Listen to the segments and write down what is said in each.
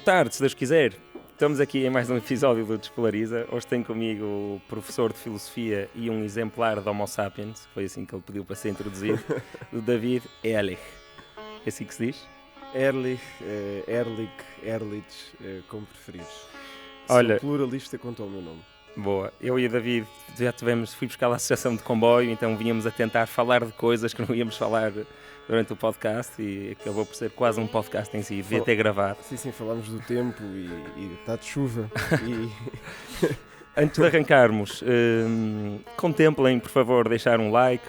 tarde, se Deus quiser. Estamos aqui em mais um episódio do Despolariza. Hoje tenho comigo o professor de Filosofia e um exemplar de Homo Sapiens, foi assim que ele pediu para ser introduzido, o David Ehrlich. É assim que se diz? Ehrlich, como preferires. Olha, sou pluralista quanto ao meu nome. Boa, eu e o David já fui buscar a associação de comboio, então vínhamos a tentar falar de coisas que não íamos falar durante o podcast e acabou por ser quase um podcast em si, devia ter gravado. Sim, falámos do tempo e está de chuva. Antes de arrancarmos, contemplem, por favor, deixar um like,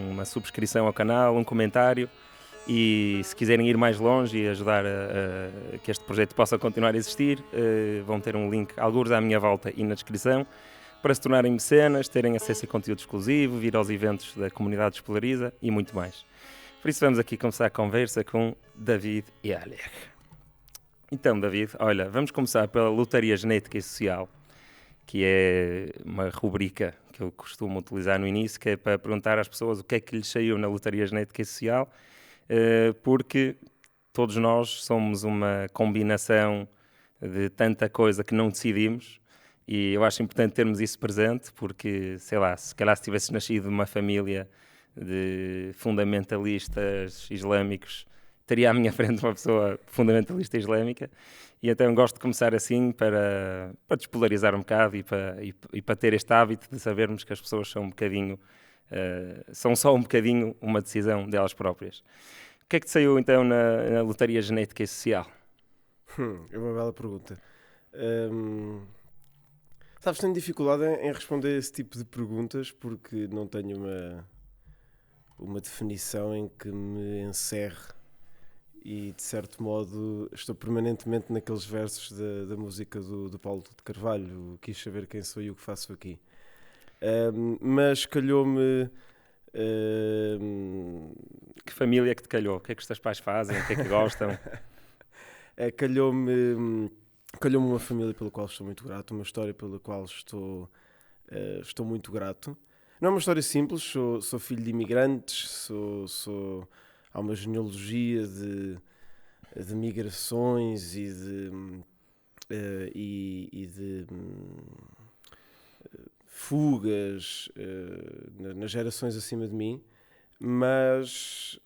uma subscrição ao canal, um comentário e se quiserem ir mais longe e ajudar a que este projeto possa continuar a existir, vão ter um link, alguns à minha volta e na descrição, para se tornarem mecenas, terem acesso a conteúdo exclusivo, vir aos eventos da comunidade Despolariza e muito mais. Por isso vamos aqui começar a conversa com David Ehrlich. Então, David, olha, vamos começar pela lotaria genética e social, que é uma rubrica que eu costumo utilizar no início, que é para perguntar às pessoas o que é que lhes saiu na lotaria genética e social, porque todos nós somos uma combinação de tanta coisa que não decidimos e eu acho importante termos isso presente porque, sei lá, se calhar se tivesse nascido numa família de fundamentalistas islâmicos, teria à minha frente uma pessoa fundamentalista islâmica e então gosto de começar assim para despolarizar um bocado e para ter este hábito de sabermos que as pessoas são um bocadinho, são só um bocadinho uma decisão delas próprias. O que é que te saiu então na lotaria genética e social? É uma bela pergunta. Sabes, tenho dificuldade em responder esse tipo de perguntas porque não tenho uma definição em que me encerre e de certo modo estou permanentemente naqueles versos da música do Paulo de Carvalho, quis saber quem sou e o que faço aqui. Mas calhou-me... Que família é que te calhou? O que é que os teus pais fazem? O que é que gostam? Calhou-me uma família pela qual estou muito grato, uma história pela qual estou muito grato. Não é uma história simples, sou filho de imigrantes, há uma genealogia de migrações e de fugas nas gerações acima de mim, mas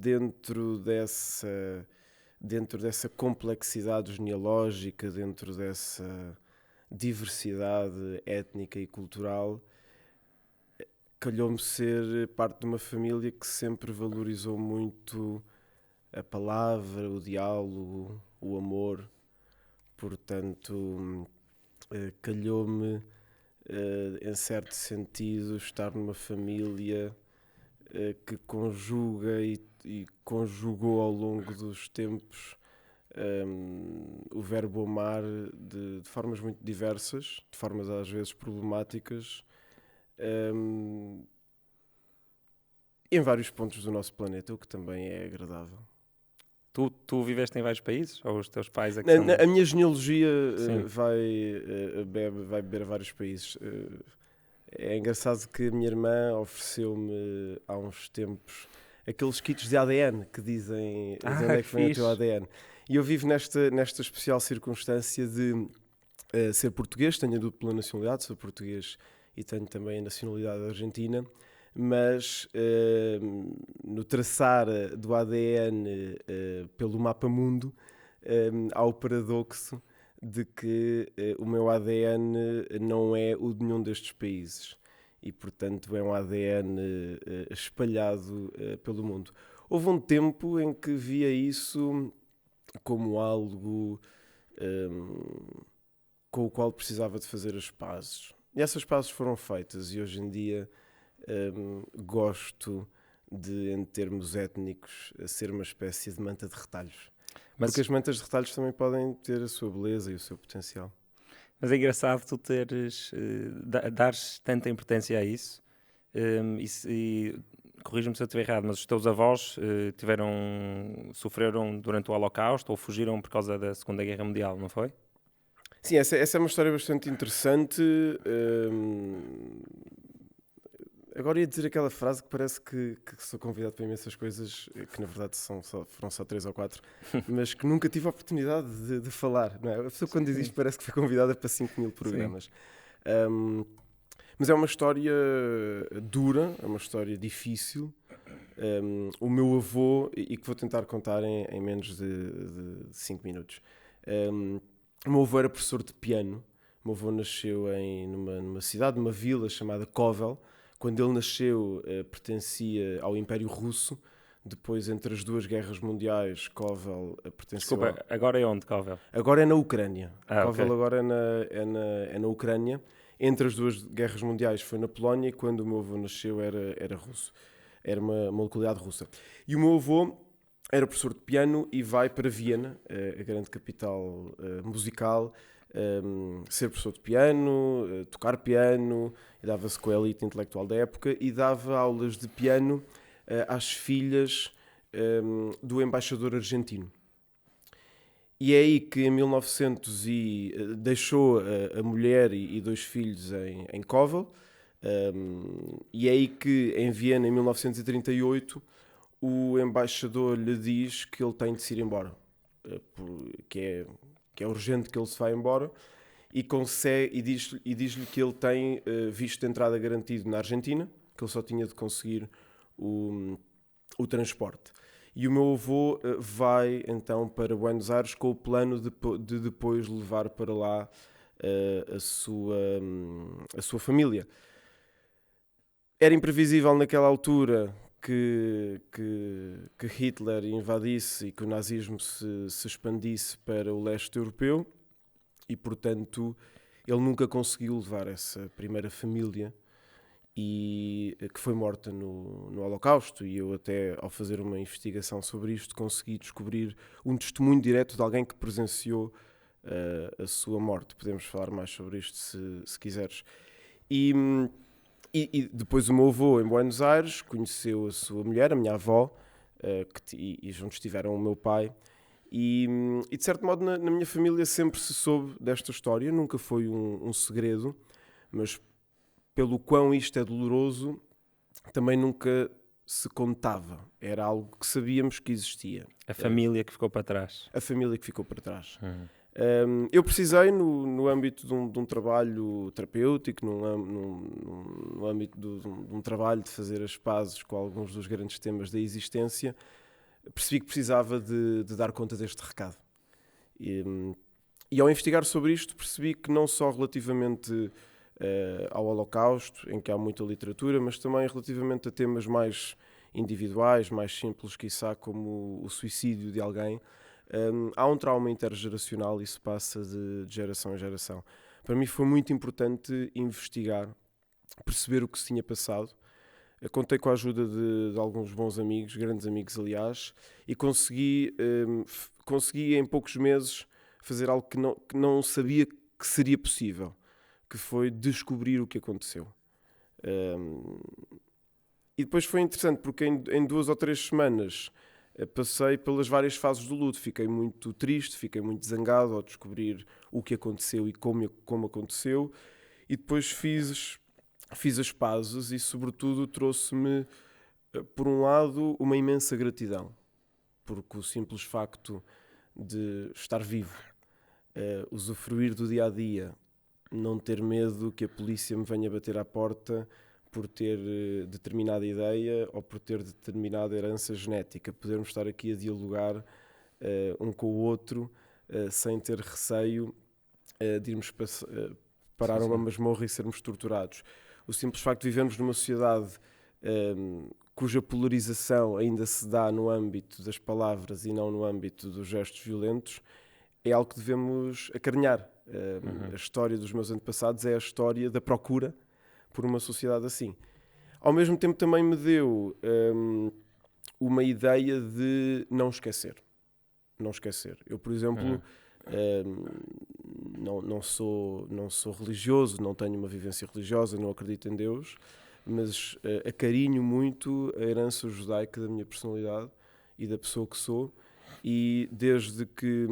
dentro dessa complexidade genealógica, dentro dessa diversidade étnica e cultural, calhou-me ser parte de uma família que sempre valorizou muito a palavra, o diálogo, o amor. Portanto, calhou-me, em certo sentido, estar numa família que conjuga e conjugou ao longo dos tempos o verbo amar de formas muito diversas, de formas às vezes problemáticas, em vários pontos do nosso planeta, o que também é agradável. Tu viveste em vários países? Ou os teus pais é que são... A minha genealogia vai beber a vários países. É engraçado que a minha irmã ofereceu-me há uns tempos aqueles kits de ADN que dizem de onde é que vem o teu ADN. E eu vivo nesta especial circunstância de ser português, tenho a dupla nacionalidade, sou português e tenho também a nacionalidade argentina, mas no traçar do ADN pelo mapa mundo há o paradoxo de que o meu ADN não é o de nenhum destes países e, portanto, é um ADN espalhado pelo mundo. Houve um tempo em que via isso como algo com o qual precisava de fazer as pazes. E essas pazes foram feitas e hoje em dia gosto de, em termos étnicos, ser uma espécie de manta de retalhos. Porque as mantas de retalhos também podem ter a sua beleza e o seu potencial. Mas é engraçado tu dares tanta importância a isso e corrija-me se eu estiver errado, mas os teus avós sofreram durante o Holocausto ou fugiram por causa da Segunda Guerra Mundial, não foi? Sim, essa é uma história bastante interessante. Agora ia dizer aquela frase que parece que sou convidado para imensas coisas, que na verdade foram só 3 ou 4, mas que nunca tive a oportunidade de falar. Não é? A pessoa quando diz isto parece que foi convidada para 5.000 programas. Mas é uma história dura, é uma história difícil. O meu avô, e que vou tentar contar em menos de 5 minutos. O meu avô era professor de piano. O meu avô nasceu numa cidade, numa vila chamada Kovel. Quando ele nasceu, pertencia ao Império Russo. Depois, entre as duas guerras mundiais, Kovel pertenceu... Desculpa, agora é onde, Kovel? Agora é na Ucrânia. Kovel okay. agora é na Ucrânia. Entre as duas guerras mundiais foi na Polónia e quando o meu avô nasceu era russo. Era uma localidade russa. E o meu avô era professor de piano e vai para Viena, a grande capital musical, ser professor de piano, tocar piano, e dava-se com a elite intelectual da época e dava aulas de piano às filhas do embaixador argentino. E é aí que em 1900 deixou a mulher e 2 filhos em Kovel, e é aí que em Viena, em 1938, o embaixador lhe diz que ele tem de se ir embora, que é urgente que ele se vá embora, e diz-lhe que ele tem visto de entrada garantido na Argentina, que ele só tinha de conseguir o transporte. E o meu avô vai então para Buenos Aires com o plano de depois levar para lá a sua família. Era imprevisível naquela altura que Hitler invadisse e que o nazismo se expandisse para o leste europeu e, portanto, ele nunca conseguiu levar essa primeira família e que foi morta no Holocausto. E eu até, ao fazer uma investigação sobre isto, consegui descobrir um testemunho direto de alguém que presenciou a sua morte. Podemos falar mais sobre isto se quiseres. E depois o meu avô, em Buenos Aires, conheceu a sua mulher, a minha avó, e juntos tiveram o meu pai. E de certo modo, na minha família sempre se soube desta história. Nunca foi um segredo, mas pelo quão isto é doloroso, também nunca se contava. Era algo que sabíamos que existia. A família que ficou para trás. A família que ficou para trás. Eu precisei, no âmbito de um trabalho terapêutico, no âmbito de um trabalho de fazer as pazes com alguns dos grandes temas da existência, percebi que precisava de dar conta deste recado. E ao investigar sobre isto, percebi que não só relativamente ao Holocausto, em que há muita literatura, mas também relativamente a temas mais individuais, mais simples, quiçá, como o suicídio de alguém, há um trauma intergeracional e isso passa de geração em geração. Para mim foi muito importante investigar, perceber o que se tinha passado. Contei com a ajuda de alguns bons amigos, grandes amigos aliás, e consegui em poucos meses fazer algo que não sabia que seria possível, que foi descobrir o que aconteceu. E depois foi interessante porque em 2 ou 3 semanas passei pelas várias fases do luto. Fiquei muito triste, fiquei muito zangado ao descobrir o que aconteceu e como aconteceu. E depois fiz as pazes e, sobretudo, trouxe-me, por um lado, uma imensa gratidão. Porque o simples facto de estar vivo, usufruir do dia-a-dia, não ter medo que a polícia me venha bater à porta por ter determinada ideia ou por ter determinada herança genética. Podermos estar aqui a dialogar um com o outro sem ter receio de irmos parar uma masmorra e sermos torturados. O simples facto de vivermos numa sociedade cuja polarização ainda se dá no âmbito das palavras e não no âmbito dos gestos violentos é algo que devemos acarinhar. A história dos meus antepassados é a história da procura por uma sociedade assim. Ao mesmo tempo também me deu uma ideia de não esquecer. Não esquecer. Eu, por exemplo, não sou religioso, não tenho uma vivência religiosa, não acredito em Deus, mas acarinho muito a herança judaica da minha personalidade e da pessoa que sou. E desde que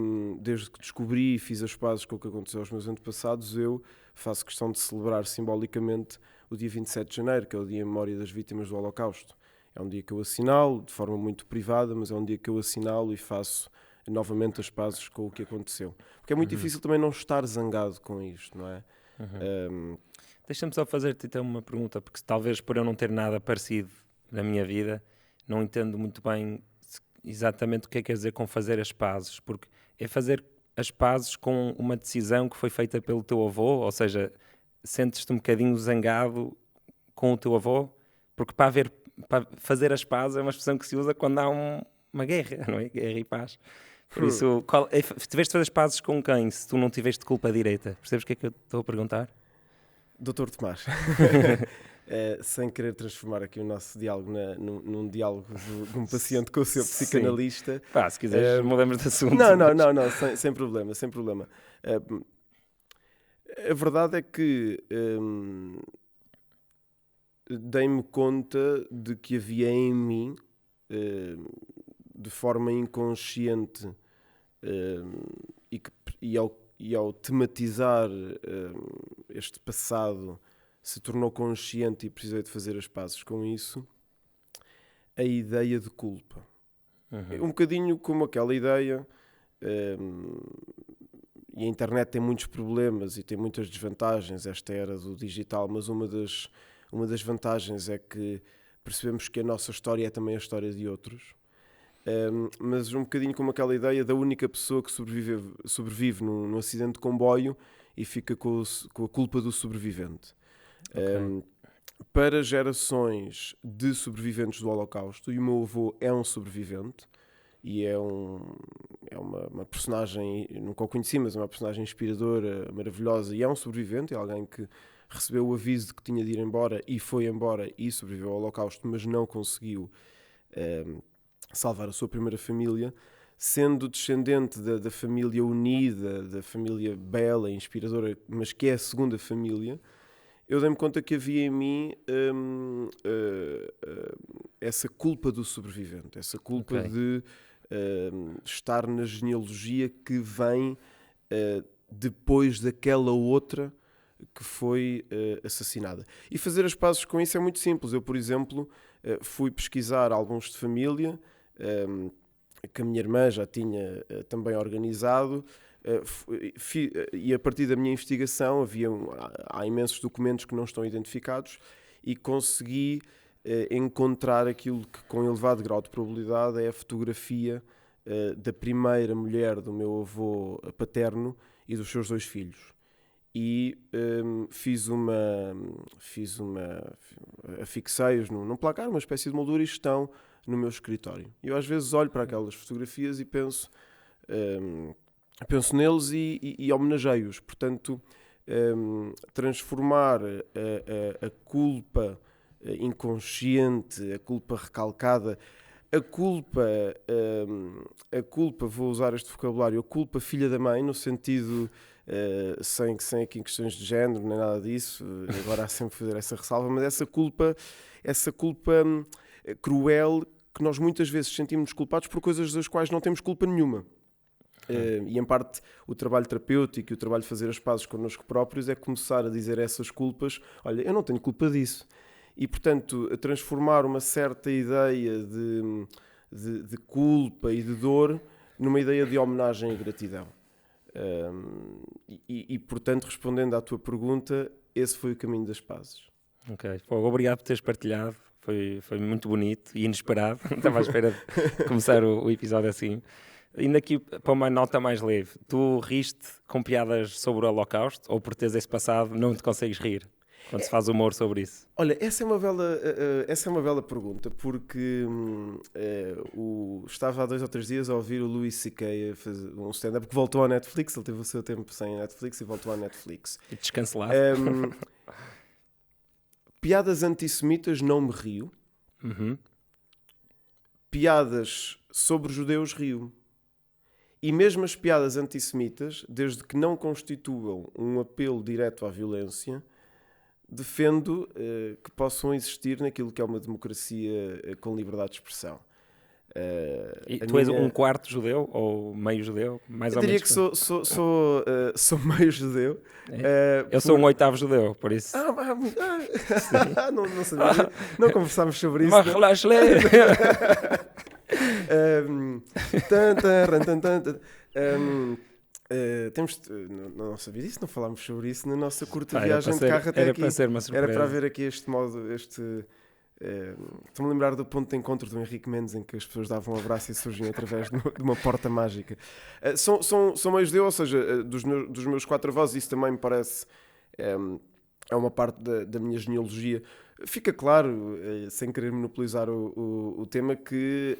descobri e fiz as pazes com o que aconteceu aos meus antepassados, eu faço questão de celebrar simbolicamente o dia 27 de janeiro, que é o dia em memória das vítimas do Holocausto. É um dia que eu assinalo, de forma muito privada, mas é um dia que eu assinalo e faço novamente as pazes com o que aconteceu. Porque é muito difícil também não estar zangado com isto, não é? Deixa-me só fazer-te então uma pergunta, porque talvez por eu não ter nada parecido na minha vida, não entendo muito bem exatamente o que é que quer dizer com fazer as pazes, porque é fazer as pazes com uma decisão que foi feita pelo teu avô, ou seja, sentes-te um bocadinho zangado com o teu avô, porque para fazer as pazes é uma expressão que se usa quando há uma guerra, não é? Guerra e paz. Por isso, tiveste de fazer as pazes com quem, se tu não tiveste culpa direita? Percebes o que é que eu estou a perguntar? Doutor Tomás, sem querer transformar aqui o nosso diálogo num diálogo de um paciente com o seu psicanalista. Pá, se quiseres, mudamos de assunto. Não, sem problema, sem problema. A verdade é que dei-me conta de que havia em mim, de forma inconsciente, e ao tematizar este passado, se tornou consciente e precisei de fazer as pazes com isso, a ideia de culpa. Um bocadinho como aquela ideia, e a internet tem muitos problemas e tem muitas desvantagens, esta era do digital, mas uma das vantagens é que percebemos que a nossa história é também a história de outros. Mas um bocadinho como aquela ideia da única pessoa que sobrevive num acidente de comboio e fica com a culpa do sobrevivente. Okay. Para gerações de sobreviventes do Holocausto, e o meu avô é um sobrevivente, e é uma personagem, nunca o conheci, mas é uma personagem inspiradora, maravilhosa, e é um sobrevivente, é alguém que recebeu o aviso de que tinha de ir embora e foi embora e sobreviveu ao Holocausto, mas não conseguiu salvar a sua primeira família, sendo descendente da família unida, da família bela e inspiradora, mas que é a segunda família. Eu dei-me conta que havia em mim essa culpa do sobrevivente, essa culpa de estar na genealogia que vem depois daquela outra que foi assassinada. E fazer as pazes com isso é muito simples. Eu, por exemplo, fui pesquisar álbuns de família que a minha irmã já tinha também organizado, e a partir da minha investigação há imensos documentos que não estão identificados e consegui encontrar aquilo que com elevado grau de probabilidade é a fotografia da primeira mulher do meu avô paterno e dos seus 2 filhos. E afixei-os num placar, uma espécie de moldura, e estão no meu escritório. Eu às vezes olho para aquelas fotografias e penso neles e homenageio-os. Portanto, transformar a culpa inconsciente, a culpa recalcada, a culpa, vou usar este vocabulário, a culpa filha da mãe, no sentido, sem aqui questões de género, nem nada disso, agora há sempre fazer essa ressalva, mas essa culpa cruel, que nós muitas vezes sentimos culpados por coisas das quais não temos culpa nenhuma. E em parte o trabalho terapêutico e o trabalho de fazer as pazes connosco próprios é começar a dizer essas culpas: olha, eu não tenho culpa disso. E, portanto, transformar uma certa ideia de culpa e de dor numa ideia de homenagem e gratidão. Portanto, respondendo à tua pergunta, esse foi o caminho das pazes. Ok, obrigado por teres partilhado. Foi muito bonito e inesperado. Não estava à espera de começar o episódio assim. Indo aqui para uma nota mais leve, tu riste com piadas sobre o Holocausto, ou por teres esse passado não te consegues rir quando se faz humor sobre isso? Olha, essa é uma bela pergunta, porque estava há 2 ou 3 dias a ouvir o Louis C.K. a fazer um stand-up que voltou à Netflix. Ele teve o seu tempo sem Netflix e voltou à Netflix. E descancelado. Piadas antissemitas não me rio. Piadas sobre judeus rio. E mesmo as piadas antissemitas, desde que não constituam um apelo direto à violência, defendo que possam existir naquilo que é uma democracia com liberdade de expressão. E tu és um quarto judeu ou meio judeu? Mais ou menos? Eu diria que sou meio judeu. Eu sou um oitavo judeu, por isso. Não sabia. Não conversámos sobre isso. Não sabia disso, não falámos sobre isso na nossa curta viagem de carro até aqui. Era para ver aqui este modo, estou-me a lembrar do ponto de encontro do Henrique Mendes em que as pessoas davam um abraço e surgiam através de uma porta mágica. Sou meio judeu, ou seja, dos meus 4 avós, isso também me parece é uma parte da minha genealogia. Fica claro, sem querer monopolizar o tema, que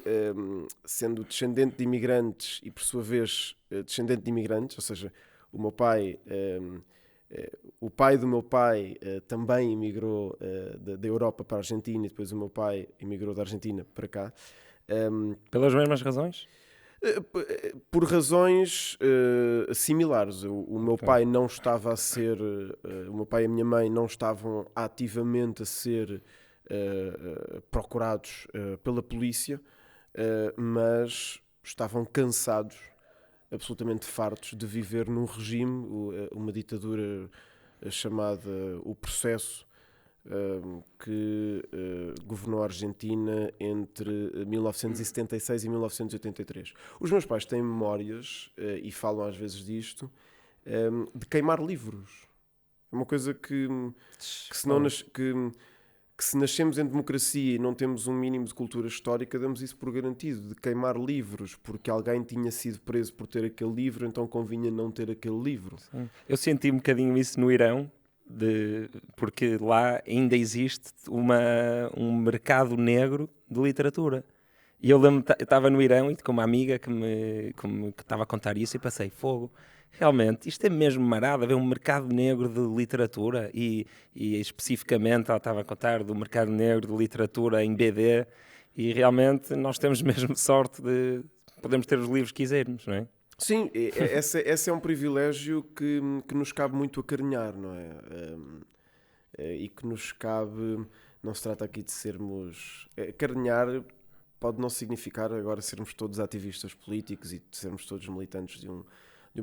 sendo descendente de imigrantes e por sua vez descendente de imigrantes, ou seja, o meu pai... o pai do meu pai também emigrou da Europa para a Argentina e depois o meu pai emigrou da Argentina para cá. Pelas mesmas razões? Por razões similares. O meu pai não estava a ser... o meu pai e a minha mãe não estavam ativamente a ser procurados pela polícia, mas estavam cansados, absolutamente fartos de viver num regime, uma ditadura chamada o Processo, que governou a Argentina entre 1976 e 1983. Os meus pais têm memórias, e falam às vezes disto, de queimar livros. É uma coisa que se nascemos em democracia e não temos um mínimo de cultura histórica, damos isso por garantido, de queimar livros, porque alguém tinha sido preso por ter aquele livro, então convinha não ter aquele livro. Sim. Eu senti um bocadinho isso no Irão, porque lá ainda existe um mercado negro de literatura. E eu lembro, eu estava no Irão e com uma amiga que estava a contar isso e passei, fogo. Realmente, isto é mesmo marado, haver um mercado negro de literatura e especificamente ela estava a contar do mercado negro de literatura em BD e realmente nós temos mesmo sorte de podemos ter os livros que quisermos, não é? Sim, esse é um privilégio que nos cabe muito acarinhar, não é? E que nos cabe, não se trata aqui de sermos... Acarinhar pode não significar agora sermos todos ativistas políticos e sermos todos militantes de um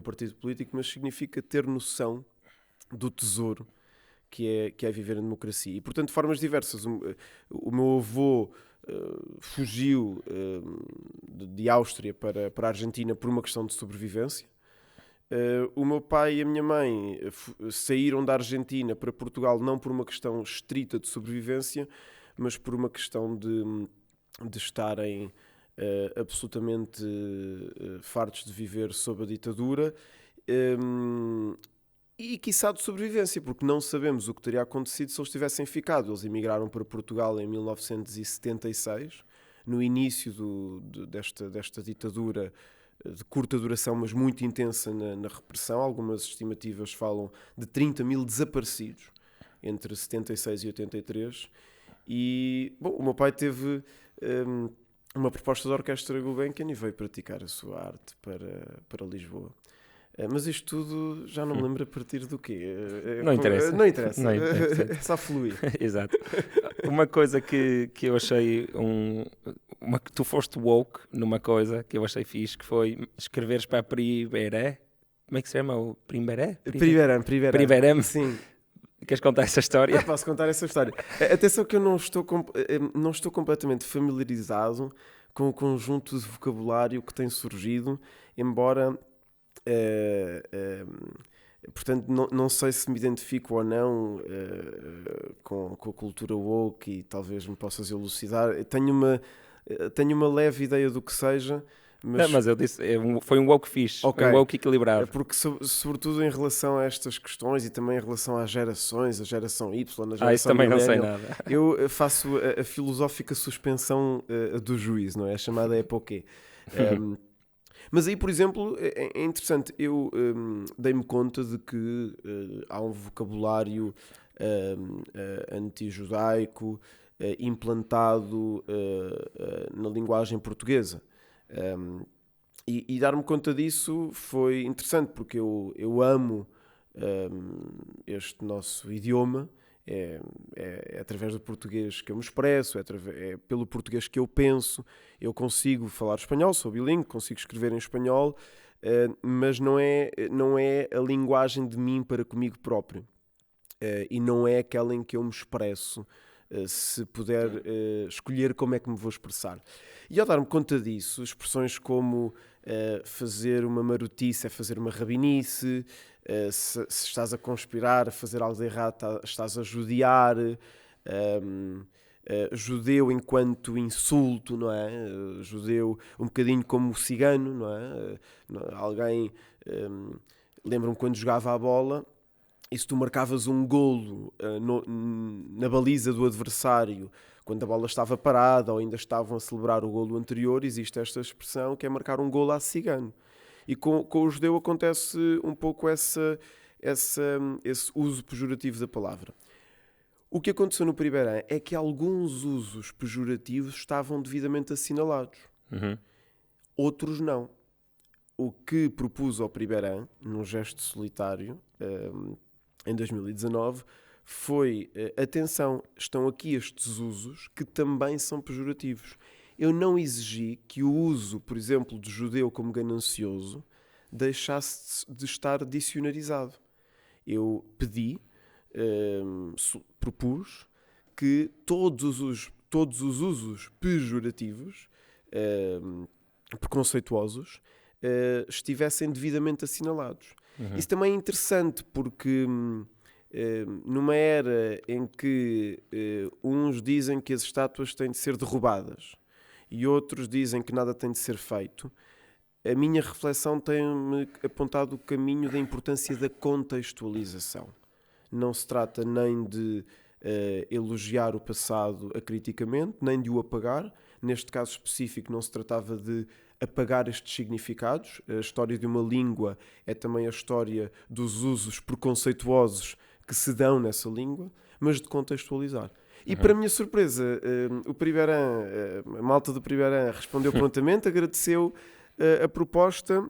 partido político, mas significa ter noção do tesouro que é viver em democracia. E, portanto, de formas diversas. O meu avô fugiu de Áustria para a Argentina por uma questão de sobrevivência. O meu pai e a minha mãe saíram da Argentina para Portugal não por uma questão estrita de sobrevivência, mas por uma questão de estarem absolutamente fartos de viver sob a ditadura e quiçá de sobrevivência, porque não sabemos o que teria acontecido se eles tivessem ficado. Eles emigraram para Portugal em 1976, no início desta ditadura de curta duração, mas muito intensa na repressão. Algumas estimativas falam de 30 mil desaparecidos entre 76 e 83. E, bom, o meu pai teve uma proposta da Orquestra Gulbenkian e veio praticar a sua arte para Lisboa. Mas isto tudo já não me lembro a partir do quê? Não interessa. Não interessa. É só fluir. Exato. Uma coisa que eu achei tu foste woke numa coisa que eu achei fixe, que foi escreveres para a Priveré. Como é que se chama? O Priveré? Priveré. Sim. Queres contar essa história? Posso contar essa história. Atenção que eu não estou completamente familiarizado com o conjunto de vocabulário que tem surgido, embora... portanto, não sei se me identifico ou não com a cultura woke e talvez me possas elucidar. Tenho uma leve ideia do que seja, mas eu disse, foi um woke fixe, okay. Um woke equilibrado. Porque sobretudo em relação a estas questões e também em relação às gerações, a geração Y, a geração isso também millennial, não sei nada. Eu faço a filosófica suspensão do juízo, não é? A chamada époque. Mas aí, por exemplo, é interessante, eu dei-me conta de que há um vocabulário anti-judaico implantado na linguagem portuguesa. E dar-me conta disso foi interessante, porque eu amo este nosso idioma, é através do português que eu me expresso, é pelo português que eu penso. Eu consigo falar espanhol, sou bilíngue, consigo escrever em espanhol, mas não é a linguagem de mim para comigo próprio. E não é aquela em que eu me expresso, se puder escolher como é que me vou expressar. E ao dar-me conta disso, expressões como fazer uma marotice é fazer uma rabinice, se estás a conspirar, a fazer algo de errado, estás a judiar, judeu enquanto insulto, não é? Judeu um bocadinho como o cigano, não é? Alguém, lembro-me quando jogava a bola, e se tu marcavas um golo na baliza do adversário, quando a bola estava parada ou ainda estavam a celebrar o golo anterior, existe esta expressão que é marcar um golo a cigano. E com o judeu acontece um pouco esse uso pejorativo da palavra. O que aconteceu no Pribeirã é que alguns usos pejorativos estavam devidamente assinalados. Uhum. Outros não. O que propus ao Pribeirã, num gesto solitário, em 2019, foi, atenção, estão aqui estes usos que também são pejorativos. Eu não exigi que o uso, por exemplo, de judeu como ganancioso deixasse de estar dicionarizado. Eu pedi, propus, que todos os usos pejorativos, preconceituosos, estivessem devidamente assinalados. Uhum. Isso também é interessante porque numa era em que uns dizem que as estátuas têm de ser derrubadas e outros dizem que nada tem de ser feito, a minha reflexão tem-me apontado o caminho da importância da contextualização. Não se trata nem de elogiar o passado acriticamente, nem de o apagar. Neste caso específico não se tratava de apagar estes significados. A história de uma língua é também a história dos usos preconceituosos que se dão nessa língua, mas de contextualizar. E para a minha surpresa, o Pribeirã, a malta do Pribeirã respondeu prontamente, agradeceu a proposta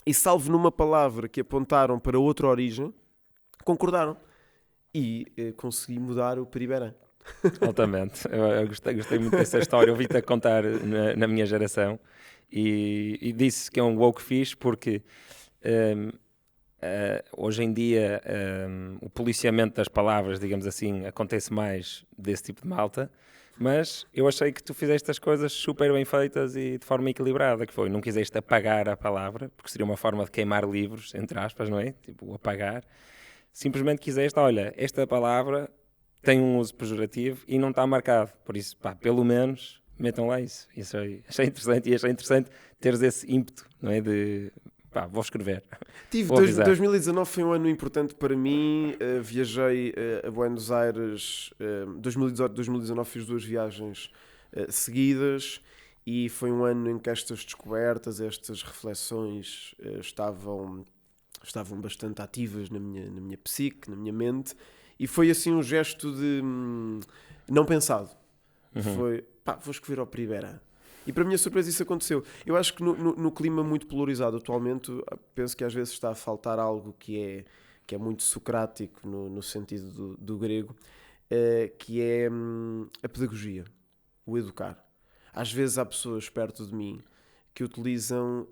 e, salvo numa palavra que apontaram para outra origem, concordaram. E consegui mudar o Pribeirã. Altamente. Eu gostei muito dessa história. Ouvi-te a contar na minha geração e disse que é um woke fixe porque hoje em dia o policiamento das palavras, digamos assim, acontece mais desse tipo de malta, mas eu achei que tu fizeste as coisas super bem feitas e de forma equilibrada, que foi, não quiseste apagar a palavra, porque seria uma forma de queimar livros, entre aspas, não é? Tipo, apagar. Simplesmente quiseste, olha, esta palavra tem um uso pejorativo e não está marcado, por isso, pá, pelo menos metam lá isso. Isso achei interessante e achei interessante teres esse ímpeto, não é? De, pá, vou escrever. 2019 foi um ano importante para mim, viajei a Buenos Aires, 2018, 2019 fiz 2 viagens seguidas e foi um ano em que estas descobertas, estas reflexões estavam bastante ativas na minha psique, na minha mente, e foi assim um gesto de não pensado. Foi, pá, vou escrever ao Pribeirã. E para a minha surpresa isso aconteceu. Eu acho que no clima muito polarizado atualmente, penso que às vezes está a faltar algo que é muito socrático no sentido do grego, que é a pedagogia, o educar. Às vezes há pessoas perto de mim que utilizam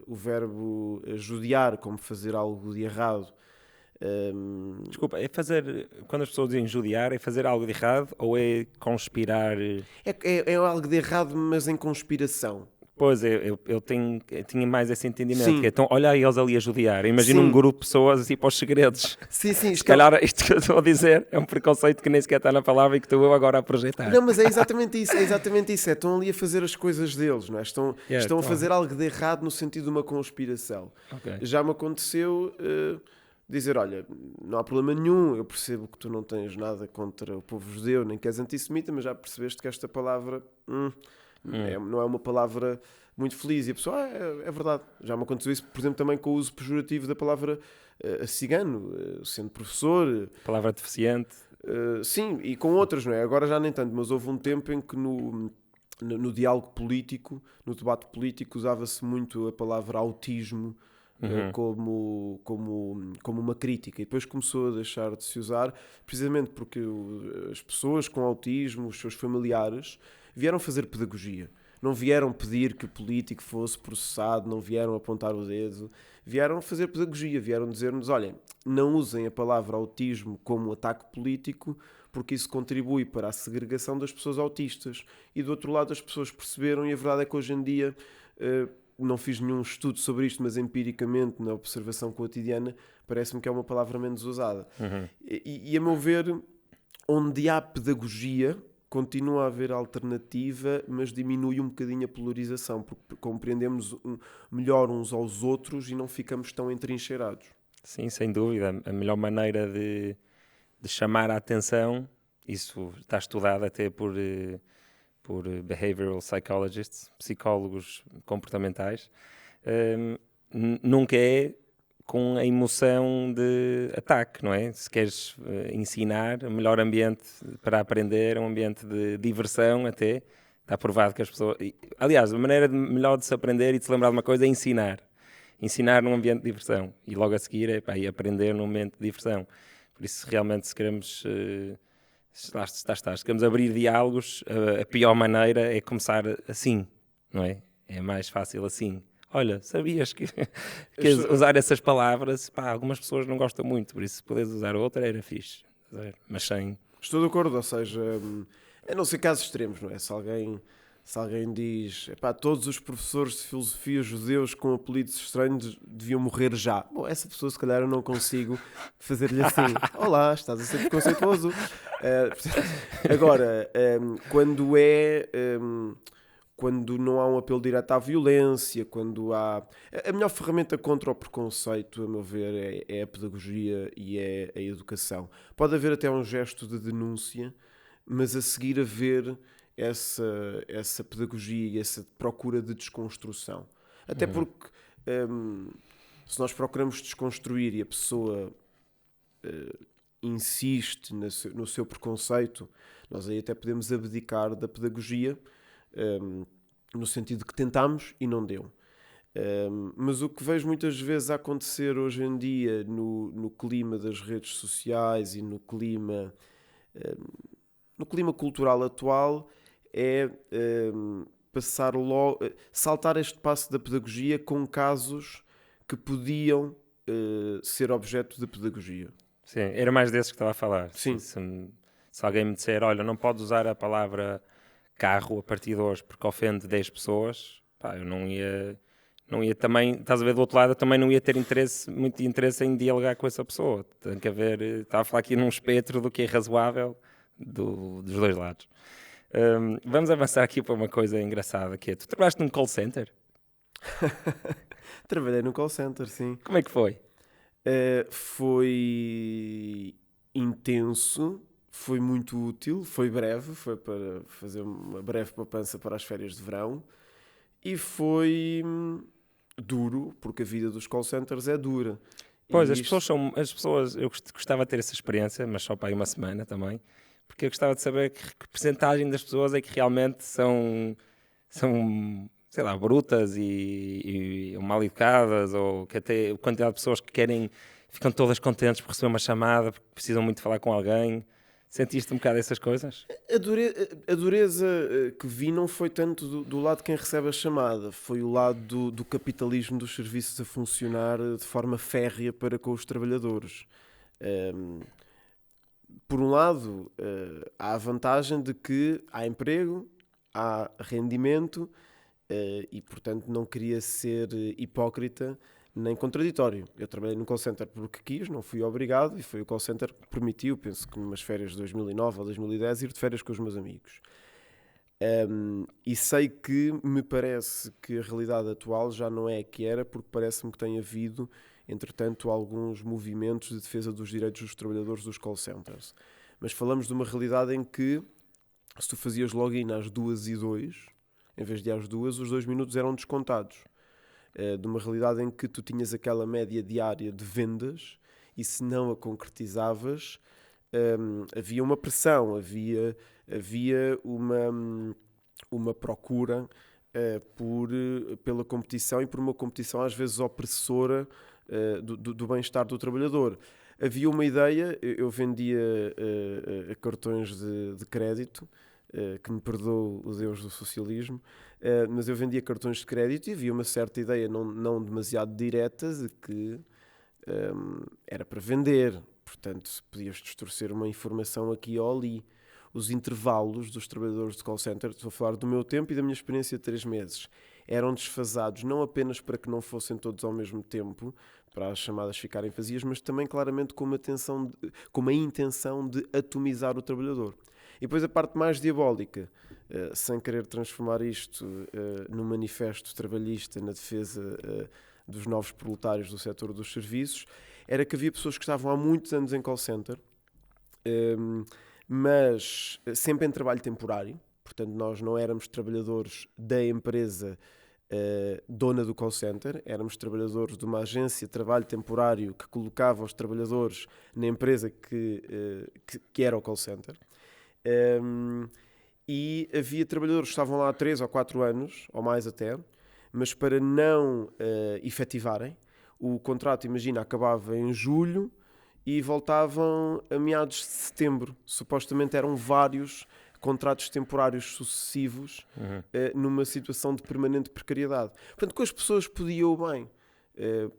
o verbo judiar como fazer algo de errado. Desculpa, é fazer, quando as pessoas dizem judiar, é fazer algo de errado ou é conspirar? É algo de errado, mas em conspiração. Pois, eu tinha mais esse entendimento. Sim. Que é, então, olha aí eles ali a judiar. Imagina Sim. um grupo de pessoas assim para os segredos. Sim. Se calhar isto que eu estou a dizer é um preconceito que nem sequer está na palavra e que estou eu agora a projetar. Não, mas é exatamente isso. Estão ali a fazer as coisas deles, não é? Estão a fazer algo de errado no sentido de uma conspiração. Okay. Já me aconteceu dizer, olha, não há problema nenhum, eu percebo que tu não tens nada contra o povo judeu, nem que és antissemita, mas já percebeste que esta palavra não é uma palavra muito feliz. E a pessoa, é verdade. Já me aconteceu isso, por exemplo, também com o uso pejorativo da palavra cigano, sendo professor. Palavra deficiente. Sim, e com outras, não é? Agora já nem tanto, mas houve um tempo em que no diálogo político, no debate político, usava-se muito a palavra autismo como uma crítica, e depois começou a deixar de se usar, precisamente porque as pessoas com autismo, os seus familiares, vieram fazer pedagogia. Não vieram pedir que o político fosse processado, não vieram apontar o dedo, vieram fazer pedagogia, vieram dizer-nos, olhem, não usem a palavra autismo como ataque político, porque isso contribui para a segregação das pessoas autistas. E do outro lado as pessoas perceberam, e a verdade é que hoje em dia, não fiz nenhum estudo sobre isto, mas empiricamente, na observação cotidiana, parece-me que é uma palavra menos usada. E a meu ver, onde há pedagogia, continua a haver alternativa, mas diminui um bocadinho a polarização, porque compreendemos melhor uns aos outros e não ficamos tão entrincheirados. Sim, sem dúvida. A melhor maneira de chamar a atenção, isso está estudado até por behavioral psychologists, psicólogos comportamentais, nunca é com a emoção de ataque, não é? Se queres ensinar, o melhor ambiente para aprender é um ambiente de diversão até. Está provado que as pessoas... Aliás, a maneira melhor de se aprender e de se lembrar de uma coisa é ensinar. Ensinar num ambiente de diversão. E logo a seguir é aprender num ambiente de diversão. Por isso, realmente, se queremos... Se queremos abrir diálogos, a pior maneira é começar assim, não é? É mais fácil assim. Olha, sabias que usar essas palavras, algumas pessoas não gostam muito, por isso se puderes usar outra era fixe, mas sem... Estou de acordo, ou seja, a não ser casos extremos, não é? Se alguém diz, todos os professores de filosofia judeus com apelidos estranhos deviam morrer já. Bom, essa pessoa se calhar eu não consigo fazer-lhe assim. Olá, estás a ser preconceituoso. Agora, quando não há um apelo direto à violência, quando há... A melhor ferramenta contra o preconceito, a meu ver, é a pedagogia e é a educação. Pode haver até um gesto de denúncia, mas a seguir haver essa pedagogia e essa procura de desconstrução. Até porque se nós procuramos desconstruir e a pessoa insiste no seu preconceito, nós aí até podemos abdicar da pedagogia, no sentido de que tentámos e não deu. Mas o que vejo muitas vezes a acontecer hoje em dia no clima das redes sociais e no clima cultural atual é saltar este passo da pedagogia com casos que podiam ser objeto de pedagogia. Sim, era mais desses que estava a falar. Sim. Se alguém me disser, olha, não pode usar a palavra carro a partir de hoje porque ofende 10 pessoas, eu não ia também, estás a ver do outro lado, eu também não ia ter muito interesse em dialogar com essa pessoa. Tem que haver, estava a falar aqui num espectro do que é razoável dos dois lados. Vamos avançar aqui para uma coisa engraçada, que é, tu trabalhaste num call center? Trabalhei num call center, sim. Como é que foi? Foi intenso, foi muito útil, foi breve, foi para fazer uma breve poupança para as férias de verão, e foi duro, porque a vida dos call centers é dura. Pois, as pessoas, eu gostava de ter essa experiência, mas só para aí uma semana também, porque eu gostava de saber que percentagem das pessoas é que realmente são sei lá, brutas e mal educadas, ou que até a quantidade de pessoas que ficam todas contentes por receber uma chamada, porque precisam muito falar com alguém. Sentiste um bocado essas coisas? A dureza que vi não foi tanto do lado de quem recebe a chamada, foi o lado do capitalismo dos serviços a funcionar de forma férrea para com os trabalhadores. Por um lado, há a vantagem de que há emprego, há rendimento, e portanto não queria ser hipócrita nem contraditório. Eu trabalhei no call center porque quis, não fui obrigado, e foi o call center que permitiu, penso que numas férias de 2009 ou 2010, ir de férias com os meus amigos. E sei que me parece que a realidade atual já não é a que era, porque parece-me que tem havido, entretanto, alguns movimentos de defesa dos direitos dos trabalhadores dos call centers. Mas falamos de uma realidade em que, se tu fazias login às 2h02, em vez de às 2, os 2 minutos eram descontados. De uma realidade em que tu tinhas aquela média diária de vendas e se não a concretizavas, havia uma pressão, havia uma procura pela competição e por uma competição às vezes opressora do bem-estar do trabalhador. Havia uma ideia, eu vendia cartões de crédito, que me perdoe o Deus do socialismo, mas eu vendia cartões de crédito e havia uma certa ideia não demasiado direta de que era para vender, portanto podias distorcer uma informação aqui ou ali. Os intervalos dos trabalhadores de call center, estou a falar do meu tempo e da minha experiência de 3 meses, eram desfasados não apenas para que não fossem todos ao mesmo tempo, para as chamadas ficarem vazias, mas também claramente com uma intenção de atomizar o trabalhador. E depois a parte mais diabólica, sem querer transformar isto num manifesto trabalhista na defesa dos novos proletários do setor dos serviços, era que havia pessoas que estavam há muitos anos em call center, mas sempre em trabalho temporário. Portanto, nós não éramos trabalhadores da empresa dona do call center, éramos trabalhadores de uma agência de trabalho temporário que colocava os trabalhadores na empresa que era o call center. E havia trabalhadores que estavam lá há 3 ou 4 anos, ou mais até, mas para não efetivarem, o contrato, imagina, acabava em julho e voltavam a meados de setembro. Supostamente eram vários contratos temporários sucessivos numa situação de permanente precariedade. Portanto, com as pessoas podiam bem,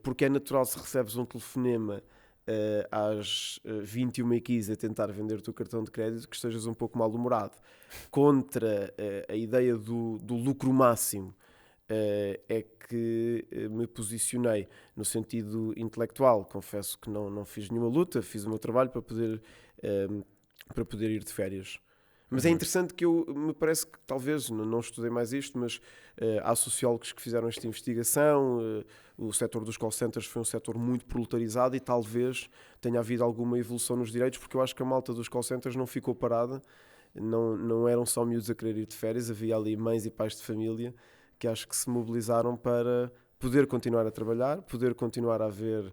porque é natural, se recebes um telefonema às 21h15 a tentar vender o teu cartão de crédito, que estejas um pouco mal-humorado. Contra a ideia do lucro máximo, é que me posicionei no sentido intelectual. Confesso que não fiz nenhuma luta, fiz o meu trabalho para poder ir de férias. Mas é interessante que me parece que talvez, não estudei mais isto, mas há sociólogos que fizeram esta investigação, o setor dos call centers foi um setor muito proletarizado e talvez tenha havido alguma evolução nos direitos, porque eu acho que a malta dos call centers não ficou parada, não eram só miúdos a querer ir de férias, havia ali mães e pais de família que acho que se mobilizaram para poder continuar a trabalhar, poder continuar a haver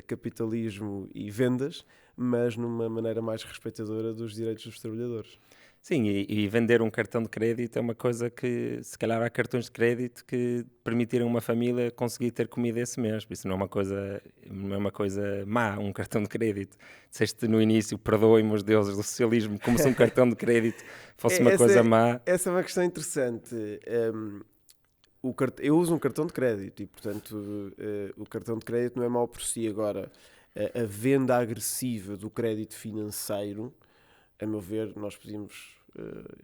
capitalismo e vendas, mas numa maneira mais respeitadora dos direitos dos trabalhadores. Sim, e vender um cartão de crédito é uma coisa que, se calhar, há cartões de crédito que permitiram uma família conseguir ter comida esse mês. Isso não é uma coisa má, um cartão de crédito. Disseste no início, perdoem-me os deuses do socialismo, como se um cartão de crédito fosse uma coisa má. Essa é uma questão interessante. Eu uso um cartão de crédito e, portanto, o cartão de crédito não é mau por si. Agora, a venda agressiva do crédito financeiro, a meu ver, nós podíamos...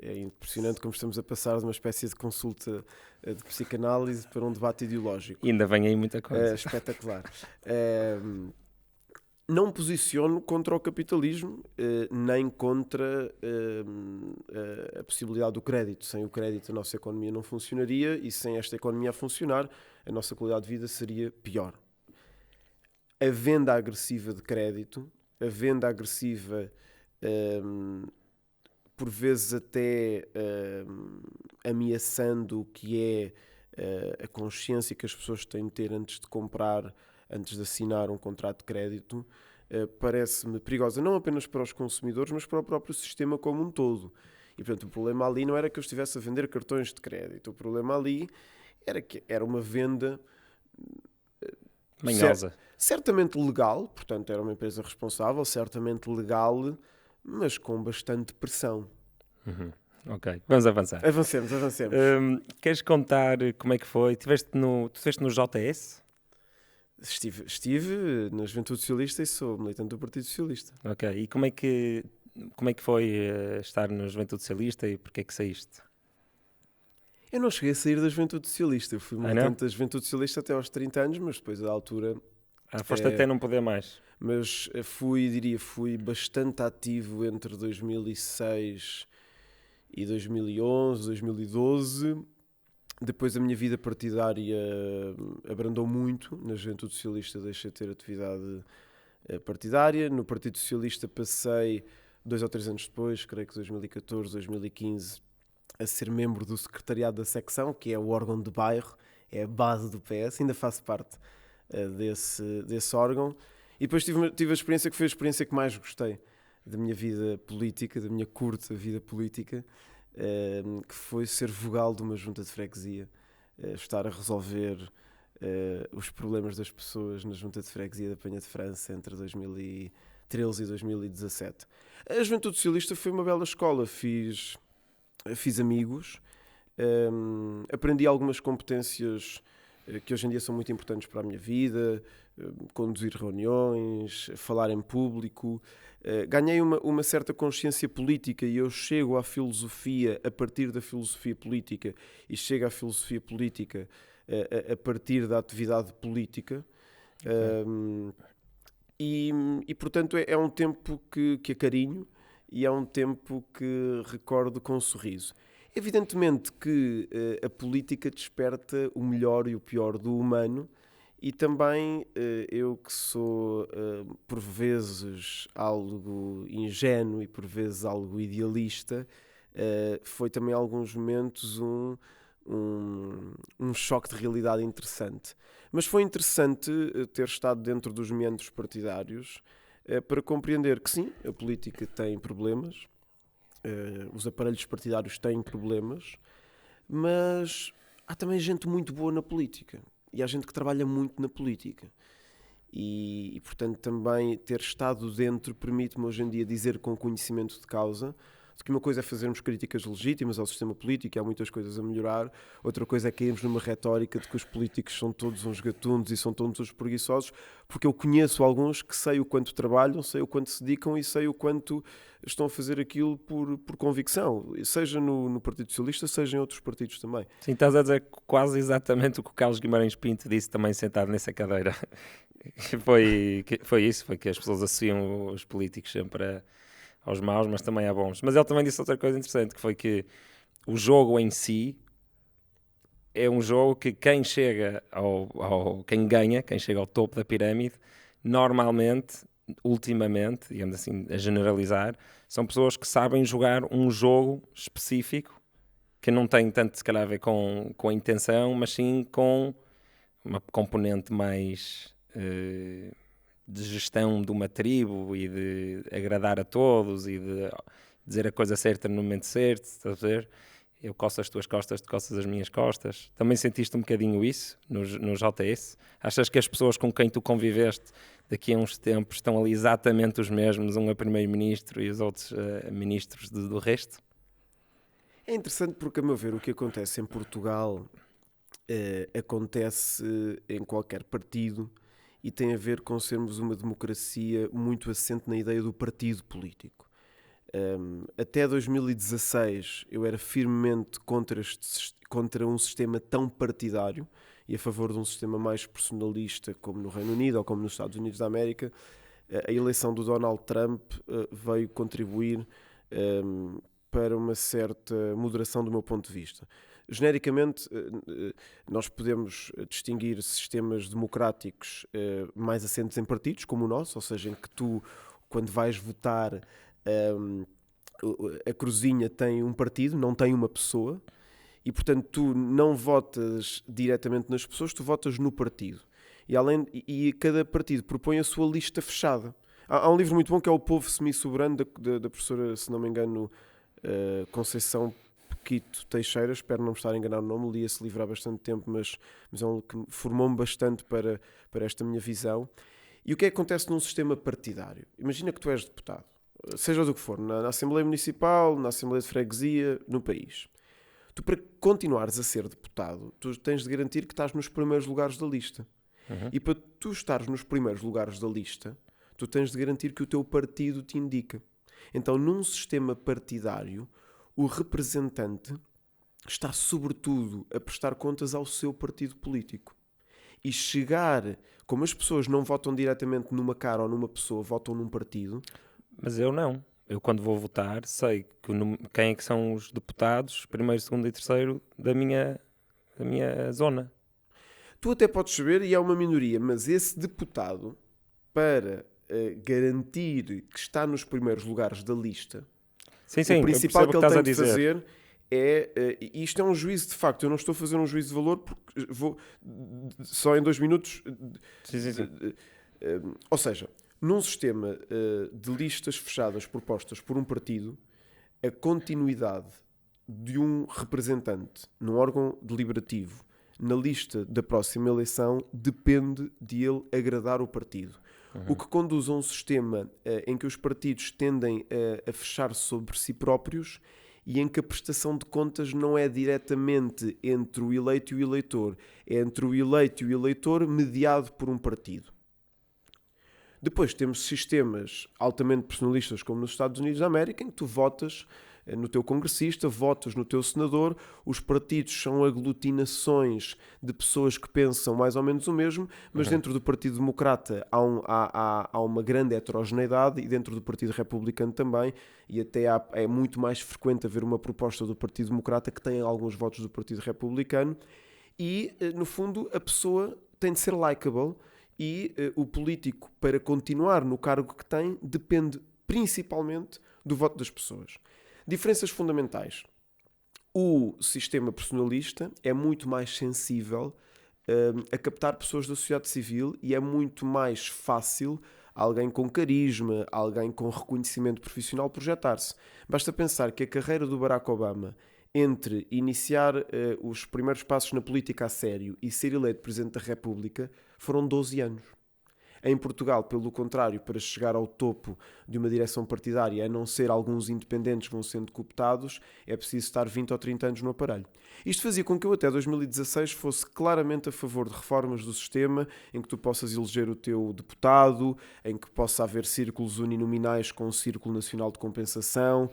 é impressionante como estamos a passar de uma espécie de consulta de psicanálise para um debate ideológico. E ainda vem aí muita coisa. Espetacular. Não me posiciono contra o capitalismo, nem contra a possibilidade do crédito. Sem o crédito a nossa economia não funcionaria e sem esta economia a funcionar, a nossa qualidade de vida seria pior. A venda agressiva de crédito, a venda agressiva... por vezes até ameaçando o que é a consciência que as pessoas têm de ter antes de comprar, antes de assinar um contrato de crédito, parece-me perigosa, não apenas para os consumidores, mas para o próprio sistema como um todo. E, portanto, o problema ali não era que eu estivesse a vender cartões de crédito, o problema ali era que era uma venda... manhosa. Certamente legal, portanto era uma empresa responsável, certamente legal, mas com bastante pressão. Ok, vamos avançar. Avancemos. Queres contar como é que foi? Tu estiveste no JS? Estive na Juventude Socialista e sou militante do Partido Socialista. Ok, e como é que foi estar na Juventude Socialista e porquê é que saíste? Eu não cheguei a sair da Juventude Socialista, eu fui militante da Juventude Socialista até aos 30 anos, mas depois da altura... foste até não poder mais. Mas fui bastante ativo entre 2006 e 2011, 2012. Depois a minha vida partidária abrandou muito. Na Juventude Socialista deixei de ter atividade partidária. No Partido Socialista passei 2 ou 3 anos depois, creio que 2014, 2015, a ser membro do secretariado da secção, que é o órgão de bairro, é a base do PS. Ainda faço parte desse órgão. E depois tive a experiência que foi a experiência que mais gostei da minha vida política, da minha curta vida política, que foi ser vogal de uma junta de freguesia, estar a resolver os problemas das pessoas na junta de freguesia da Penha de França entre 2013 e 2017. A Juventude Socialista foi uma bela escola, fiz amigos, aprendi algumas competências que hoje em dia são muito importantes para a minha vida, conduzir reuniões, falar em público. Ganhei uma certa consciência política e eu chego à filosofia a partir da filosofia política e chego à filosofia política a partir da atividade política. E portanto é um tempo que acarinho e é um tempo que recordo com um sorriso. Evidentemente que a política desperta o melhor e o pior do humano e também eu que sou por vezes algo ingênuo e por vezes algo idealista, foi também em alguns momentos um choque de realidade interessante. Mas foi interessante ter estado dentro dos meandros partidários para compreender que sim, a política tem problemas, os aparelhos partidários têm problemas, mas há também gente muito boa na política e há gente que trabalha muito na política. E portanto, também ter estado dentro permite-me hoje em dia dizer com conhecimento de causa que uma coisa é fazermos críticas legítimas ao sistema político e há muitas coisas a melhorar, outra coisa é cairmos numa retórica de que os políticos são todos uns gatunos e são todos uns preguiçosos, porque eu conheço alguns que sei o quanto trabalham, sei o quanto se dedicam e sei o quanto estão a fazer aquilo por convicção, seja no Partido Socialista, seja em outros partidos também. Sim, estás a dizer quase exatamente o que o Carlos Guimarães Pinto disse também sentado nessa cadeira. Foi isso, foi que as pessoas associam os políticos sempre aos maus, mas também a bons. Mas ele também disse outra coisa interessante, que foi que o jogo em si é um jogo que quem chega quem ganha, quem chega ao topo da pirâmide, normalmente, ultimamente, digamos assim, a generalizar, são pessoas que sabem jogar um jogo específico, que não tem tanto, se calhar, a ver com a intenção, mas sim com uma componente mais de gestão de uma tribo e de agradar a todos e de dizer a coisa certa no momento certo, estás a ver? Eu coço as tuas costas, tu coças as minhas costas. Também sentiste um bocadinho isso no JS? Achas que as pessoas com quem tu conviveste daqui a uns tempos estão ali exatamente os mesmos, um é primeiro-ministro e os outros ministros do resto? É interessante porque, a meu ver, o que acontece em Portugal acontece em qualquer partido e tem a ver com sermos uma democracia muito assente na ideia do partido político. Até 2016 eu era firmemente contra um sistema tão partidário e a favor de um sistema mais personalista como no Reino Unido ou como nos Estados Unidos da América. A eleição do Donald Trump veio contribuir para uma certa moderação do meu ponto de vista. Genericamente, nós podemos distinguir sistemas democráticos mais assentes em partidos, como o nosso, ou seja, em que tu, quando vais votar, a cruzinha tem um partido, não tem uma pessoa, e portanto tu não votas diretamente nas pessoas, tu votas no partido. E cada partido propõe a sua lista fechada. Há um livro muito bom que é O Povo Semi-Soberano, da professora, se não me engano, Conceição Quito Teixeira, espero não me estar a enganar no nome, li esse livro há bastante tempo, mas é um que formou-me bastante para esta minha visão. E o que é que acontece num sistema partidário? Imagina que tu és deputado, seja do que for, na Assembleia Municipal, na Assembleia de Freguesia, no país. Tu, para continuares a ser deputado, tu tens de garantir que estás nos primeiros lugares da lista. Uhum. E para tu estares nos primeiros lugares da lista, tu tens de garantir que o teu partido te indica. Então, num sistema partidário, o representante está, sobretudo, a prestar contas ao seu partido político. E chegar, como as pessoas não votam diretamente numa cara ou numa pessoa, votam num partido. Mas eu não. Eu, quando vou votar, sei quem é que são os deputados, primeiro, segundo e terceiro, da minha zona. Tu até podes saber, e é uma minoria, mas esse deputado, para garantir que está nos primeiros lugares da lista, sim, o principal que ele tem de fazer é... isto é um juízo de facto, eu não estou a fazer um juízo de valor, porque vou só em 2 minutos... Sim. Ou seja, num sistema de listas fechadas propostas por um partido, a continuidade de um representante num órgão deliberativo na lista da próxima eleição depende de ele agradar o partido. O que conduz a um sistema em que os partidos tendem a fechar sobre si próprios e em que a prestação de contas não é diretamente entre o eleito e o eleitor, é entre o eleito e o eleitor mediado por um partido. Depois temos sistemas altamente personalistas, como nos Estados Unidos da América, em que tu votas no teu congressista, votas no teu senador, os partidos são aglutinações de pessoas que pensam mais ou menos o mesmo, mas dentro do Partido Democrata há uma grande heterogeneidade e dentro do Partido Republicano também, e até é muito mais frequente haver uma proposta do Partido Democrata que tem alguns votos do Partido Republicano e, no fundo, a pessoa tem de ser likeable e o político, para continuar no cargo que tem, depende principalmente do voto das pessoas. Diferenças fundamentais. O sistema personalista é muito mais sensível a captar pessoas da sociedade civil e é muito mais fácil alguém com carisma, alguém com reconhecimento profissional projetar-se. Basta pensar que a carreira do Barack Obama, entre iniciar os primeiros passos na política a sério e ser eleito Presidente da República, foram 12 anos. Em Portugal, pelo contrário, para chegar ao topo de uma direção partidária, a não ser alguns independentes vão sendo cooptados, é preciso estar 20 ou 30 anos no aparelho. Isto fazia com que eu até 2016 fosse claramente a favor de reformas do sistema, em que tu possas eleger o teu deputado, em que possa haver círculos uninominais com o Círculo Nacional de Compensação.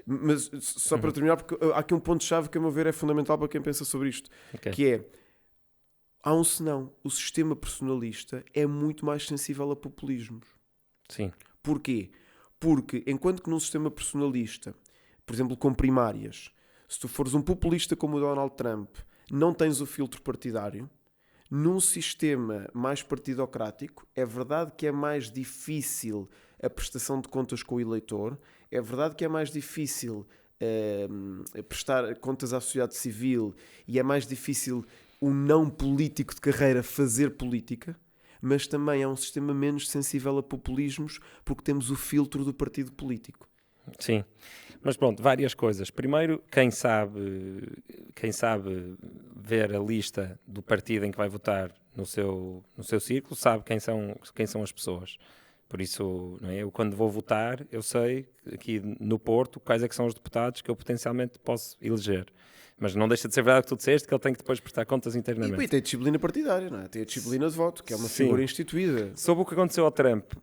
Mas só para terminar, porque há aqui um ponto-chave que, a meu ver, é fundamental para quem pensa sobre isto, que é: há um senão. O sistema personalista é muito mais sensível a populismos. Sim. Porquê? Porque enquanto que num sistema personalista, por exemplo, com primárias, se tu fores um populista como o Donald Trump, não tens o filtro partidário. Num sistema mais partidocrático, é verdade que é mais difícil a prestação de contas com o eleitor, é verdade que é mais difícil prestar contas à sociedade civil e é mais difícil o não político de carreira fazer política, mas também é um sistema menos sensível a populismos porque temos o filtro do partido político. Sim, mas pronto, várias coisas. Primeiro, quem sabe ver a lista do partido em que vai votar no seu círculo, sabe quem são as pessoas. Por isso, não é? Eu quando vou votar, eu sei aqui no Porto quais é que são os deputados que eu potencialmente posso eleger. Mas não deixa de ser verdade o que tu disseste, que ele tem que depois prestar contas internamente. E tem disciplina partidária, não é? Tem a disciplina de voto, que é uma figura instituída. Sobre o que aconteceu ao Trump,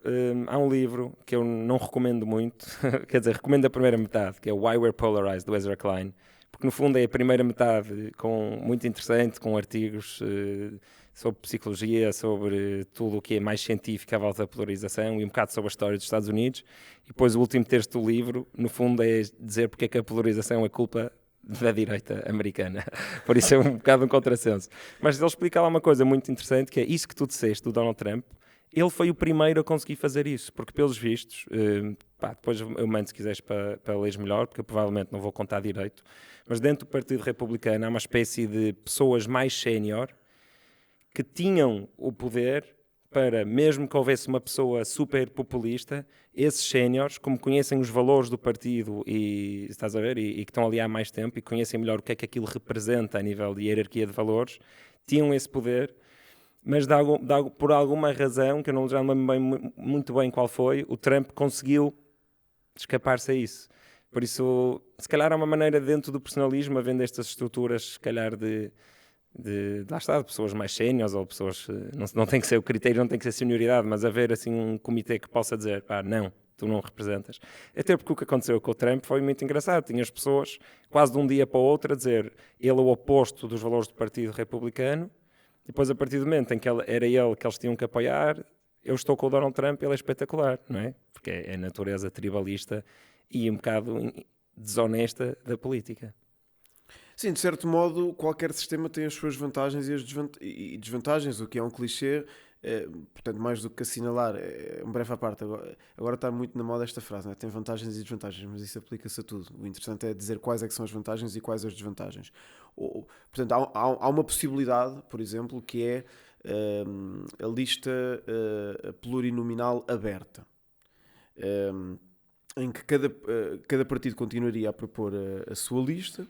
há um livro que eu não recomendo muito, quer dizer, recomendo a primeira metade, que é Why We're Polarized, do Ezra Klein, porque no fundo é a primeira metade muito interessante, com artigos sobre psicologia, sobre tudo o que é mais científico à volta da polarização e um bocado sobre a história dos Estados Unidos. E depois o último texto do livro, no fundo, é dizer porque é que a polarização é culpa da direita americana. Por isso é um bocado um contrassenso. Mas ele explica lá uma coisa muito interessante, que é isso que tu disseste do Donald Trump. Ele foi o primeiro a conseguir fazer isso, porque pelos vistos, depois eu mando se quiseres para leres melhor, porque eu provavelmente não vou contar direito, mas dentro do Partido Republicano há uma espécie de pessoas mais sénior que tinham o poder para, mesmo que houvesse uma pessoa super populista, esses séniores, como conhecem os valores do partido e, estás a ver, e que estão ali há mais tempo e conhecem melhor o que é que aquilo representa a nível de hierarquia de valores, tinham esse poder, mas por alguma razão, que eu não já me lembro muito bem qual foi, o Trump conseguiu escapar-se a isso. Por isso, se calhar há uma maneira dentro do personalismo, havendo estas estruturas, se calhar lá está, de pessoas mais séniores ou pessoas, não tem que ser o critério, não tem que ser senioridade, mas haver assim um comitê que possa dizer, não, tu não representas. Até porque o que aconteceu com o Trump foi muito engraçado, tinha as pessoas quase de um dia para o outro a dizer ele é o oposto dos valores do Partido Republicano, e depois a partir do momento em que era ele que eles tinham que apoiar, eu estou com o Donald Trump, ele é espetacular, não é? Porque é a natureza tribalista e um bocado desonesta da política. Sim, de certo modo, qualquer sistema tem as suas vantagens e desvantagens, o que é um clichê, portanto, mais do que assinalar, um breve à parte, agora está muito na moda esta frase, não é? Tem vantagens e desvantagens, mas isso aplica-se a tudo. O interessante é dizer quais é que são as vantagens e quais as desvantagens. Portanto, há uma possibilidade, por exemplo, que é a lista plurinominal aberta. em que cada partido continuaria a propor a sua lista,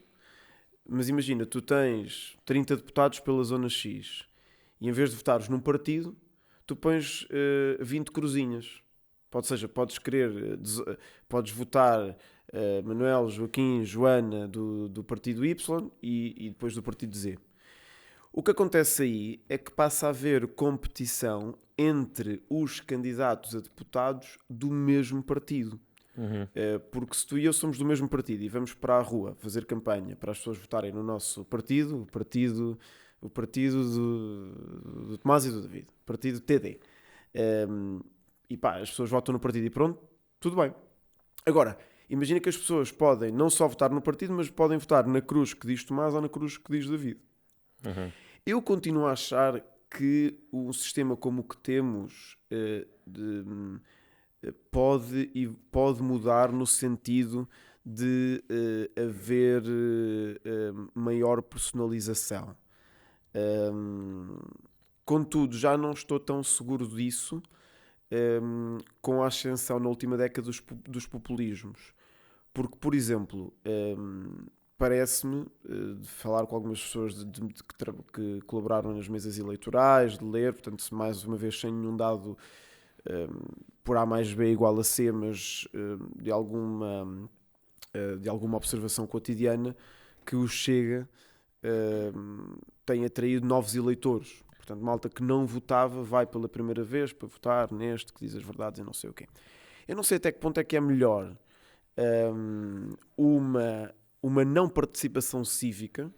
mas imagina, tu tens 30 deputados pela zona X e em vez de votares num partido, tu pões 20 cruzinhas. Ou seja, podes votar Manuel, Joaquim, Joana do partido Y e depois do partido Z. O que acontece aí é que passa a haver competição entre os candidatos a deputados do mesmo partido. Porque se tu e eu somos do mesmo partido e vamos para a rua fazer campanha para as pessoas votarem no nosso partido, o partido do Tomás e do David, o partido TD, e pá, as pessoas votam no partido e pronto, tudo bem. Agora, imagina que as pessoas podem não só votar no partido, mas podem votar na cruz que diz Tomás ou na cruz que diz David. Eu continuo a achar que um sistema como o que temos pode mudar no sentido de haver maior personalização. Contudo, já não estou tão seguro disso com a ascensão na última década dos populismos. Porque, por exemplo, parece-me, de falar com algumas pessoas que colaboraram nas mesas eleitorais, de ler, portanto, mais uma vez sem nenhum dado por A mais B igual a C, mas de alguma observação cotidiana, que o Chega tem atraído novos eleitores. Portanto, malta que não votava vai pela primeira vez para votar neste que diz as verdades e não sei o quê. Eu não sei até que ponto é que é melhor uma não participação cívica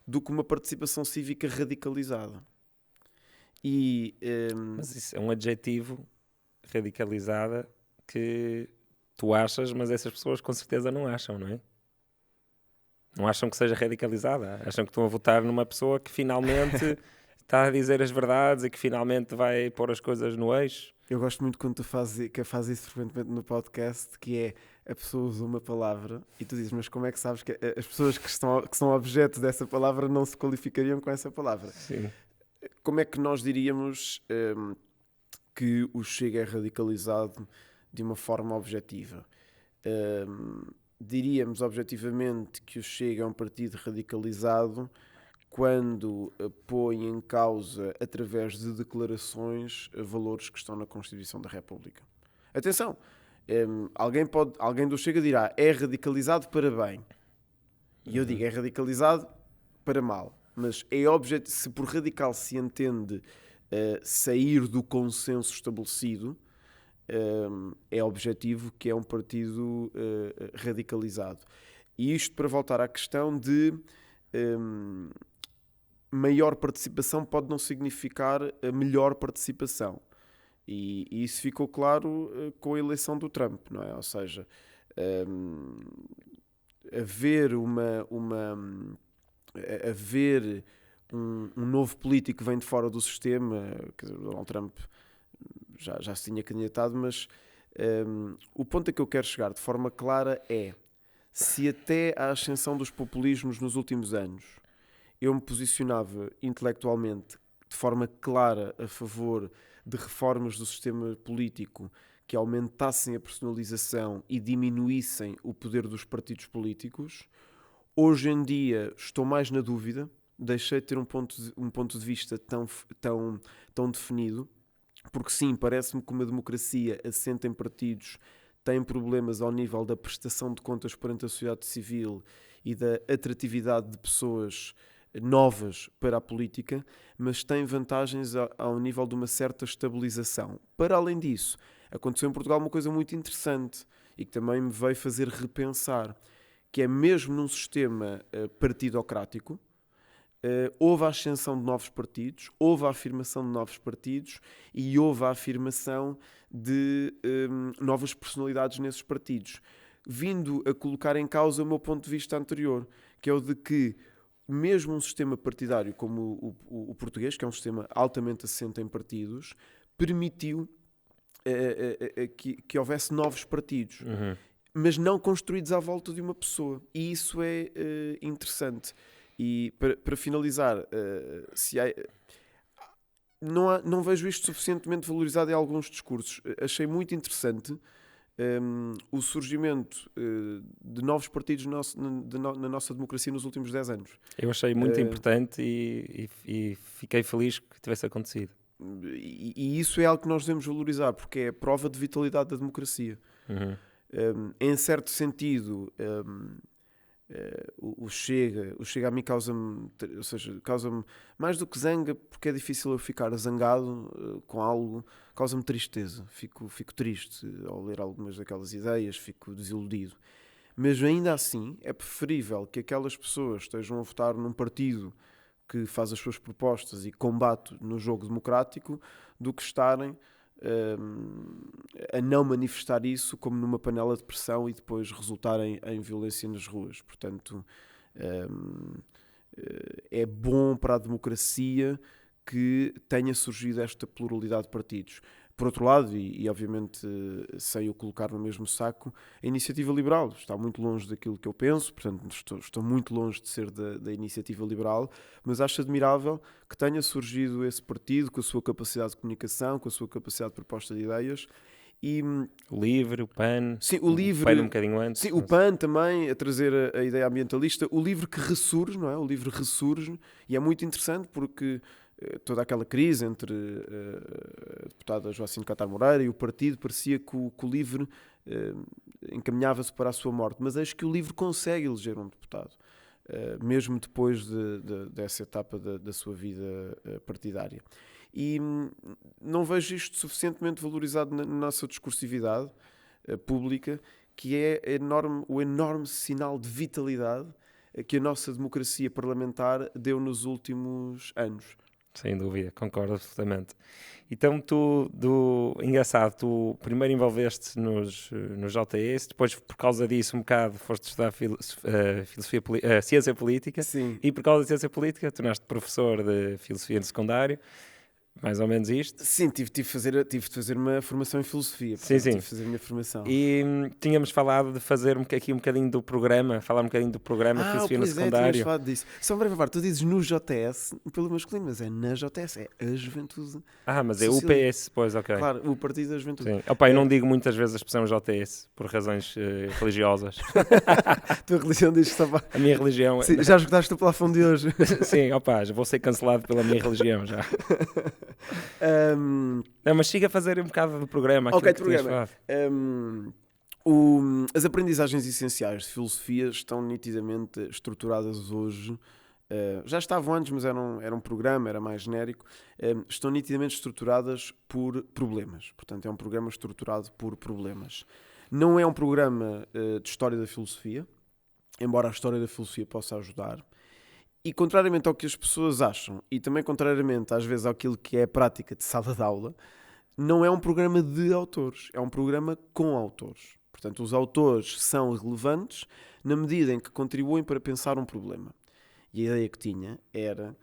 do que uma participação cívica radicalizada. Mas isso é um adjetivo, radicalizada, que tu achas, mas essas pessoas com certeza não acham, não é? Não acham que seja radicalizada. Acham que estão a votar numa pessoa que finalmente está a dizer as verdades e que finalmente vai pôr as coisas no eixo. Eu gosto muito quando tu fazes isso frequentemente no podcast, que é a pessoa usa uma palavra e tu dizes, mas como é que sabes que as pessoas que são objeto dessa palavra não se qualificariam com essa palavra? Sim. Como é que nós diríamos que o Chega é radicalizado de uma forma objetiva? Diríamos objetivamente que o Chega é um partido radicalizado quando põe em causa, através de declarações, valores que estão na Constituição da República. Atenção, alguém do Chega dirá, é radicalizado para bem. E eu digo, é radicalizado para mal. Mas se por radical se entende sair do consenso estabelecido, é objetivo que é um partido radicalizado. E isto para voltar à questão de maior participação pode não significar a melhor participação. E isso ficou claro com a eleição do Trump, não é? Ou seja, haver um novo político que vem de fora do sistema, quer dizer, Donald Trump já se tinha candidatado, mas o ponto a que eu quero chegar de forma clara é, se até a ascensão dos populismos nos últimos anos eu me posicionava intelectualmente de forma clara a favor de reformas do sistema político que aumentassem a personalização e diminuíssem o poder dos partidos políticos, hoje em dia estou mais na dúvida, deixei de ter um ponto de vista tão definido, porque sim, parece-me que uma democracia assente em partidos tem problemas ao nível da prestação de contas perante a sociedade civil e da atratividade de pessoas novas para a política, mas tem vantagens ao nível de uma certa estabilização. Para além disso, aconteceu em Portugal uma coisa muito interessante e que também me veio fazer repensar, que é mesmo num sistema partidocrático, houve a ascensão de novos partidos, houve a afirmação de novos partidos e houve a afirmação de novas personalidades nesses partidos, vindo a colocar em causa o meu ponto de vista anterior, que é o de que mesmo um sistema partidário como o português, que é um sistema altamente assente em partidos, permitiu que houvesse novos partidos, mas não construídos à volta de uma pessoa. E isso é interessante. E para finalizar, não vejo isto suficientemente valorizado em alguns discursos. Achei muito interessante o surgimento de novos partidos na nossa democracia nos últimos 10 anos. Eu achei muito importante e fiquei feliz que tivesse acontecido. E isso é algo que nós devemos valorizar, porque é a prova de vitalidade da democracia. Em certo sentido, o Chega a mim causa-me mais do que zanga, porque é difícil eu ficar zangado com algo, causa-me tristeza. Fico triste ao ler algumas daquelas ideias, fico desiludido. Mas ainda assim é preferível que aquelas pessoas estejam a votar num partido que faz as suas propostas e combate no jogo democrático, do que estarem a não manifestar isso como numa panela de pressão e depois resultarem em violência nas ruas. Portanto, é bom para a democracia que tenha surgido esta pluralidade de partidos. Por outro lado, e obviamente sem o colocar no mesmo saco, a Iniciativa Liberal está muito longe daquilo que eu penso, portanto estou muito longe de ser da Iniciativa Liberal, mas acho admirável que tenha surgido esse partido com a sua capacidade de comunicação, com a sua capacidade de proposta de ideias. E o LIVRE, o PAN, sim, o LIVRE, PAN um bocadinho antes. Sim, o PAN também, a trazer a ideia ambientalista. O LIVRE que ressurge, não é? O LIVRE ressurge, e é muito interessante porque toda aquela crise entre a deputada Joacine Catar Moreira e o partido, parecia que o LIVRE encaminhava-se para a sua morte, mas acho que o LIVRE consegue eleger um deputado, mesmo depois dessa etapa da sua vida partidária. E não vejo isto suficientemente valorizado na nossa discursividade pública, que é o enorme sinal de vitalidade que a nossa democracia parlamentar deu nos últimos anos. Sem dúvida, concordo absolutamente. Então engraçado, tu primeiro envolveste nos JS, depois por causa disso um bocado foste estudar ciência política. Sim. E por causa da ciência política tornaste professor de filosofia no secundário. Mais ou menos isto. Sim, tive de fazer uma formação em filosofia. Sim. Tive de fazer a minha formação. E tínhamos falado de fazer aqui um bocadinho do programa, falar um bocadinho do programa de filosofia no secundário. Tínhamos falado disso. Só um breve parte, tu dizes no JS, pelo masculino, mas é na JS, é a Juventude. Mas é o PS, pois, ok. Claro, o Partido da Juventude. Sim. Eu não digo muitas vezes a expressão JS, por razões religiosas. A tua religião diz que estava... A minha religião... Sim, já esgotaste o plafond de hoje. Sim, já vou ser cancelado pela minha religião, já. Não, mas siga a fazer um bocado do programa. Ok, do programa. As aprendizagens essenciais de filosofia estão nitidamente estruturadas hoje. Já estavam antes, mas era um programa, era mais genérico. Estão nitidamente estruturadas por problemas. Portanto, é um programa estruturado por problemas. Não é um programa de história da filosofia, embora a história da filosofia possa ajudar. E contrariamente ao que as pessoas acham, e também contrariamente às vezes àquilo que é a prática de sala de aula, não é um programa de autores, é um programa com autores. Portanto, os autores são relevantes na medida em que contribuem para pensar um problema. E a ideia que tinha era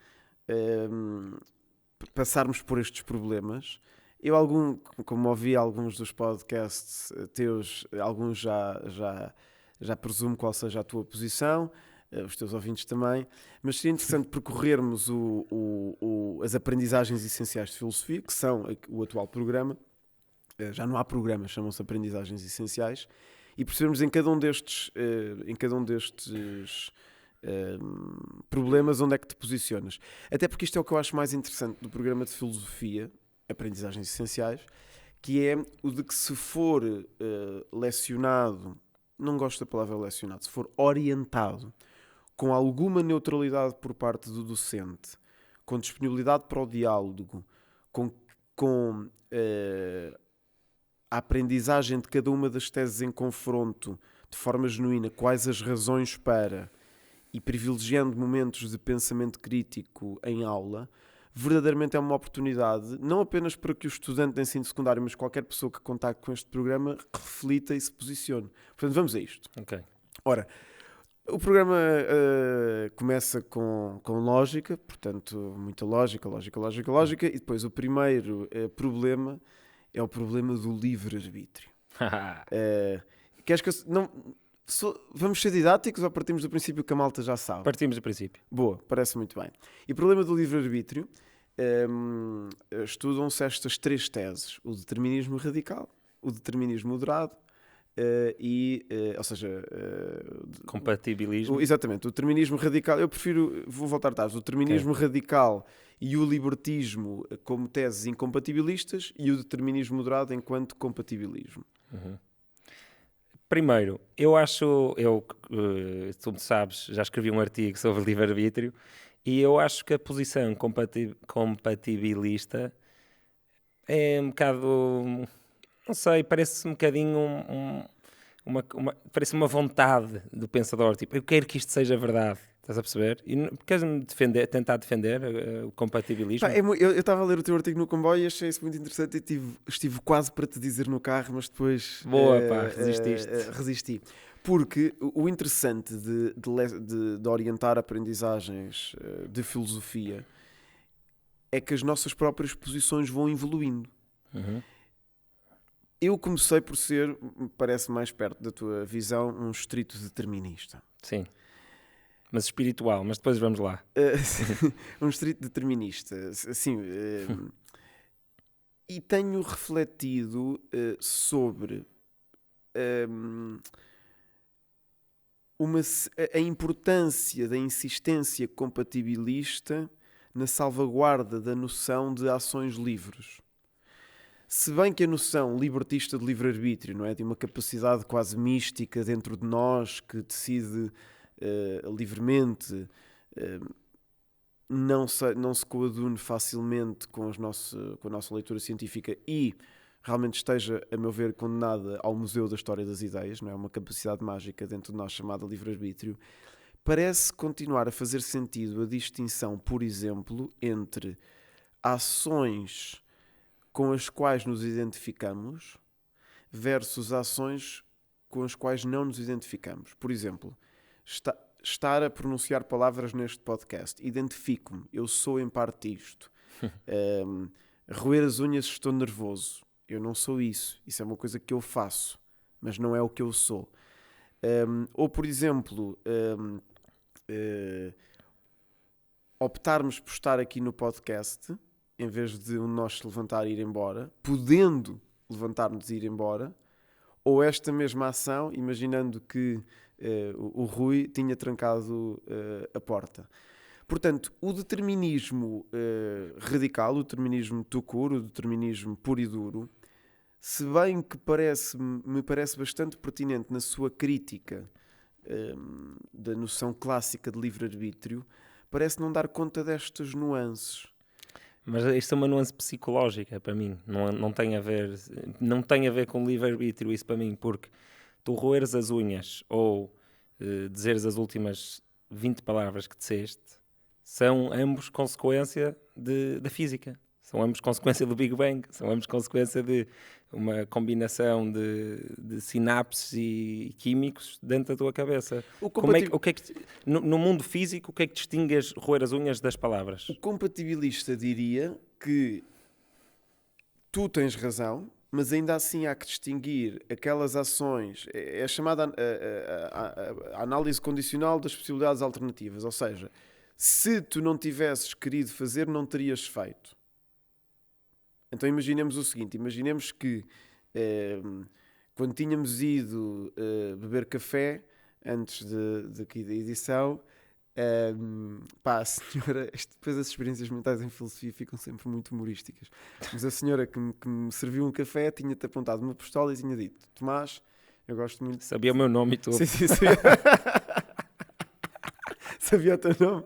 passarmos por estes problemas. Como ouvi alguns dos podcasts teus, alguns já presumo qual seja a tua posição, os teus ouvintes também, mas seria interessante percorrermos as aprendizagens essenciais de filosofia, que são o atual programa. Já não há programa, chamam-se aprendizagens essenciais, e percebermos em cada um destes problemas onde é que te posicionas. Até porque isto é o que eu acho mais interessante do programa de filosofia, aprendizagens essenciais, que é o de que se for lecionado, não gosto da palavra lecionado, se for orientado com alguma neutralidade por parte do docente, com disponibilidade para o diálogo, com a aprendizagem de cada uma das teses em confronto de forma genuína, quais as razões para, e privilegiando momentos de pensamento crítico em aula, verdadeiramente é uma oportunidade, não apenas para que o estudante de ensino secundário, mas qualquer pessoa que contacte com este programa, reflita e se posicione. Portanto, vamos a isto. Ok. Ora, o programa começa com lógica, portanto, muita lógica, e depois o primeiro problema é o problema do livre-arbítrio. Queres que vamos ser didáticos ou partimos do princípio que a malta já sabe? Partimos do princípio. Boa, parece muito bem. E o problema do livre-arbítrio, estudam-se estas três teses: o determinismo radical, o determinismo moderado, ou seja... compatibilismo. Exatamente, o determinismo radical, vou voltar atrás, o determinismo radical e o libertismo como teses incompatibilistas e o determinismo moderado enquanto compatibilismo. Uhum. Primeiro, eu acho, tu me sabes, já escrevi um artigo sobre livre-arbítrio e eu acho que a posição compatibilista é um bocado, não sei, parece um bocadinho parece uma vontade do pensador, tipo, eu quero que isto seja verdade, estás a perceber? E queres-me tentar defender o compatibilismo? Eu estava a ler o teu artigo no comboio e achei isso muito interessante e estive quase para te dizer no carro, mas depois Boa, pá, resististe. Resisti. Porque o interessante de orientar aprendizagens de filosofia é que as nossas próprias posições vão evoluindo. Uhum. Eu comecei por ser, parece mais perto da tua visão, um estrito determinista. Sim. Mas espiritual, mas depois vamos lá. Um estrito determinista. Assim, e tenho refletido sobre a importância da insistência compatibilista na salvaguarda da noção de ações livres. Se bem que a noção libertista de livre-arbítrio, não é, de uma capacidade quase mística dentro de nós que decide livremente, não se coadune facilmente com a nossa leitura científica e realmente esteja, a meu ver, condenada ao museu da história das ideias, não é, uma capacidade mágica dentro de nós chamada livre-arbítrio, parece continuar a fazer sentido a distinção, por exemplo, entre ações com as quais nos identificamos versus ações com as quais não nos identificamos. Por exemplo, estar a pronunciar palavras neste podcast. Identifico-me, eu sou em parte isto. Roer as unhas, estou nervoso. Eu não sou isso. Isso é uma coisa que eu faço, mas não é o que eu sou. Ou, por exemplo, optarmos por estar aqui no podcast em vez de um nós se levantar e ir embora, podendo levantar-nos e ir embora, ou esta mesma ação, imaginando que o Rui tinha trancado a porta. Portanto, o determinismo radical, o determinismo tout court, o determinismo puro e duro, se bem que me parece bastante pertinente na sua crítica da noção clássica de livre-arbítrio, parece não dar conta destas nuances. Mas isto é uma nuance psicológica para mim, não tem a ver com livre-arbítrio isso para mim, porque tu roeres as unhas ou dizeres as últimas 20 palavras que disseste são ambos consequência da física, são ambos consequência do Big Bang, são ambos consequência de uma combinação de sinapses e químicos dentro da tua cabeça. No mundo físico, o que é que distingue roer as unhas das palavras? O compatibilista diria que tu tens razão, mas ainda assim há que distinguir aquelas ações, é a chamada a análise condicional das possibilidades alternativas, ou seja, se tu não tivesses querido fazer, não terias feito. Então imaginemos o seguinte, imaginemos que quando tínhamos ido beber café, antes daqui da edição, a senhora, depois as experiências mentais em filosofia ficam sempre muito humorísticas, mas a senhora que me serviu um café tinha-te apontado uma pistola e tinha dito: Tomás, eu gosto muito... Sabia o meu nome e tudo. Sim. Sabia o teu nome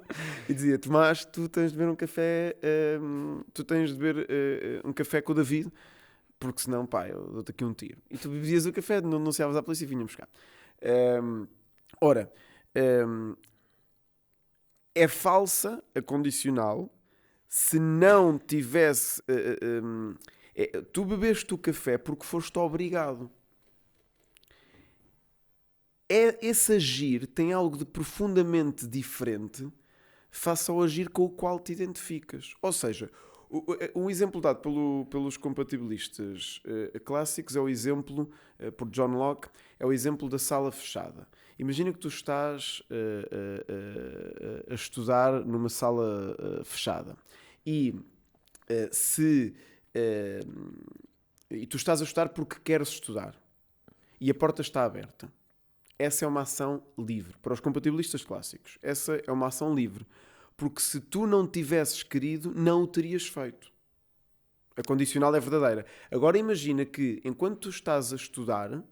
e dizia: Tomás, tu tens de beber um café, um café com o David, porque senão, pá, eu dou-te aqui um tiro. E tu bebias o café, não anunciavas à polícia e vinhamos cá. É falsa a condicional se não tivesse... tu bebeste o café porque foste obrigado. Esse agir tem algo de profundamente diferente face ao agir com o qual te identificas. Ou seja, um exemplo dado pelos compatibilistas clássicos é o exemplo, por John Locke, é o exemplo da sala fechada. Imagina que tu estás a estudar numa sala fechada e tu estás a estudar porque queres estudar. e a porta está aberta. Essa é uma ação livre. Para os compatibilistas clássicos, essa é uma ação livre. Porque se tu não tivesses querido, não o terias feito. A condicional é verdadeira. Agora imagina que, enquanto tu estás a estudar,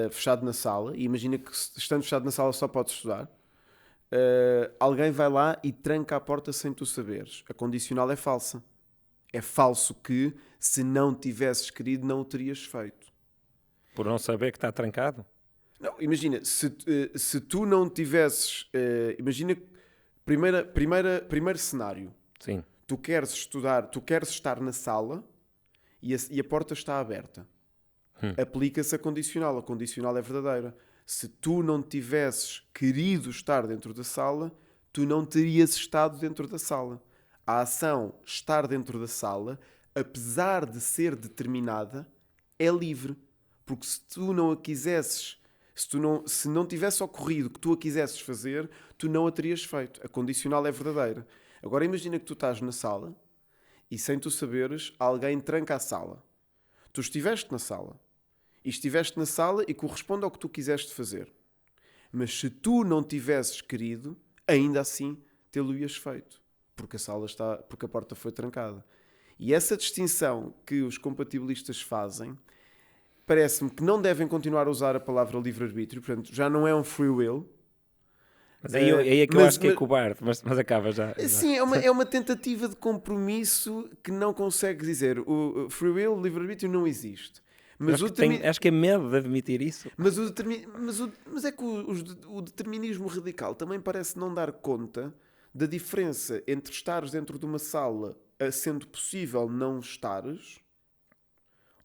fechado na sala, e imagina que estando fechado na sala só podes estudar, alguém vai lá e tranca a porta sem tu saberes. A condicional é falsa. É falso que, se não tivesses querido, não o terias feito. Por não saber que está trancado? Não, imagina, se tu não tivesses... imagina, primeiro cenário. Sim. Tu queres estudar, tu queres estar na sala e a porta está aberta. Aplica-se a condicional é verdadeira. Se tu não tivesses querido estar dentro da sala, tu não terias estado dentro da sala. A ação estar dentro da sala, apesar de ser determinada, é livre. Porque se tu não a quisesses, se não tivesse ocorrido que tu a quisesses fazer, tu não a terias feito. A condicional é verdadeira. Agora imagina que tu estás na sala e, sem tu saberes, alguém tranca a sala. Tu estiveste na sala. E estiveste na sala e corresponde ao que tu quiseste fazer. Mas se tu não tivesses querido, ainda assim tê-lo-ias feito. Porque porque a porta foi trancada. E essa distinção que os compatibilistas fazem, parece-me que não devem continuar a usar a palavra livre-arbítrio. Portanto, já não é um free will. Mas aí é que eu acho que é cobarde, mas acaba já. Sim, é uma tentativa de compromisso que não consegue dizer. O free will, o livre-arbítrio não existe. Mas acho que é medo de admitir isso. Mas é que o determinismo radical também parece não dar conta da diferença entre estares dentro de uma sala, sendo possível não estares,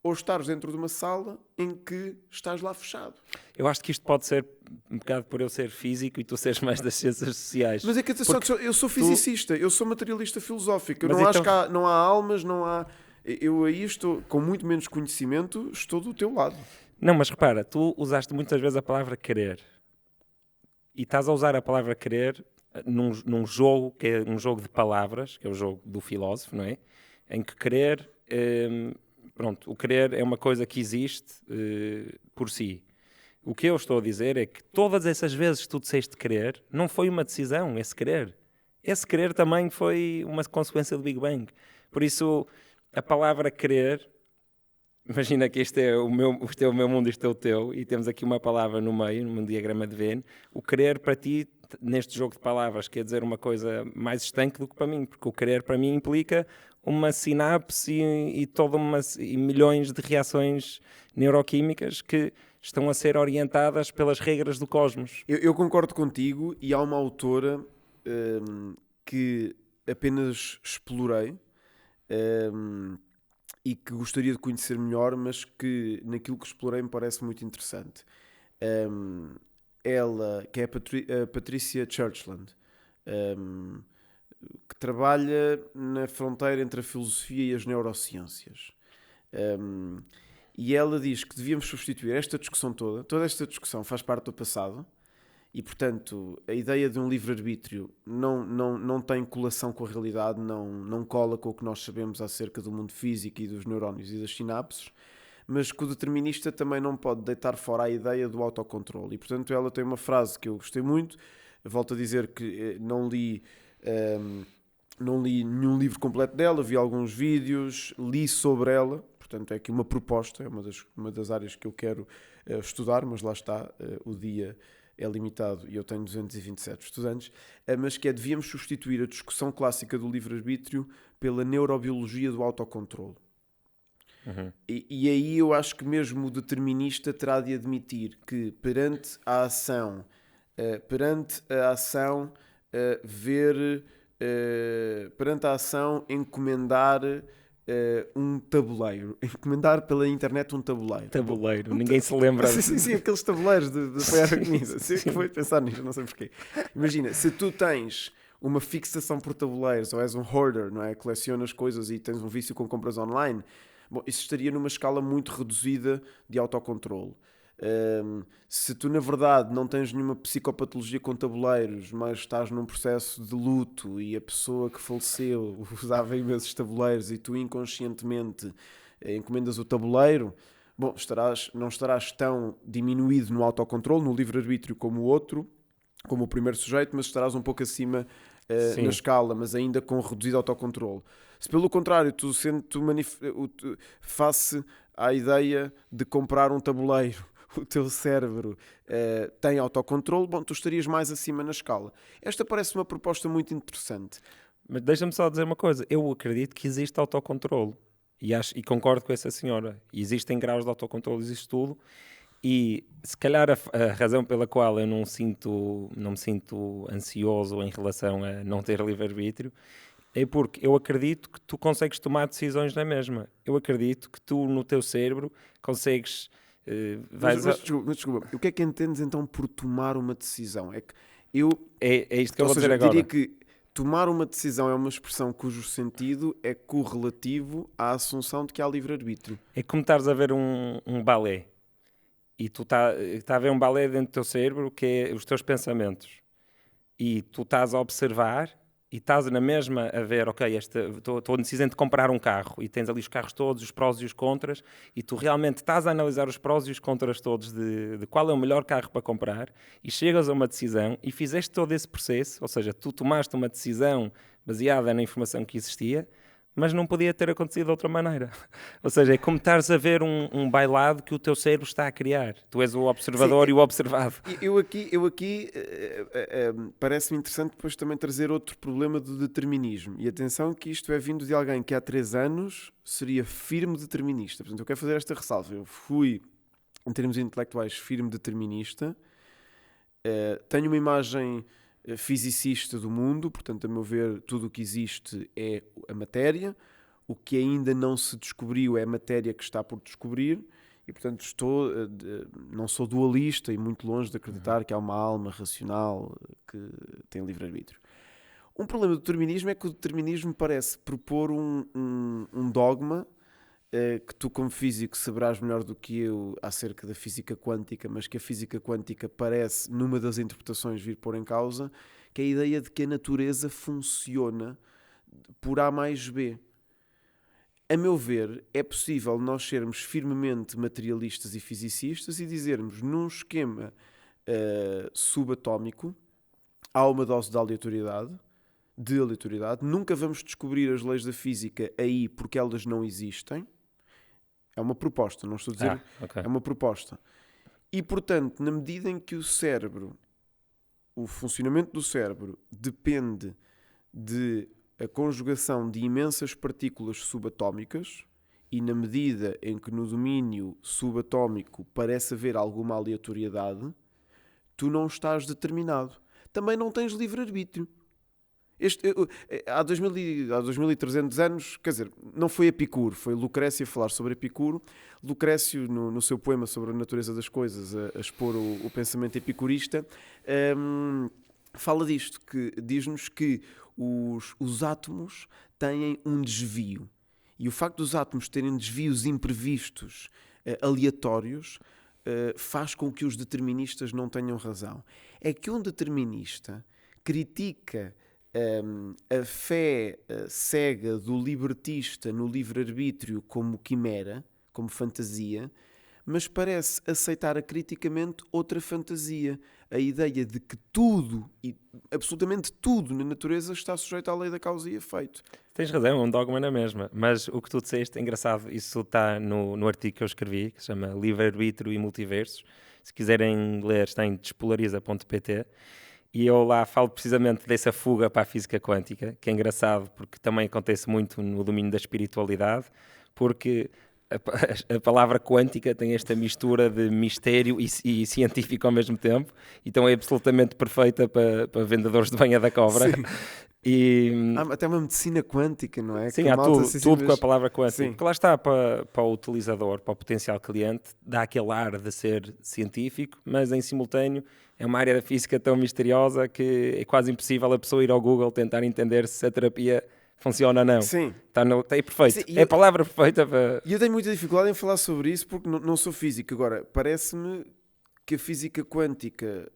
ou estares dentro de uma sala em que estás lá fechado. Eu acho que isto pode ser um bocado por eu ser físico e tu seres mais das ciências sociais. Mas é que eu sou fisicista, eu sou materialista filosófico. Eu não acho que não há almas, não há... Eu aí estou, com muito menos conhecimento, estou do teu lado. Não, mas repara, tu usaste muitas vezes a palavra querer. E estás a usar a palavra querer num jogo que é um jogo de palavras, que é o jogo do filósofo, não é? Em que querer... Pronto, o querer é uma coisa que existe por si. O que eu estou a dizer é que todas essas vezes que tu disseste querer, não foi uma decisão, esse querer. Esse querer também foi uma consequência do Big Bang. Por isso, a palavra querer, imagina que este é o meu mundo, este é o teu, e temos aqui uma palavra no meio, num diagrama de Venn. O querer para ti, neste jogo de palavras, quer dizer uma coisa mais estanque do que para mim, porque o querer para mim implica uma sinapse e milhões de reações neuroquímicas que estão a ser orientadas pelas regras do cosmos. Eu concordo contigo, e há uma autora que apenas explorei e que gostaria de conhecer melhor, mas que naquilo que explorei me parece muito interessante. Ela, que é a Patricia Churchland, que trabalha na fronteira entre a filosofia e as neurociências. E ela diz que devíamos substituir esta discussão toda esta discussão faz parte do passado, e, portanto, a ideia de um livre-arbítrio não tem colação com a realidade, não cola com o que nós sabemos acerca do mundo físico e dos neurónios e das sinapses, mas que o determinista também não pode deitar fora a ideia do autocontrole. E, portanto, ela tem uma frase que eu gostei muito, volto a dizer que não li nenhum livro completo dela, vi alguns vídeos, li sobre ela, portanto é aqui uma proposta, é uma das áreas que eu quero estudar, mas lá está, o dia é limitado e eu tenho 227 estudantes, mas que devíamos substituir a discussão clássica do livre-arbítrio pela neurobiologia do autocontrole. Uhum. E aí eu acho que mesmo o determinista terá de admitir que perante a ação encomendar um tabuleiro. Encomendar pela internet um tabuleiro. Tabuleiro, ninguém se lembra. Sim, aqueles tabuleiros de apoiar a comida. Sim. Foi pensar nisso, não sei porquê. Imagina, se tu tens uma fixação por tabuleiros, ou és um hoarder, não é? Colecionas coisas e tens um vício com compras online, bom, isso estaria numa escala muito reduzida de autocontrole. Se tu na verdade não tens nenhuma psicopatologia com tabuleiros, mas estás num processo de luto e a pessoa que faleceu usava imensos tabuleiros e tu inconscientemente encomendas o tabuleiro, bom, não estarás tão diminuído no autocontrole, no livre-arbítrio como o outro, como o primeiro sujeito, mas estarás um pouco acima na escala, mas ainda com reduzido autocontrole. Se pelo contrário, face à ideia de comprar um tabuleiro, o teu cérebro tem autocontrole, bom, tu estarias mais acima na escala. Esta parece uma proposta muito interessante. Mas deixa-me só dizer uma coisa. Eu acredito que existe autocontrole. E concordo com essa senhora. Existem graus de autocontrole, existe tudo. E se calhar a razão pela qual eu não me sinto ansioso em relação a não ter livre-arbítrio é porque eu acredito que tu consegues tomar decisões na mesma. Eu acredito que tu, no teu cérebro, consegues... Mas desculpa, o que é que entendes então por tomar uma decisão? É isto que eu vou dizer agora. Diria que tomar uma decisão é uma expressão cujo sentido é correlativo à assunção de que há livre-arbítrio. É como estares a ver um balé. E tu está a ver um balé dentro do teu cérebro que é os teus pensamentos. E tu estás a observar e estás na mesma a ver, ok, estou indeciso de comprar um carro e tens ali os carros todos, os prós e os contras, e tu realmente estás a analisar os prós e os contras todos de qual é o melhor carro para comprar e chegas a uma decisão e fizeste todo esse processo, ou seja, tu tomaste uma decisão baseada na informação que existia, mas não podia ter acontecido de outra maneira. Ou seja, é como estares a ver um bailado que o teu cérebro está a criar. Tu és o observador. Sim, e o observado. Eu aqui parece-me interessante depois também trazer outro problema do determinismo. E atenção que isto é vindo de alguém que há 3 anos seria firme determinista. Portanto, eu quero fazer esta ressalva. Eu fui, em termos intelectuais, firme determinista. Tenho uma imagem fisicista do mundo, portanto, a meu ver, tudo o que existe é a matéria, o que ainda não se descobriu é a matéria que está por descobrir, e portanto não sou dualista e muito longe de acreditar que há uma alma racional que tem livre-arbítrio. Um problema do determinismo é que o determinismo parece propor um dogma que tu, como físico, saberás melhor do que eu acerca da física quântica, mas que a física quântica parece, numa das interpretações, vir pôr em causa, que é a ideia de que a natureza funciona por A mais B. A meu ver, é possível nós sermos firmemente materialistas e fisicistas e dizermos, num esquema subatómico, há uma dose de aleatoriedade, nunca vamos descobrir as leis da física aí porque elas não existem. É uma proposta, não estou a dizer... Okay. É uma proposta. E, portanto, na medida em que o funcionamento do cérebro depende de a conjugação de imensas partículas subatómicas e na medida em que no domínio subatómico parece haver alguma aleatoriedade, tu não estás determinado. Também não tens livre-arbítrio. Há 2300 anos, quer dizer, não foi Epicuro, foi Lucrécio a falar sobre Epicuro. Lucrécio, no seu poema sobre a natureza das coisas, a expor o pensamento epicurista, fala disto, que diz-nos que os átomos têm um desvio. E o facto dos átomos terem desvios imprevistos, aleatórios, faz com que os deterministas não tenham razão. É que um determinista critica a fé cega do libertista no livre-arbítrio como quimera, como fantasia, mas parece aceitar acriticamente outra fantasia, a ideia de que tudo, e absolutamente tudo na natureza está sujeito à lei da causa e efeito. Tens razão, é um dogma na mesma, mas o que tu disseste é engraçado, isso está no artigo que eu escrevi, que se chama Livre-arbítrio e Multiversos. Se quiserem ler, está em despolariza.pt. E eu lá falo precisamente dessa fuga para a física quântica, que é engraçado porque também acontece muito no domínio da espiritualidade, porque a palavra quântica tem esta mistura de mistério e científico ao mesmo tempo, então é absolutamente perfeita para vendedores de banha da cobra. E há até uma medicina quântica, não é? Sim, há tudo com a palavra quântica. Porque lá está, para o utilizador, para o potencial cliente, dá aquele ar de ser científico, mas em simultâneo é uma área da física tão misteriosa que é quase impossível a pessoa ir ao Google tentar entender se a terapia funciona ou não. Sim. Está perfeito. Sim, é a palavra perfeita para... E eu tenho muita dificuldade em falar sobre isso porque não sou físico. Agora, parece-me que a física quântica...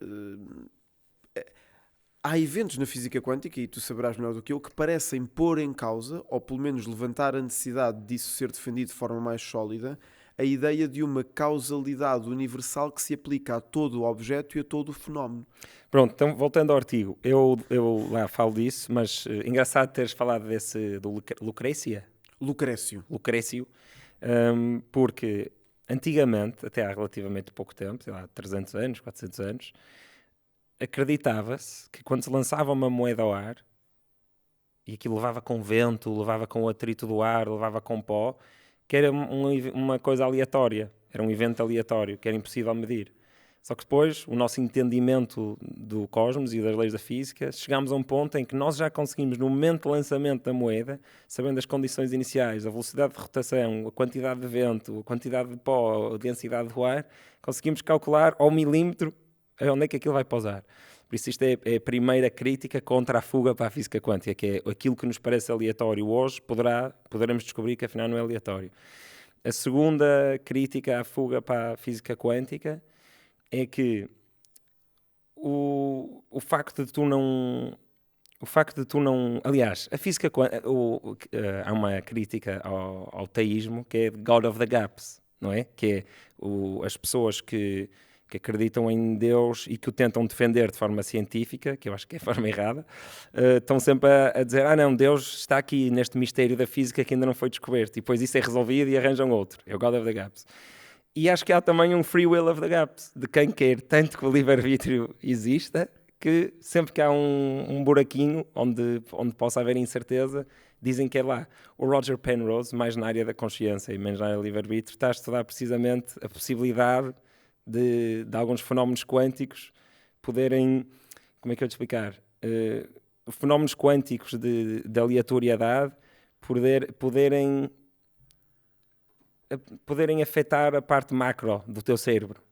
há eventos na física quântica, e tu saberás melhor do que eu, que parecem pôr em causa, ou pelo menos levantar a necessidade disso ser defendido de forma mais sólida, a ideia de uma causalidade universal que se aplica a todo o objeto e a todo o fenómeno. Pronto, então voltando ao artigo, eu lá falo disso, mas engraçado teres falado desse do Lucrécio, porque antigamente, até há relativamente pouco tempo, sei lá, 300 anos, 400 anos, acreditava-se que quando se lançava uma moeda ao ar, e aquilo levava com vento, levava com o atrito do ar, levava com pó, que era uma coisa aleatória, era um evento aleatório, que era impossível medir. Só que depois, o nosso entendimento do cosmos e das leis da física, chegámos a um ponto em que nós já conseguimos, no momento de lançamento da moeda, sabendo as condições iniciais, a velocidade de rotação, a quantidade de vento, a quantidade de pó, a densidade do ar, conseguimos calcular ao milímetro onde é que aquilo vai pousar. Por isso isto é a primeira crítica contra a fuga para a física quântica, que é aquilo que nos parece aleatório hoje, poderemos descobrir que afinal não é aleatório. A segunda crítica à fuga para a física quântica é que o facto de tu não... Aliás, a física quântica... há uma crítica ao teísmo que é God of the Gaps, não é? Que é as pessoas que acreditam em Deus e que o tentam defender de forma científica, que eu acho que é a forma errada, estão sempre a dizer, não, Deus está aqui neste mistério da física que ainda não foi descoberto, e depois isso é resolvido e arranjam outro. É o God of the Gaps. E acho que há também um free will of the gaps, de quem quer tanto que o livre-arbítrio exista, que sempre que há um buraquinho onde possa haver incerteza, dizem que é lá. O Roger Penrose, mais na área da consciência e menos na área do livre-arbítrio, está a estudar precisamente a possibilidade de alguns fenómenos quânticos poderem, como é que eu te explicar? Fenómenos quânticos de aleatoriedade poderem afetar a parte macro do teu cérebro.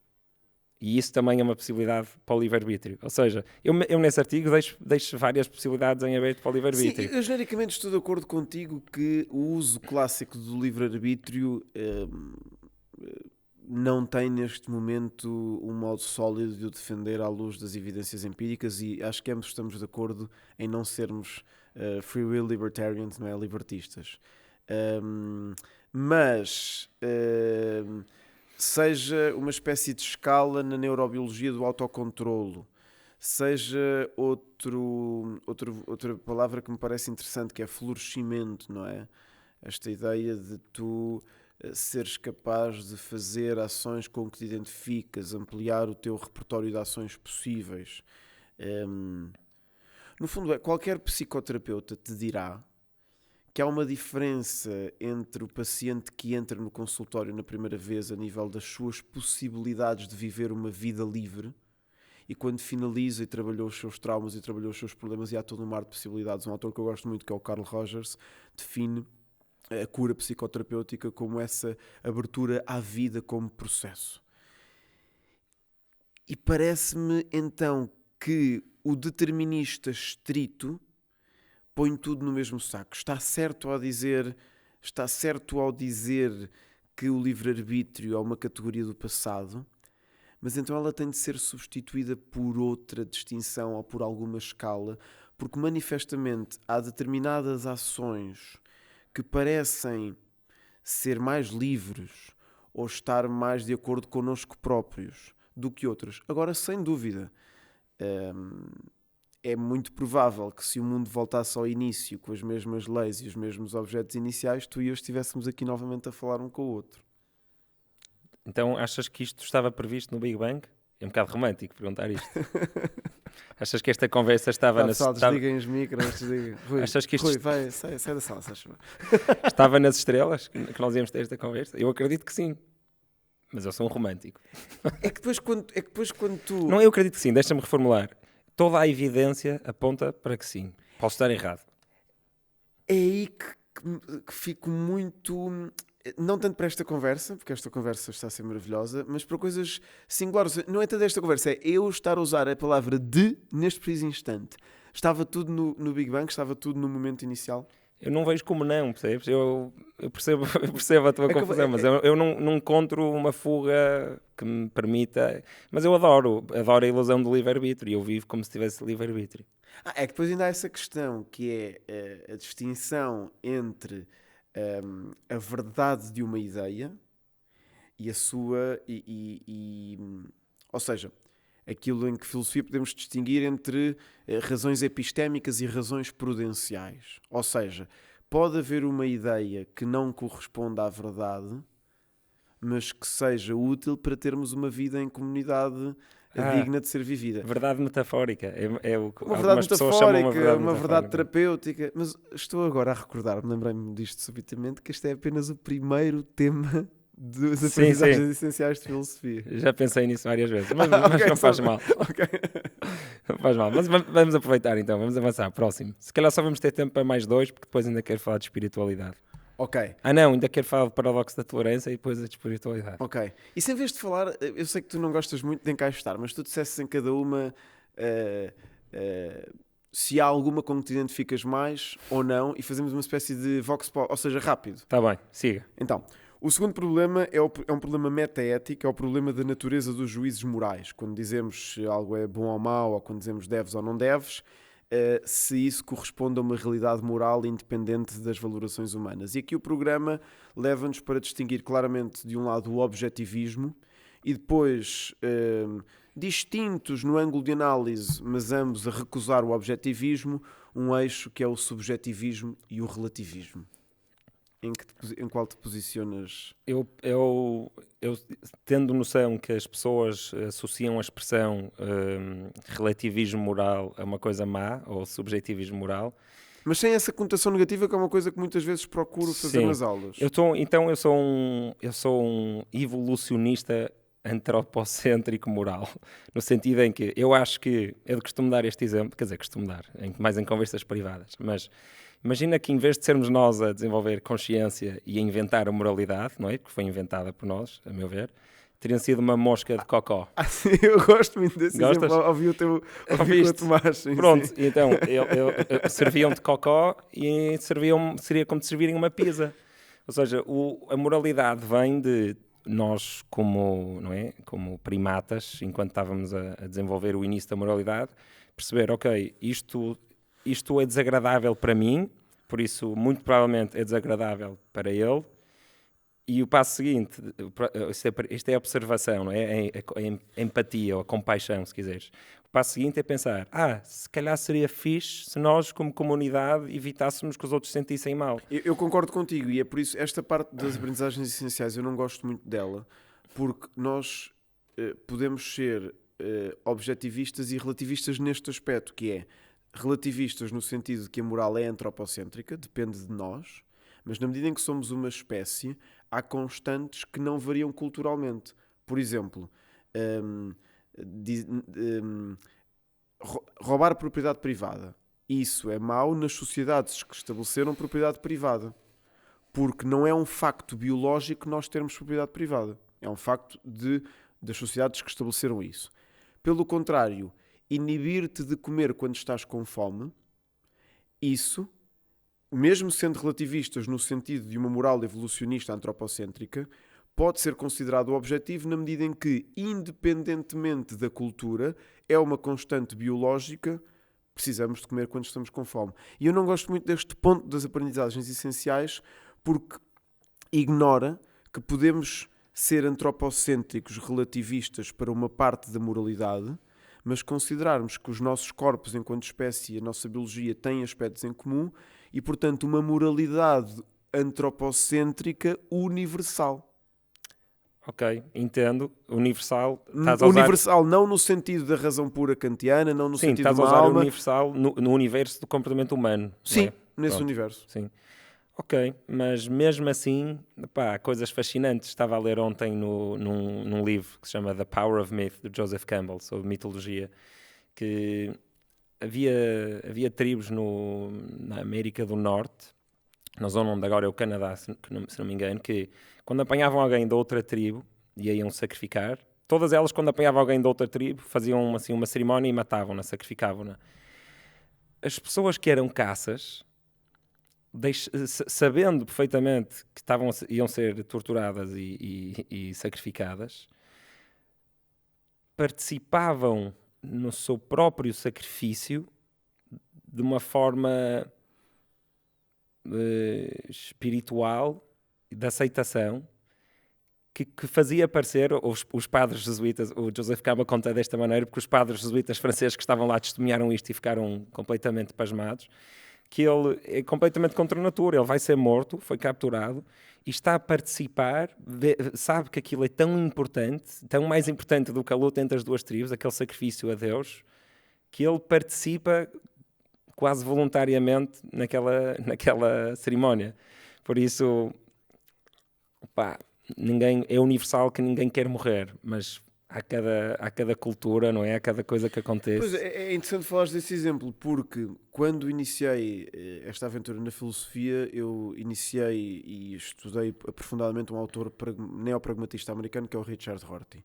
E isso também é uma possibilidade para o livre-arbítrio. Ou seja, eu nesse artigo deixo várias possibilidades em aberto para o livre-arbítrio. Sim, eu genericamente estou de acordo contigo que o uso clássico do livre-arbítrio não tem neste momento um modo sólido de o defender à luz das evidências empíricas, e acho que ambos estamos de acordo em não sermos free will libertarians, não é? Libertistas. Mas seja uma espécie de escala na neurobiologia do autocontrolo, seja outra palavra que me parece interessante, que é florescimento, não é? Esta ideia de tu seres capaz de fazer ações com que te identificas, ampliar o teu repertório de ações possíveis. No fundo, qualquer psicoterapeuta te dirá que há uma diferença entre o paciente que entra no consultório na primeira vez a nível das suas possibilidades de viver uma vida livre, e quando finaliza e trabalhou os seus traumas e trabalhou os seus problemas, e há todo um mar de possibilidades. Um autor que eu gosto muito, que é o Carl Rogers, define a cura psicoterapêutica como essa abertura à vida como processo. E parece-me então que o determinista estrito põe tudo no mesmo saco. Está certo ao dizer que o livre-arbítrio é uma categoria do passado, mas então ela tem de ser substituída por outra distinção ou por alguma escala, porque manifestamente há determinadas ações que parecem ser mais livres ou estar mais de acordo connosco próprios do que outras. Agora, sem dúvida, é muito provável que se o mundo voltasse ao início com as mesmas leis e os mesmos objetos iniciais, tu e eu estivéssemos aqui novamente a falar um com o outro. Então achas que isto estava previsto no Big Bang? É um bocado romântico perguntar isto. Achas que esta conversa estava nas... Desliguem os micros. Rui, achas que isto... Rui, vai, sai da sala, se estava nas estrelas que nós íamos ter esta conversa? Eu acredito que sim. Mas eu sou um romântico. É que depois quando tu... Não, eu acredito que sim. Deixa-me reformular. Toda a evidência aponta para que sim. Posso estar errado. É aí que fico muito... Não tanto para esta conversa, porque esta conversa está a ser maravilhosa, mas para coisas singulares. Não é tanto esta conversa, é eu estar a usar a palavra de neste preciso instante. Estava tudo no Big Bang? Estava tudo no momento inicial? Eu não vejo como não, percebes? Eu percebo a tua confusão, mas eu não encontro uma fuga que me permita... Mas eu adoro a ilusão do livre-arbítrio, e eu vivo como se tivesse livre-arbítrio. É que depois ainda há essa questão, que é a distinção entre a verdade de uma ideia a sua... ou seja, aquilo em que filosofia podemos distinguir entre razões epistémicas e razões prudenciais. Ou seja, pode haver uma ideia que não corresponda à verdade, mas que seja útil para termos uma vida em comunidade digna de ser vivida. Verdade metafórica. É o que uma algumas pessoas chamam uma verdade terapêutica. Mas estou agora a recordar-me, lembrei-me disto subitamente, que este é apenas o primeiro tema das aprendizagens essenciais de filosofia. Já pensei nisso várias vezes, mas não faz mal. Não faz mal. Mas vamos aproveitar então, vamos avançar. Próximo. Se calhar só vamos ter tempo para mais 2, porque depois ainda quero falar de espiritualidade. Ok. Não, ainda quero falar do paradoxo da tolerância e depois da espiritualidade. Ok. E se em vez de falar, eu sei que tu não gostas muito de encaixar, mas tu dissesses em cada uma se há alguma com que te identificas mais ou não, e fazemos uma espécie de vox pop, ou seja, rápido. Está bem, siga. Então, o segundo problema é um problema metaético, é o problema da natureza dos juízos morais. Quando dizemos se algo é bom ou mau, ou quando dizemos deves ou não deves, se isso corresponde a uma realidade moral independente das valorações humanas. E aqui o programa leva-nos para distinguir claramente, de um lado, o objetivismo e depois, distintos no ângulo de análise, mas ambos a recusar o objetivismo, um eixo que é o subjetivismo e o relativismo. Em qual te posicionas? Eu tendo noção que as pessoas associam a expressão relativismo moral a uma coisa má, ou subjetivismo moral. Mas sem essa conotação negativa, que é uma coisa que muitas vezes procuro fazer nas aulas. Eu sou um evolucionista antropocêntrico moral, no sentido em que eu acho que, eu costumo dar este exemplo, quer dizer, costumo dar, mais em conversas privadas, mas imagina que em vez de sermos nós a desenvolver consciência e a inventar a moralidade, não é? Porque foi inventada por nós, a meu ver, teria sido uma mosca de cocó. Eu gosto muito desse Gostas? exemplo. Ouvi o Tomás. Sim, pronto, sim. então, serviam de cocó e seria como de servirem uma pizza. Ou seja, a moralidade vem de nós, como primatas, enquanto estávamos a desenvolver o início da moralidade, perceber, ok, isto é desagradável para mim, por isso muito provavelmente é desagradável para ele, e o passo seguinte, isto é a observação, não é? A empatia ou a compaixão, se quiseres. O passo seguinte é pensar, se calhar seria fixe se nós, como comunidade, evitássemos que os outros se sentissem mal. Eu concordo contigo, e é por isso esta parte das aprendizagens essenciais eu não gosto muito dela, porque nós podemos ser objetivistas e relativistas neste aspecto, que é relativistas no sentido de que a moral é antropocêntrica, depende de nós, mas na medida em que somos uma espécie, há constantes que não variam culturalmente. Por exemplo, roubar propriedade privada. Isso é mau nas sociedades que estabeleceram propriedade privada. Porque não é um facto biológico nós termos propriedade privada. É um facto das sociedades que estabeleceram isso. Pelo contrário, inibir-te de comer quando estás com fome, isso, mesmo sendo relativistas no sentido de uma moral evolucionista antropocêntrica, pode ser considerado objetivo na medida em que, independentemente da cultura, é uma constante biológica, precisamos de comer quando estamos com fome. E eu não gosto muito deste ponto das aprendizagens essenciais, porque ignora que podemos ser antropocêntricos relativistas para uma parte da moralidade, mas considerarmos que os nossos corpos, enquanto espécie, a nossa biologia, têm aspectos em comum e, portanto, uma moralidade antropocêntrica universal. Ok, entendo. Universal. Universal, não no sentido da razão pura kantiana, não no sentido de uma alma. Sim, estás a usar universal no universo do comportamento humano. Sim, é? Nesse universo. Sim. Ok, mas mesmo assim, há coisas fascinantes. Estava a ler ontem num livro que se chama The Power of Myth, de Joseph Campbell, sobre mitologia, que havia tribos na América do Norte, na zona onde agora é o Canadá, se não me engano, que quando apanhavam alguém de outra tribo e iam sacrificar, todas elas, quando apanhavam alguém de outra tribo, faziam assim uma cerimónia e matavam-na, sacrificavam-na. As pessoas que eram caças, sabendo perfeitamente que iam ser torturadas e sacrificadas, participavam no seu próprio sacrifício de uma forma espiritual, de aceitação, que fazia parecer, os padres jesuítas, o Joseph Campbell conta desta maneira, porque os padres jesuítas franceses que estavam lá testemunharam isto e ficaram completamente pasmados, que ele é completamente contra a natura, ele vai ser morto, foi capturado, e está a participar, sabe que aquilo é tão importante, tão mais importante do que a luta entre as duas tribos, aquele sacrifício a Deus, que ele participa quase voluntariamente naquela cerimónia. Por isso, é universal que ninguém quer morrer, mas há cada cultura, não é? Há cada coisa que acontece. Pois é interessante falares desse exemplo, porque quando iniciei esta aventura na filosofia, eu iniciei e estudei aprofundadamente um autor neopragmatista americano, que é o Richard Rorty,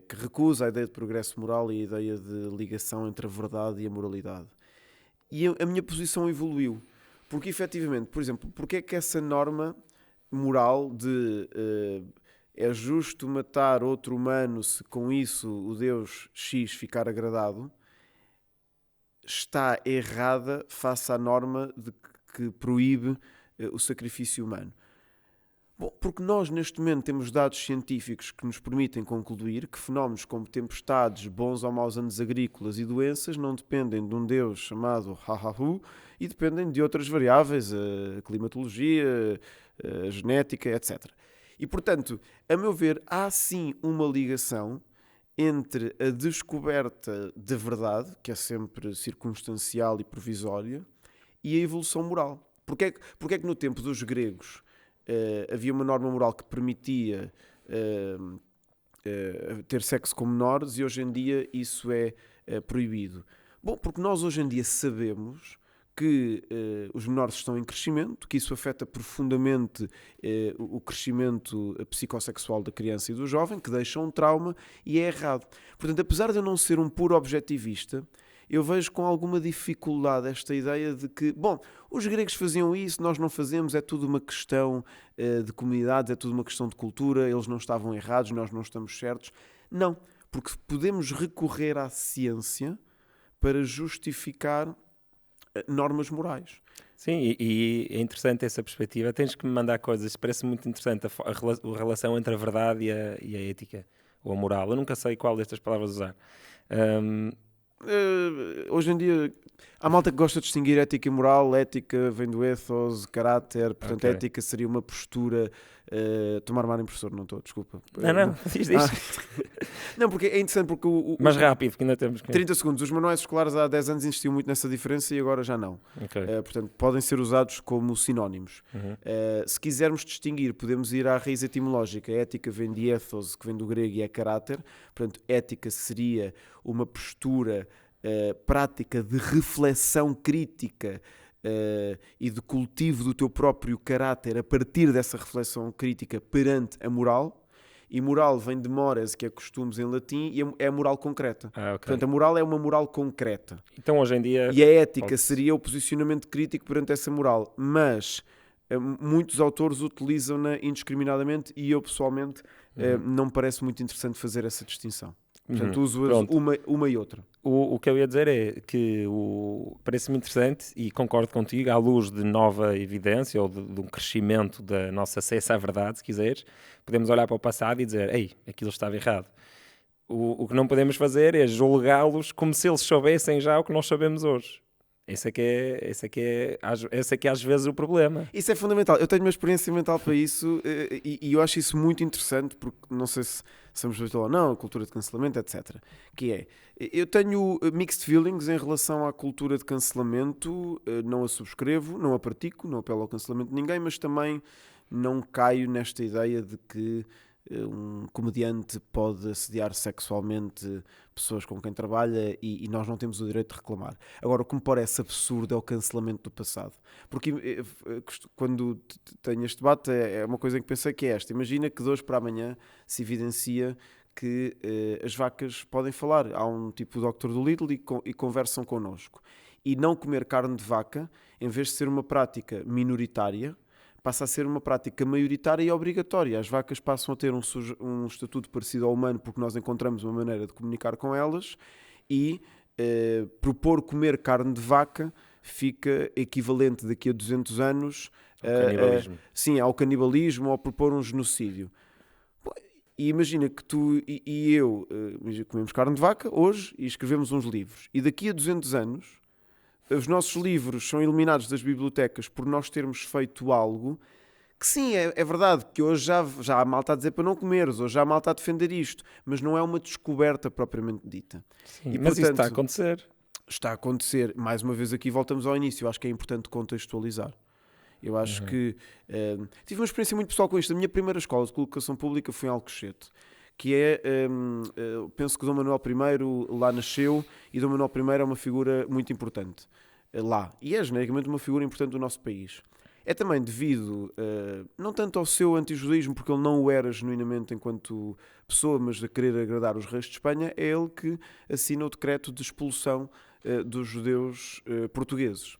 que recusa a ideia de progresso moral e a ideia de ligação entre a verdade e a moralidade. E a minha posição evoluiu, porque efetivamente, por exemplo, porque é que essa norma moral de é justo matar outro humano se com isso o Deus X ficar agradado, está errada face à norma que proíbe o sacrifício humano? Bom, porque nós neste momento temos dados científicos que nos permitem concluir que fenómenos como tempestades, bons ou maus anos agrícolas e doenças não dependem de um Deus chamado Ha-Ha-Hu e dependem de outras variáveis, a climatologia, a genética, etc. E, portanto, a meu ver, há sim uma ligação entre a descoberta da verdade, que é sempre circunstancial e provisória, e a evolução moral. Porque é que no tempo dos gregos havia uma norma moral que permitia ter sexo com menores e hoje em dia isso é proibido? Bom, porque nós hoje em dia sabemos que os menores estão em crescimento, que isso afeta profundamente o crescimento psicossexual da criança e do jovem, que deixa um trauma e é errado. Portanto, apesar de eu não ser um puro objetivista, eu vejo com alguma dificuldade esta ideia de que, bom, os gregos faziam isso, nós não fazemos, é tudo uma questão de comunidades, é tudo uma questão de cultura, eles não estavam errados, nós não estamos certos. Não, porque podemos recorrer à ciência para justificar normas morais. Sim, e é interessante essa perspectiva. Tens que me mandar coisas, parece muito interessante a relação entre a verdade e a ética, ou a moral. Eu nunca sei qual destas palavras usar. Hoje em dia há malta que gosta de distinguir ética e moral. Ética vem do ethos, caráter, portanto ética seria uma postura. Estou-me a armar impressor, não estou, desculpa. Não, diz. Não, porque é interessante porque mas rápido, que ainda temos 30 segundos, os manuais escolares há 10 anos insistiam muito nessa diferença e agora já não. Portanto, podem ser usados como sinónimos. Se quisermos distinguir, podemos ir à raiz etimológica. A ética vem de ethos, que vem do grego e é caráter. Portanto, ética seria uma postura prática de reflexão crítica e de cultivo do teu próprio caráter a partir dessa reflexão crítica perante a moral. E moral vem de mores, que é costumes em latim, e é a moral concreta. Portanto, a moral é uma moral concreta. Então, hoje em dia... E a ética seria o posicionamento crítico perante essa moral. Mas muitos autores utilizam-na indiscriminadamente e eu, pessoalmente, não me parece muito interessante fazer essa distinção. Portanto, uso uma e outra. O que eu ia dizer é que parece-me interessante e concordo contigo, à luz de nova evidência ou de um crescimento da nossa acesso à verdade, se quiseres, podemos olhar para o passado e dizer, ei, aquilo estava errado. O que não podemos fazer é julgá-los como se eles soubessem já o que nós sabemos hoje. Esse é que é às vezes o problema. Isso é fundamental. Eu tenho uma experiência mental para isso e eu acho isso muito interessante porque não sei se estamos a falar ou não, a cultura de cancelamento, etc. Que é, eu tenho mixed feelings em relação à cultura de cancelamento, não a subscrevo, não a pratico, não apelo ao cancelamento de ninguém, mas também não caio nesta ideia de que um comediante pode assediar sexualmente pessoas com quem trabalha e nós não temos o direito de reclamar. Agora, o que me parece absurdo é o cancelamento do passado. Porque quando tenho este debate é uma coisa em que pensei que é esta. Imagina que de hoje para amanhã se evidencia que as vacas podem falar. Há um tipo de Dr. Dolittle e conversam connosco. E não comer carne de vaca, em vez de ser uma prática minoritária, passa a ser uma prática maioritária e obrigatória. As vacas passam a ter um estatuto parecido ao humano porque nós encontramos uma maneira de comunicar com elas e propor comer carne de vaca fica equivalente daqui a 200 anos canibalismo. Sim, ao canibalismo ou propor um genocídio. E imagina que tu e eu comemos carne de vaca hoje e escrevemos uns livros. E daqui a 200 anos, os nossos livros são eliminados das bibliotecas por nós termos feito algo que sim, é verdade, que hoje já há malta a dizer para não comeres, hoje já há malta a defender isto, mas não é uma descoberta propriamente dita. Sim, e, mas portanto, isso está a acontecer. Está a acontecer. Mais uma vez aqui voltamos ao início. Eu acho que é importante contextualizar. Eu acho que tive uma experiência muito pessoal com isto. A minha primeira escola de colocação pública foi em Alcochete, que é, penso que Dom Manuel I lá nasceu, e Dom Manuel I é uma figura muito importante lá. E é genericamente uma figura importante do nosso país. É também devido, não tanto ao seu antijudaísmo, porque ele não o era genuinamente enquanto pessoa, mas a querer agradar os reis de Espanha, é ele que assina o decreto de expulsão dos judeus portugueses.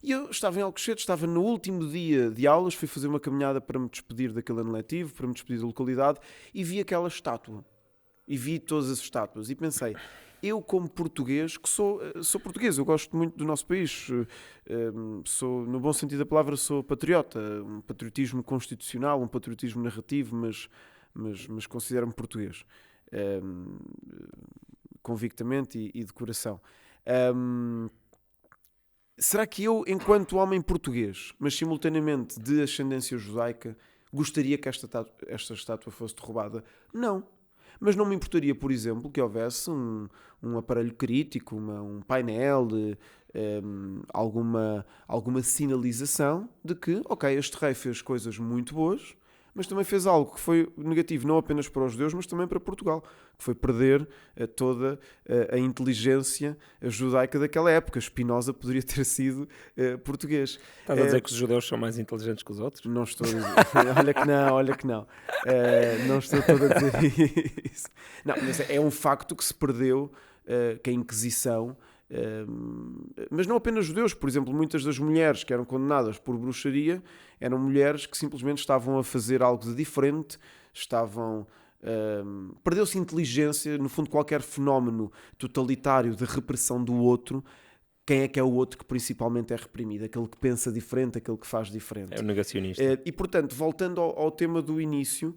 E eu estava em Alcochete, estava no último dia de aulas, fui fazer uma caminhada para me despedir daquele ano letivo, para me despedir da localidade, e vi aquela estátua. E vi todas as estátuas. E pensei, eu como português, que sou português, eu gosto muito do nosso país, sou, no bom sentido da palavra, sou patriota, um patriotismo constitucional, um patriotismo narrativo, mas considero-me português, convictamente e de coração. Será que eu, enquanto homem português, mas simultaneamente de ascendência judaica, gostaria que esta estátua fosse derrubada? Não. Mas não me importaria, por exemplo, que houvesse um aparelho crítico, um painel, alguma sinalização de que, ok, este rei fez coisas muito boas, mas também fez algo que foi negativo não apenas para os judeus, mas também para Portugal, que foi perder toda a inteligência judaica daquela época. Spinoza poderia ter sido português. Estás a dizer que os judeus são mais inteligentes que os outros? Não estou a dizer. olha que não. Não estou todo a dizer isso. Não, mas é um facto que se perdeu, que a Inquisição... mas não apenas judeus, por exemplo, muitas das mulheres que eram condenadas por bruxaria eram mulheres que simplesmente estavam a fazer algo de diferente, perdeu-se inteligência, no fundo qualquer fenómeno totalitário de repressão do outro. Quem é que é o outro que principalmente é reprimido? Aquele que pensa diferente, aquele que faz diferente. É o negacionista. E portanto, voltando ao tema do início,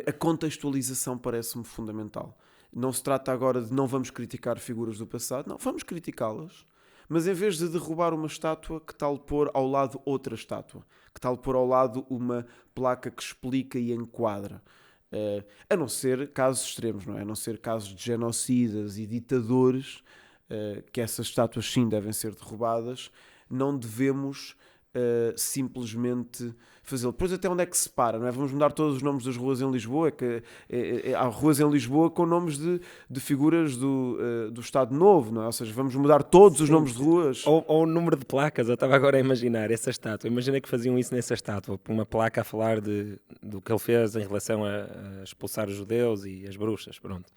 a contextualização parece-me fundamental. Não se trata agora de não vamos criticar figuras do passado, não, vamos criticá-las, mas em vez de derrubar uma estátua, que tal pôr ao lado outra estátua? Que tal pôr ao lado uma placa que explica e enquadra? A não ser casos extremos, não é? A não ser casos de genocidas e ditadores, que essas estátuas sim devem ser derrubadas, não devemos simplesmente fazê-lo. Depois até onde é que se para, não é? Vamos mudar todos os nomes das ruas em Lisboa, há ruas em Lisboa com nomes de figuras do Estado Novo, não é? Ou seja, vamos mudar todos os nomes de ruas. Ou o número de placas. Eu estava agora a imaginar essa estátua. Imagina que faziam isso nessa estátua, por uma placa a falar do que ele fez em relação a expulsar os judeus e as bruxas, pronto.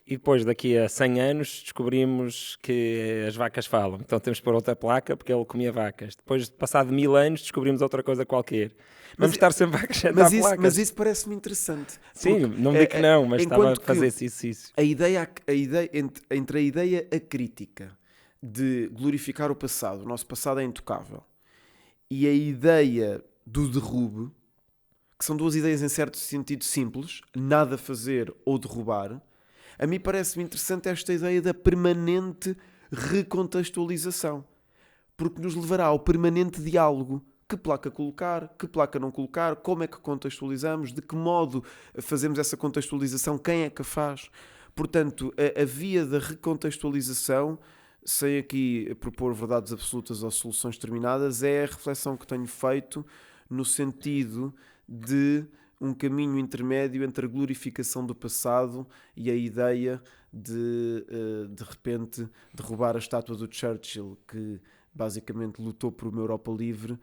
E depois, daqui a 100 anos, descobrimos que as vacas falam. Então temos que pôr outra placa porque ele comia vacas. Depois, passado 1000 anos, descobrimos outra coisa qualquer. Vamos estar sempre a acrescentar placas. Mas isso parece-me interessante. Sim, não me digo que não, mas estava a fazer esse exercício. A ideia, entre a ideia acrítica de glorificar o passado, o nosso passado é intocável, e a ideia do derrube, que são duas ideias em certo sentido simples, nada fazer ou derrubar. A mim parece-me interessante esta ideia da permanente recontextualização, porque nos levará ao permanente diálogo. Que placa colocar, que placa não colocar, como é que contextualizamos, de que modo fazemos essa contextualização, quem é que a faz. Portanto, a via da recontextualização, sem aqui propor verdades absolutas ou soluções terminadas, é a reflexão que tenho feito no sentido de um caminho intermédio entre a glorificação do passado e a ideia de repente, derrubar a estátua do Churchill, que basicamente lutou por uma Europa livre,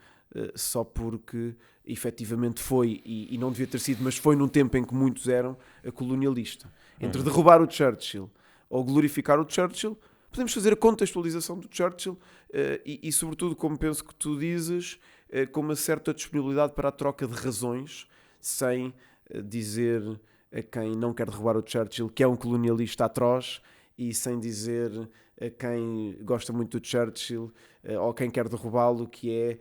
só porque efetivamente foi, e não devia ter sido, mas foi num tempo em que muitos eram colonialista. Entre derrubar o Churchill ou glorificar o Churchill, podemos fazer a contextualização do Churchill e sobretudo, como penso que tu dizes, com uma certa disponibilidade para a troca de razões, sem dizer a quem não quer derrubar o Churchill que é um colonialista atroz e sem dizer a quem gosta muito do Churchill ou quem quer derrubá-lo que é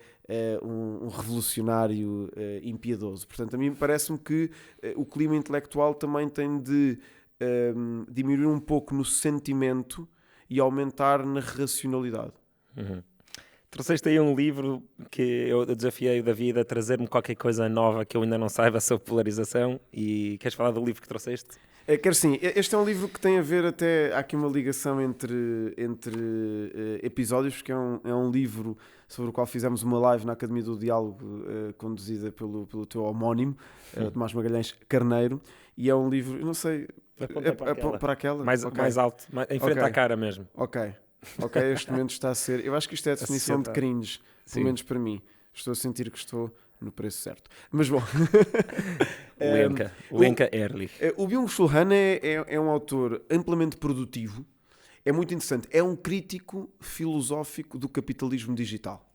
um revolucionário impiedoso. Portanto, a mim parece-me que o clima intelectual também tem de diminuir um pouco no sentimento e aumentar na racionalidade. Uhum. Trouxeste aí um livro que eu desafiei o David a trazer-me qualquer coisa nova que eu ainda não saiba sobre polarização, e queres falar do livro que trouxeste? Quero sim. Este é um livro que tem a ver até... Há aqui uma ligação entre episódios, porque é um livro sobre o qual fizemos uma live na Academia do Diálogo, conduzida pelo teu homónimo, Tomás Magalhães Carneiro, e é um livro, eu não sei... Para aquela? Mais alto, em frente à cara mesmo. Ok, este momento está a ser... Eu acho que isto é a definição de cringe, pelo menos para mim. Estou a sentir que estou no preço certo. Mas bom... Lenka Ehrlich. O Byung-Chul Han é um autor amplamente produtivo, é muito interessante, é um crítico filosófico do capitalismo digital.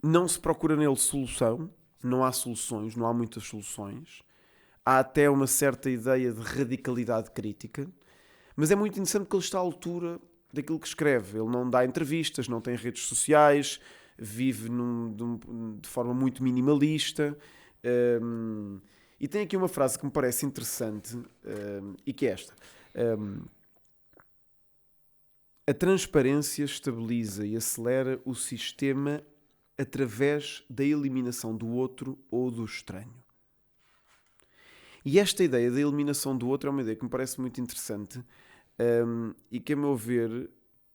Não se procura nele solução, não há soluções, não há muitas soluções, há até uma certa ideia de radicalidade crítica, mas é muito interessante porque ele está à altura daquilo que escreve. Ele não dá entrevistas, não tem redes sociais, vive de forma muito minimalista. E tem aqui uma frase que me parece interessante e que é esta: a transparência estabiliza e acelera o sistema através da eliminação do outro ou do estranho. E esta ideia da eliminação do outro é uma ideia que me parece muito interessante e que, a meu ver,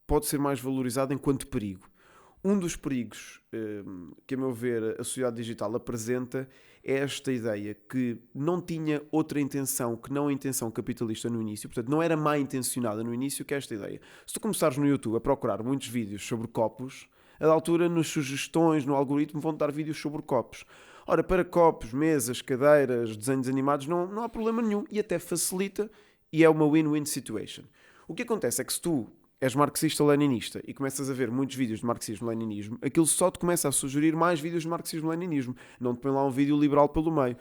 pode ser mais valorizada enquanto perigo. Um dos perigos que, a meu ver, a sociedade digital apresenta é esta ideia que não tinha outra intenção que não a intenção capitalista no início, portanto não era má intencionada no início, que é esta ideia. Se tu começares no YouTube a procurar muitos vídeos sobre copos, a da altura nas sugestões, no algoritmo, vão dar vídeos sobre copos. Ora, para copos, mesas, cadeiras, desenhos animados, não há problema nenhum e até facilita e é uma win-win situation. O que acontece é que se tu és marxista-leninista e começas a ver muitos vídeos de marxismo-leninismo, aquilo só te começa a sugerir mais vídeos de marxismo-leninismo. Não te põe lá um vídeo liberal pelo meio.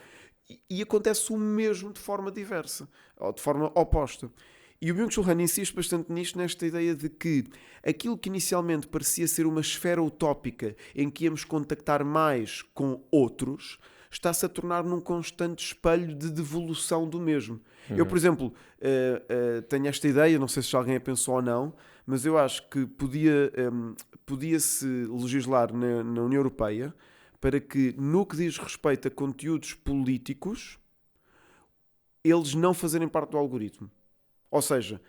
E acontece o mesmo de forma diversa, ou de forma oposta. E o Byung-Chul Han insiste bastante nisto, nesta ideia de que aquilo que inicialmente parecia ser uma esfera utópica em que íamos contactar mais com outros, está-se a tornar num constante espelho de devolução do mesmo. Eu, por exemplo, tenho esta ideia, não sei se alguém a pensou ou não, mas eu acho que podia-se legislar na União Europeia para que, no que diz respeito a conteúdos políticos, eles não fazerem parte do algoritmo. Ou seja,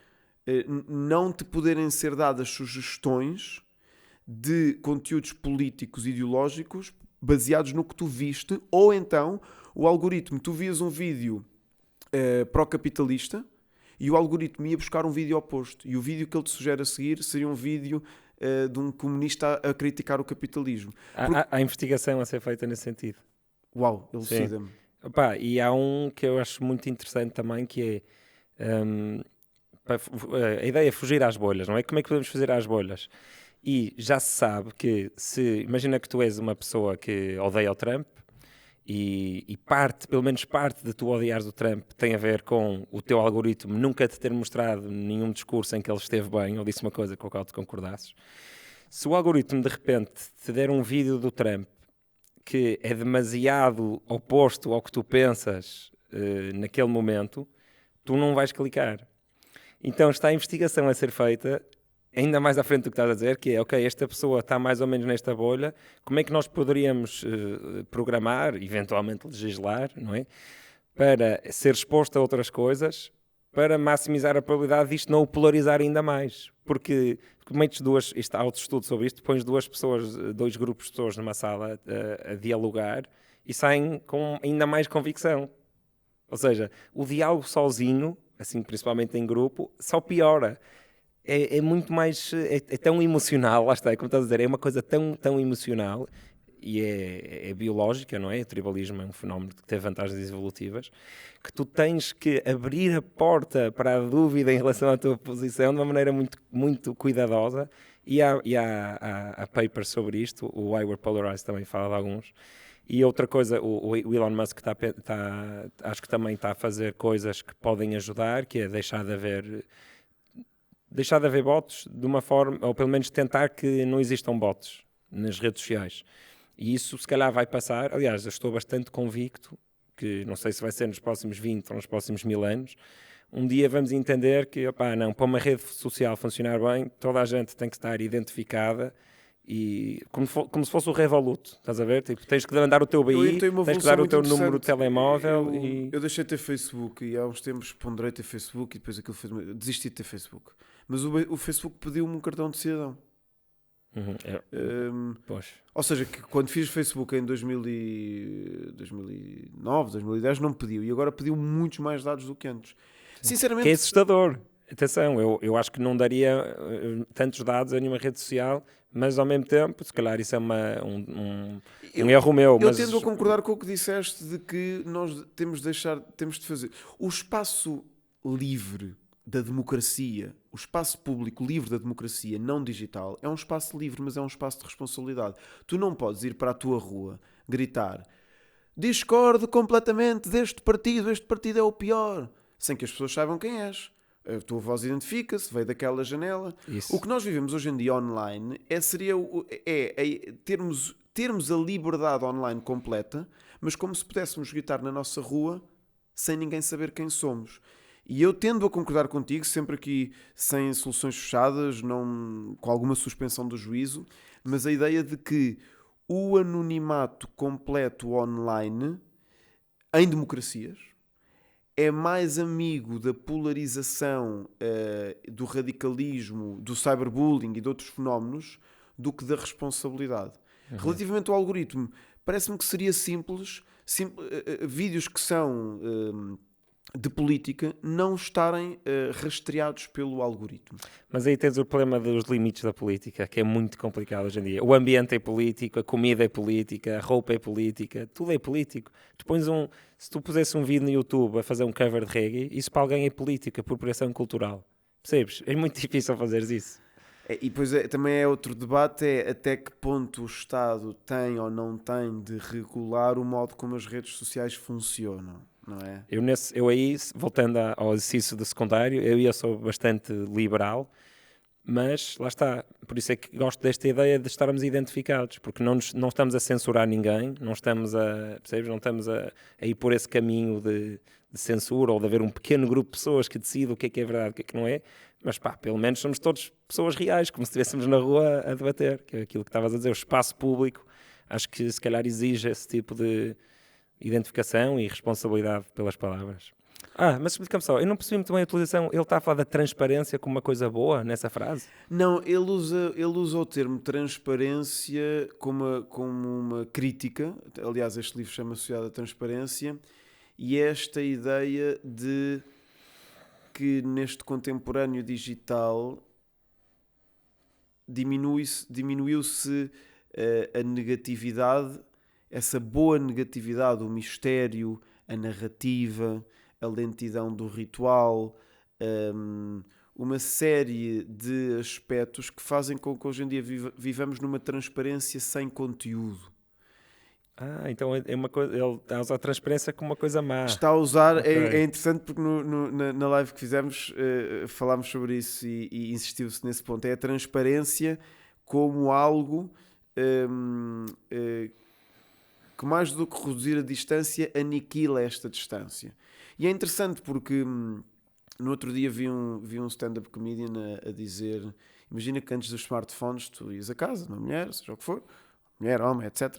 não te poderem ser dadas sugestões de conteúdos políticos e ideológicos baseados no que tu viste, ou então o algoritmo, tu vias um vídeo pró-capitalista e o algoritmo ia buscar um vídeo oposto, e o vídeo que ele te sugere a seguir seria um vídeo de um comunista a criticar o capitalismo. Há investigação a ser feita nesse sentido. Uau, elucida-me. E há um que eu acho muito interessante também, que é a ideia é fugir às bolhas, não é? Como é que podemos fugir às bolhas? E já se sabe que, imagina que tu és uma pessoa que odeia o Trump e pelo menos parte de tu odiares o Trump tem a ver com o teu algoritmo nunca te ter mostrado nenhum discurso em que ele esteve bem ou disse uma coisa com a qual te concordasses. Se o algoritmo de repente te der um vídeo do Trump que é demasiado oposto ao que tu pensas naquele momento, tu não vais clicar. Então está a investigação a ser feita, ainda mais à frente do que estás a dizer, que é, ok, esta pessoa está mais ou menos nesta bolha, como é que nós poderíamos programar, eventualmente legislar, não é? Para ser exposto a outras coisas, para maximizar a probabilidade disto não o polarizar ainda mais. Porque metes há outro estudo sobre isto, pões dois grupos de pessoas numa sala a dialogar e saem com ainda mais convicção. Ou seja, o diálogo sozinho, assim principalmente em grupo, só piora. É muito mais... É tão emocional, lá está, como estás a dizer, é uma coisa tão emocional e é biológica, não é? O tribalismo é um fenómeno que tem vantagens evolutivas, que tu tens que abrir a porta para a dúvida em relação à tua posição de uma maneira muito, muito cuidadosa. E há papers sobre isto, o Why We're Polarized também fala de alguns. E outra coisa, o Elon Musk acho que também está a fazer coisas que podem ajudar, que é deixar de haver bots de uma forma, ou pelo menos tentar que não existam bots nas redes sociais. E isso se calhar vai passar, aliás, eu estou bastante convicto que, não sei se vai ser nos próximos 20 ou nos próximos 1000 anos, um dia vamos entender que, para uma rede social funcionar bem, toda a gente tem que estar identificada, e como se fosse o Revolut, estás a ver? Tipo, tens que mandar o teu BI, tens que dar o teu número de telemóvel. Eu deixei de ter Facebook e há uns tempos ponderei ter Facebook e depois aquilo desisti de ter Facebook. Mas o Facebook pediu-me um cartão de cidadão. Ou seja, que quando fiz Facebook em 2009, 2010 não me pediu, e agora pediu muitos mais dados do que antes. Sinceramente, que é assustador. Atenção, eu acho que não daria tantos dados a nenhuma rede social, mas ao mesmo tempo, se calhar isso é um erro meu. Eu tendo a concordar com o que disseste de que nós temos de fazer o espaço livre da democracia, o espaço público livre da democracia não digital é um espaço livre, mas é um espaço de responsabilidade. Tu não podes ir para a tua rua gritar: discordo completamente deste partido, este partido é o pior, sem que as pessoas saibam quem és. A tua voz identifica-se, veio daquela janela. Isso. O que nós vivemos hoje em dia online termos a liberdade online completa, mas como se pudéssemos gritar na nossa rua sem ninguém saber quem somos. E eu tendo a concordar contigo, sempre aqui sem soluções fechadas, não, com alguma suspensão do juízo, mas a ideia de que o anonimato completo online, em democracias, é mais amigo da polarização, do radicalismo, do cyberbullying e de outros fenómenos do que da responsabilidade. Relativamente ao algoritmo, parece-me que seria simples vídeos que são de política não estarem rastreados pelo algoritmo. Mas aí tens o problema dos limites da política, que é muito complicado hoje em dia. O ambiente é político, a comida é política, a roupa é política, tudo é político. Se tu pusesse um vídeo no YouTube a fazer um cover de reggae, isso para alguém é política, apropriação cultural. Percebes? É muito difícil fazeres isso. E depois também é outro debate, é até que ponto o Estado tem ou não tem de regular o modo como as redes sociais funcionam. Não é? Eu aí, voltando ao exercício do secundário, eu sou bastante liberal, mas lá está, por isso é que gosto desta ideia de estarmos identificados, porque não estamos a censurar ninguém, não estamos a ir por esse caminho de censura, ou de haver um pequeno grupo de pessoas que decide o que é verdade, o que não é, mas pelo menos somos todos pessoas reais, como se estivéssemos na rua a debater, que é aquilo que estavas a dizer, o espaço público, acho que se calhar exige esse tipo de identificação e responsabilidade pelas palavras. Mas explica-me só, eu não percebi muito bem a utilização. Ele está a falar da transparência como uma coisa boa nessa frase? Não, ele usa o termo transparência como uma crítica. Aliás, este livro chama-se Sociedade da Transparência, e esta ideia de que neste contemporâneo digital diminuiu-se a negatividade, essa boa negatividade, o mistério, a narrativa, a lentidão do ritual, uma série de aspectos que fazem com que hoje em dia vivamos numa transparência sem conteúdo. Então é uma coisa, ele está a usar a transparência como uma coisa má. Está a usar, okay. É interessante porque na live que fizemos falámos sobre isso e insistiu-se nesse ponto. É a transparência como algo que mais do que reduzir a distância, aniquila esta distância. E é interessante porque no outro dia vi um stand-up comedian a dizer, imagina que antes dos smartphones tu ias a casa, uma mulher, seja o que for, mulher, homem, etc.,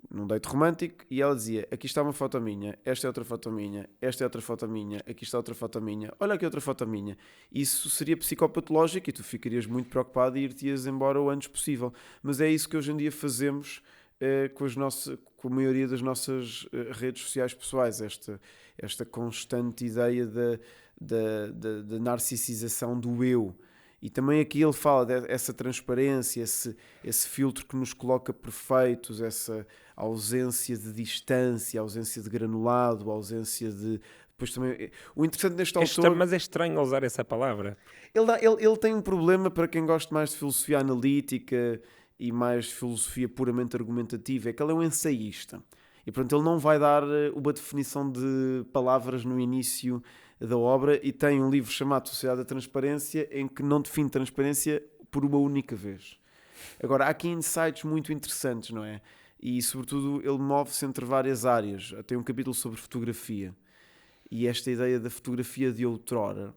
num date romântico, e ela dizia: aqui está uma foto minha, esta é outra foto minha, esta é outra foto minha, aqui está outra foto minha, olha aqui outra foto minha. Isso seria psicopatológico e tu ficarias muito preocupado e ir-te-ias embora o antes possível. Mas é isso que hoje em dia fazemos com a maioria das nossas redes sociais pessoais, esta constante ideia da narcisização do eu. E também aqui ele fala dessa transparência, esse filtro que nos coloca perfeitos, essa ausência de distância, ausência de granulado, ausência de... Depois também, o interessante neste autor... Mas é estranho usar essa palavra. Ele tem um problema para quem gosta mais de filosofia analítica e mais filosofia puramente argumentativa, é que ele é um ensaísta. E, portanto, ele não vai dar uma definição de palavras no início da obra, e tem um livro chamado Sociedade da Transparência, em que não define transparência por uma única vez. Agora, há aqui insights muito interessantes, não é? E, sobretudo, ele move-se entre várias áreas. Tem um capítulo sobre fotografia. E esta ideia da fotografia de outrora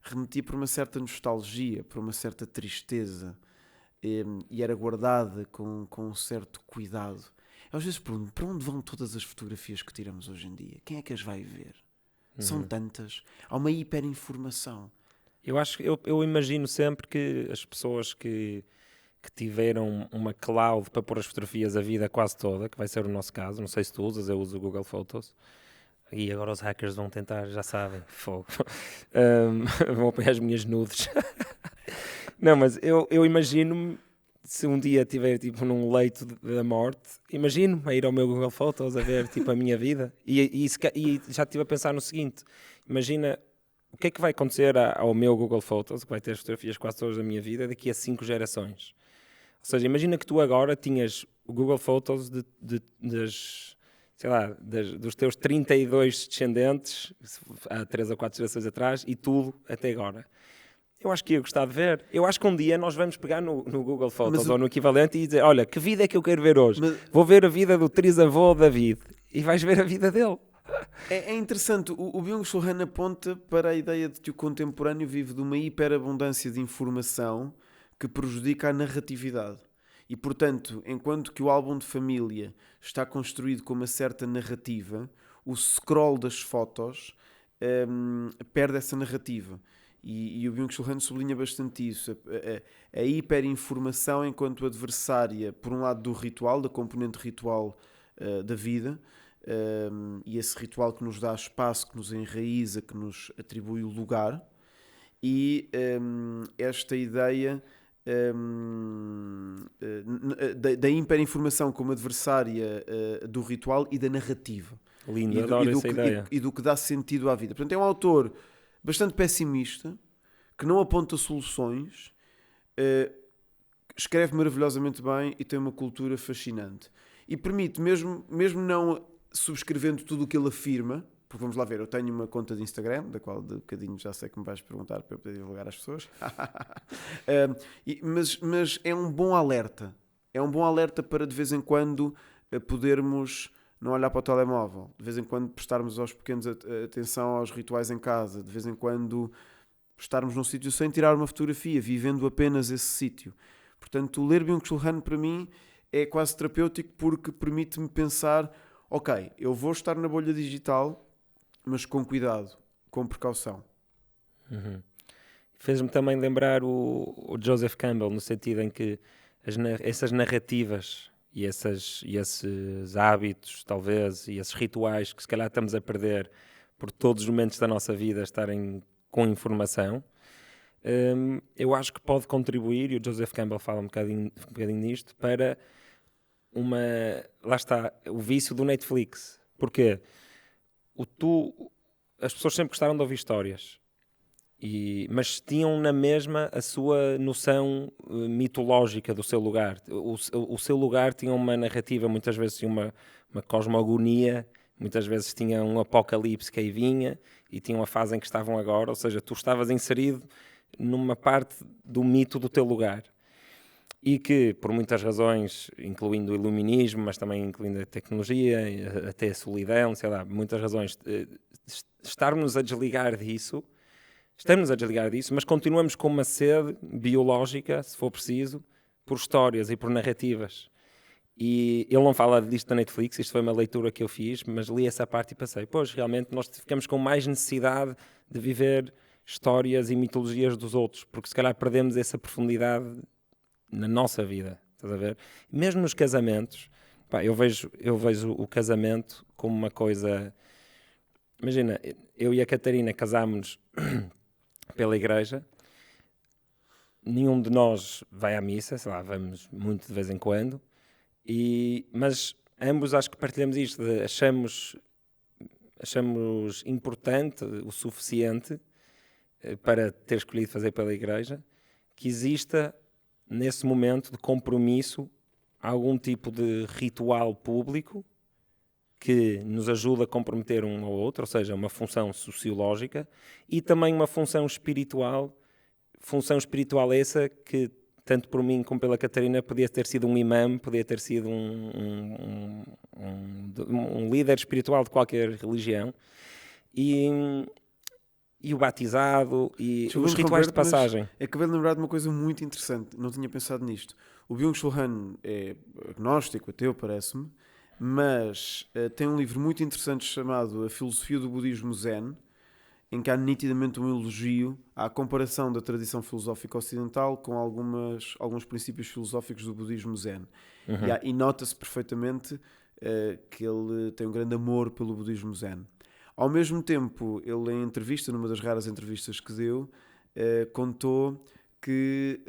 remetia por uma certa nostalgia, por uma certa tristeza, e era guardada com um certo cuidado. Eu às vezes pergunto, para onde vão todas as fotografias que tiramos hoje em dia? Quem é que as vai ver? São tantas. Há uma hiperinformação. Eu imagino sempre que as pessoas que tiveram uma cloud para pôr as fotografias a vida quase toda, que vai ser o nosso caso, não sei se tu usas, eu uso o Google Photos, e agora os hackers vão tentar, já sabem, fogo, vão apanhar as minhas nudes. Não, mas eu imagino-me, se um dia estiver tipo num leito da morte, imagino-me a ir ao meu Google Photos a ver tipo a minha vida, e já estive a pensar no seguinte: imagina o que é que vai acontecer ao meu Google Photos, que vai ter as fotografias quase todas da minha vida, daqui a 5 gerações. Ou seja, imagina que tu agora tinhas o Google Photos dos teus 32 descendentes, há 3 ou 4 gerações atrás, e tudo até agora. Eu acho que ia gostar de ver. Eu acho que um dia nós vamos pegar no Google Photos ou no equivalente e dizer, olha, que vida é que eu quero ver hoje? Vou ver a vida do trisavô David. E vais ver a vida dele. É interessante. O Byung-Chul Han aponta para a ideia de que o contemporâneo vive de uma hiperabundância de informação que prejudica a narratividade. E, portanto, enquanto que o álbum de família está construído com uma certa narrativa, o scroll das fotos perde essa narrativa. E o Byung-Chul Han sublinha bastante isso. A hiperinformação enquanto adversária, por um lado, do ritual, da componente ritual da vida, e esse ritual que nos dá espaço, que nos enraiza, que nos atribui o lugar, e esta ideia da hiperinformação como adversária do ritual e da narrativa. Lindo, adoro essa ideia. E do que dá sentido à vida. Portanto, é um autor bastante pessimista, que não aponta soluções, escreve maravilhosamente bem e tem uma cultura fascinante. E permite, mesmo não subscrevendo tudo o que ele afirma, porque vamos lá ver, eu tenho uma conta de Instagram, da qual de bocadinho já sei que me vais perguntar para eu poder divulgar às pessoas, mas é um bom alerta. É um bom alerta para de vez em quando podermos não olhar para o telemóvel, de vez em quando prestarmos aos pequenos atenção aos rituais em casa, de vez em quando estarmos num sítio sem tirar uma fotografia, vivendo apenas esse sítio. Portanto, ler Byung-Chul Han para mim é quase terapêutico, porque permite-me pensar, ok, eu vou estar na bolha digital, mas com cuidado, com precaução. Uhum. Fez-me também lembrar o Joseph Campbell, no sentido em que essas narrativas e esses hábitos, talvez, e esses rituais que se calhar estamos a perder por todos os momentos da nossa vida estarem com informação, eu acho que pode contribuir, e o Joseph Campbell fala um bocadinho nisto, para lá está, o vício do Netflix. Porquê? As pessoas sempre gostaram de ouvir histórias, mas tinham na mesma a sua noção mitológica do seu lugar. O seu lugar tinha uma narrativa, muitas vezes tinha uma cosmogonia, muitas vezes tinha um apocalipse que aí vinha, e tinha uma fase em que estavam agora, ou seja, tu estavas inserido numa parte do mito do teu lugar. E que, por muitas razões, incluindo o iluminismo, mas também incluindo a tecnologia, até a solidão, sei lá, muitas razões, estamos a desligar disso, mas continuamos com uma sede biológica, se for preciso, por histórias e por narrativas. E ele não fala disto na Netflix, isto foi uma leitura que eu fiz, mas li essa parte e pensei, pois, realmente nós ficamos com mais necessidade de viver histórias e mitologias dos outros, porque se calhar perdemos essa profundidade na nossa vida, estás a ver? Mesmo nos casamentos, eu vejo o casamento como uma coisa... Imagina, eu e a Catarina casámos-nos pela igreja, nenhum de nós vai à missa, sei lá, vamos muito de vez em quando, mas ambos acho que partilhamos isto, achamos importante o suficiente para ter escolhido fazer pela igreja, que exista nesse momento de compromisso, algum tipo de ritual público que nos ajuda a comprometer um ao outro, ou seja, uma função sociológica e também uma função espiritual essa que, tanto por mim como pela Catarina, podia ter sido um imã, podia ter sido um líder espiritual de qualquer religião, e o batizado e os rituais de passagem. Acabei de lembrar de uma coisa muito interessante, não tinha pensado nisto. O Byung-Chul Han é agnóstico, ateu, parece-me, mas tem um livro muito interessante chamado A Filosofia do Budismo Zen, em que há nitidamente um elogio à comparação da tradição filosófica ocidental com alguns princípios filosóficos do budismo Zen. E nota-se perfeitamente que ele tem um grande amor pelo budismo Zen. Ao mesmo tempo, ele em entrevista, numa das raras entrevistas que deu, contou que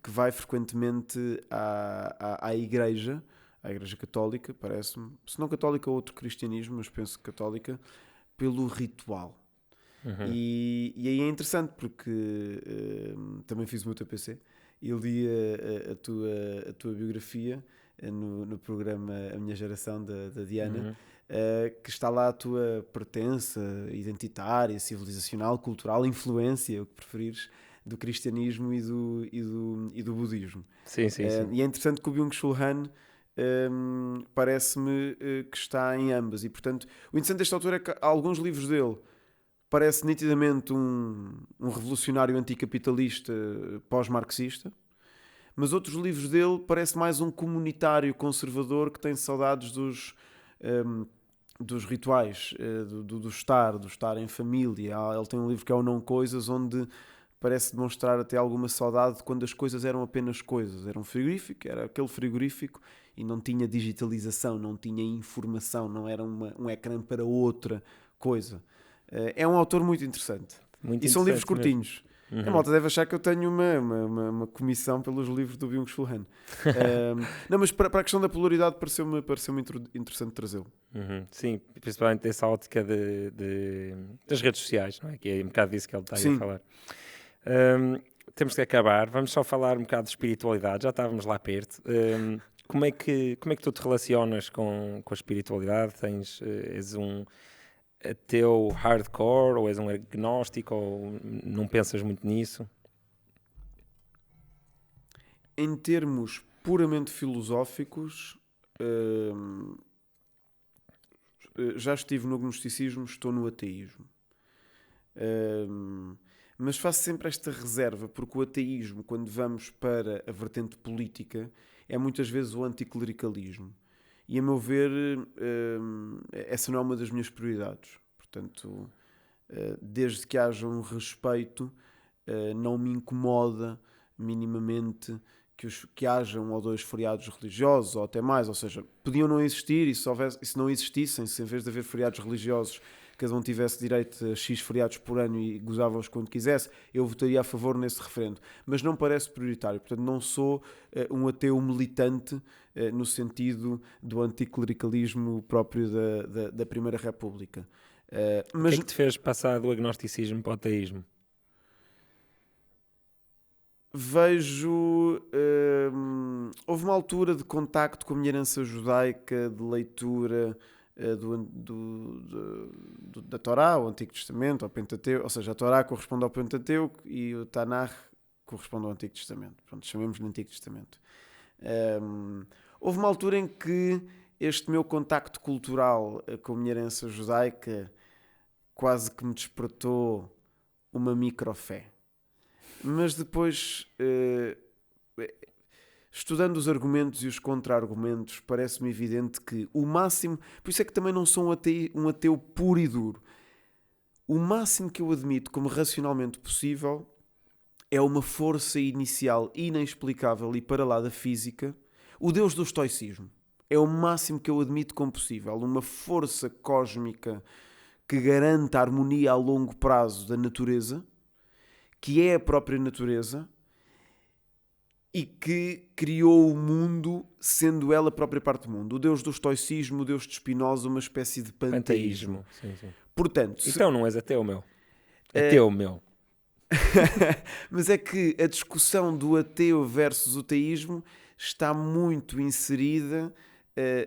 vai frequentemente à igreja católica, parece-me, se não católica, outro cristianismo, mas penso católica, pelo ritual. E aí é interessante porque também fiz o meu TPC e li a tua biografia no programa A Minha Geração, da Diana, que está lá a tua pertença identitária, civilizacional, cultural, influência, o que preferires, do cristianismo e do budismo. Sim. E é interessante que o Byung-Chul Han parece-me que está em ambas, e portanto o interessante desta autor é que alguns livros dele parece nitidamente um revolucionário anticapitalista pós-marxista, mas outros livros dele parece mais um comunitário conservador que tem saudades dos rituais, do estar em família. Ele tem um livro que é o Não Coisas, onde parece demonstrar até alguma saudade de quando as coisas eram apenas coisas. Era um frigorífico, era aquele frigorífico, e não tinha digitalização, não tinha informação, não era um ecrã para outra coisa. É um autor muito interessante. São livros curtinhos. A malta deve achar que eu tenho uma comissão pelos livros do Byung-Chul Han. Não, mas para a questão da polaridade pareceu-me interessante trazê-lo. Sim, principalmente dessa ótica das redes sociais, não é? Que é um bocado disso que ele está aí a falar. Temos que acabar. Vamos só falar um bocado de espiritualidade. Já estávamos lá perto. Como é que tu te relacionas com a espiritualidade? És um ateu hardcore, ou és um agnóstico, ou não pensas muito nisso? Em termos puramente filosóficos, já estive no agnosticismo, estou no ateísmo. Mas faço sempre esta reserva, porque o ateísmo, quando vamos para a vertente política, é muitas vezes o anticlericalismo. E, a meu ver, essa não é uma das minhas prioridades. Portanto, desde que haja um respeito, não me incomoda minimamente que haja 1 ou 2 feriados religiosos, ou até mais. Ou seja, podiam não existir, e se não existissem, se em vez de haver feriados religiosos cada um tivesse direito a X feriados por ano e gozava-os quando quisesse, eu votaria a favor nesse referendo. Mas não parece prioritário. Portanto, não sou um ateu militante no sentido do anticlericalismo próprio da Primeira República. Mas o que é que te fez passar do agnosticismo para o ateísmo? Vejo... houve uma altura de contacto com a minha herança judaica, de leitura da Torá, o Antigo Testamento, ao Pentateuco, ou seja, a Torá corresponde ao Pentateuco e o Tanakh corresponde ao Antigo Testamento. Pronto, chamemos-lhe Antigo Testamento. Houve uma altura em que este meu contacto cultural com a minha herança judaica quase que me despertou uma microfé. Mas depois, estudando os argumentos e os contra-argumentos, parece-me evidente que o máximo... Por isso é que também não sou um ateu puro e duro. O máximo que eu admito como racionalmente possível é uma força inicial inexplicável e para lá da física, o Deus do estoicismo. É o máximo que eu admito como possível. Uma força cósmica que garanta a harmonia a longo prazo da natureza, que é a própria natureza, e que criou o mundo sendo ela a própria parte do mundo. O Deus do estoicismo, o Deus de Spinoza, uma espécie de panteísmo. Sim. Portanto, então não és ateu, meu. Ateu, meu. Mas é que a discussão do ateu versus o teísmo está muito inserida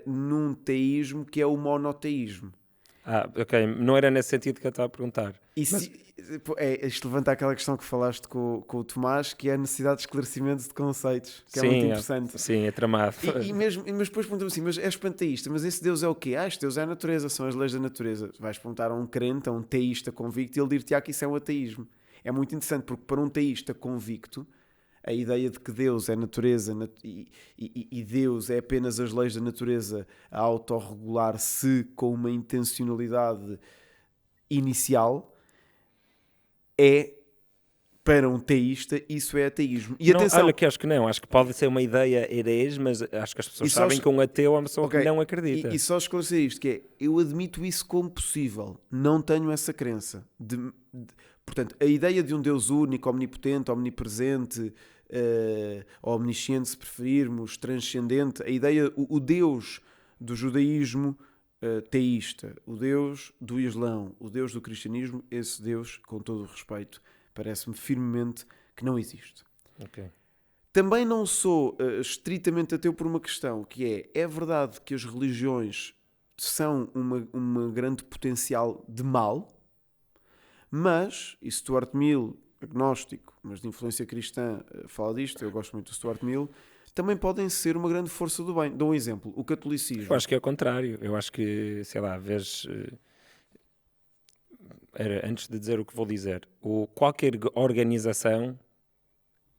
num teísmo que é o monoteísmo. Ok. Não era nesse sentido que eu estava a perguntar. Isto levanta aquela questão que falaste com o Tomás, que é a necessidade de esclarecimento de conceitos, que Sim, é muito interessante. Sim, é tramado. Mas depois perguntam assim, mas és panteísta, mas esse Deus é o quê? Este Deus é a natureza, são as leis da natureza. Vais perguntar a um crente, a um teísta convicto, e ele dir-te que isso é um ateísmo. É muito interessante, porque para um teísta convicto, a ideia de que Deus é natureza e Deus é apenas as leis da natureza a autorregular-se com uma intencionalidade inicial, para um teísta, isso é ateísmo. E não, atenção, olha que acho que não. Acho que pode ser uma ideia herês, mas acho que as pessoas sabem que um ateu é uma pessoa que não acredita. E só esclarecer isto, que é, eu admito isso como possível. Não tenho essa crença. Portanto, a ideia de um Deus único, omnipotente, omnipresente, omnisciente, se preferirmos, transcendente, a ideia, o Deus do judaísmo teísta, o Deus do Islão, o Deus do cristianismo, esse Deus, com todo o respeito, parece-me firmemente que não existe. Okay. Também não sou estritamente ateu por uma questão, que é verdade que as religiões são uma grande potencial de mal, mas, e Stuart Mill, agnóstico, mas de influência cristã, fala disto, eu gosto muito do Stuart Mill, também podem ser uma grande força do bem. Dou um exemplo, o catolicismo. Eu acho que é o contrário. Eu acho que, sei lá, vês... antes de dizer o que vou dizer, qualquer organização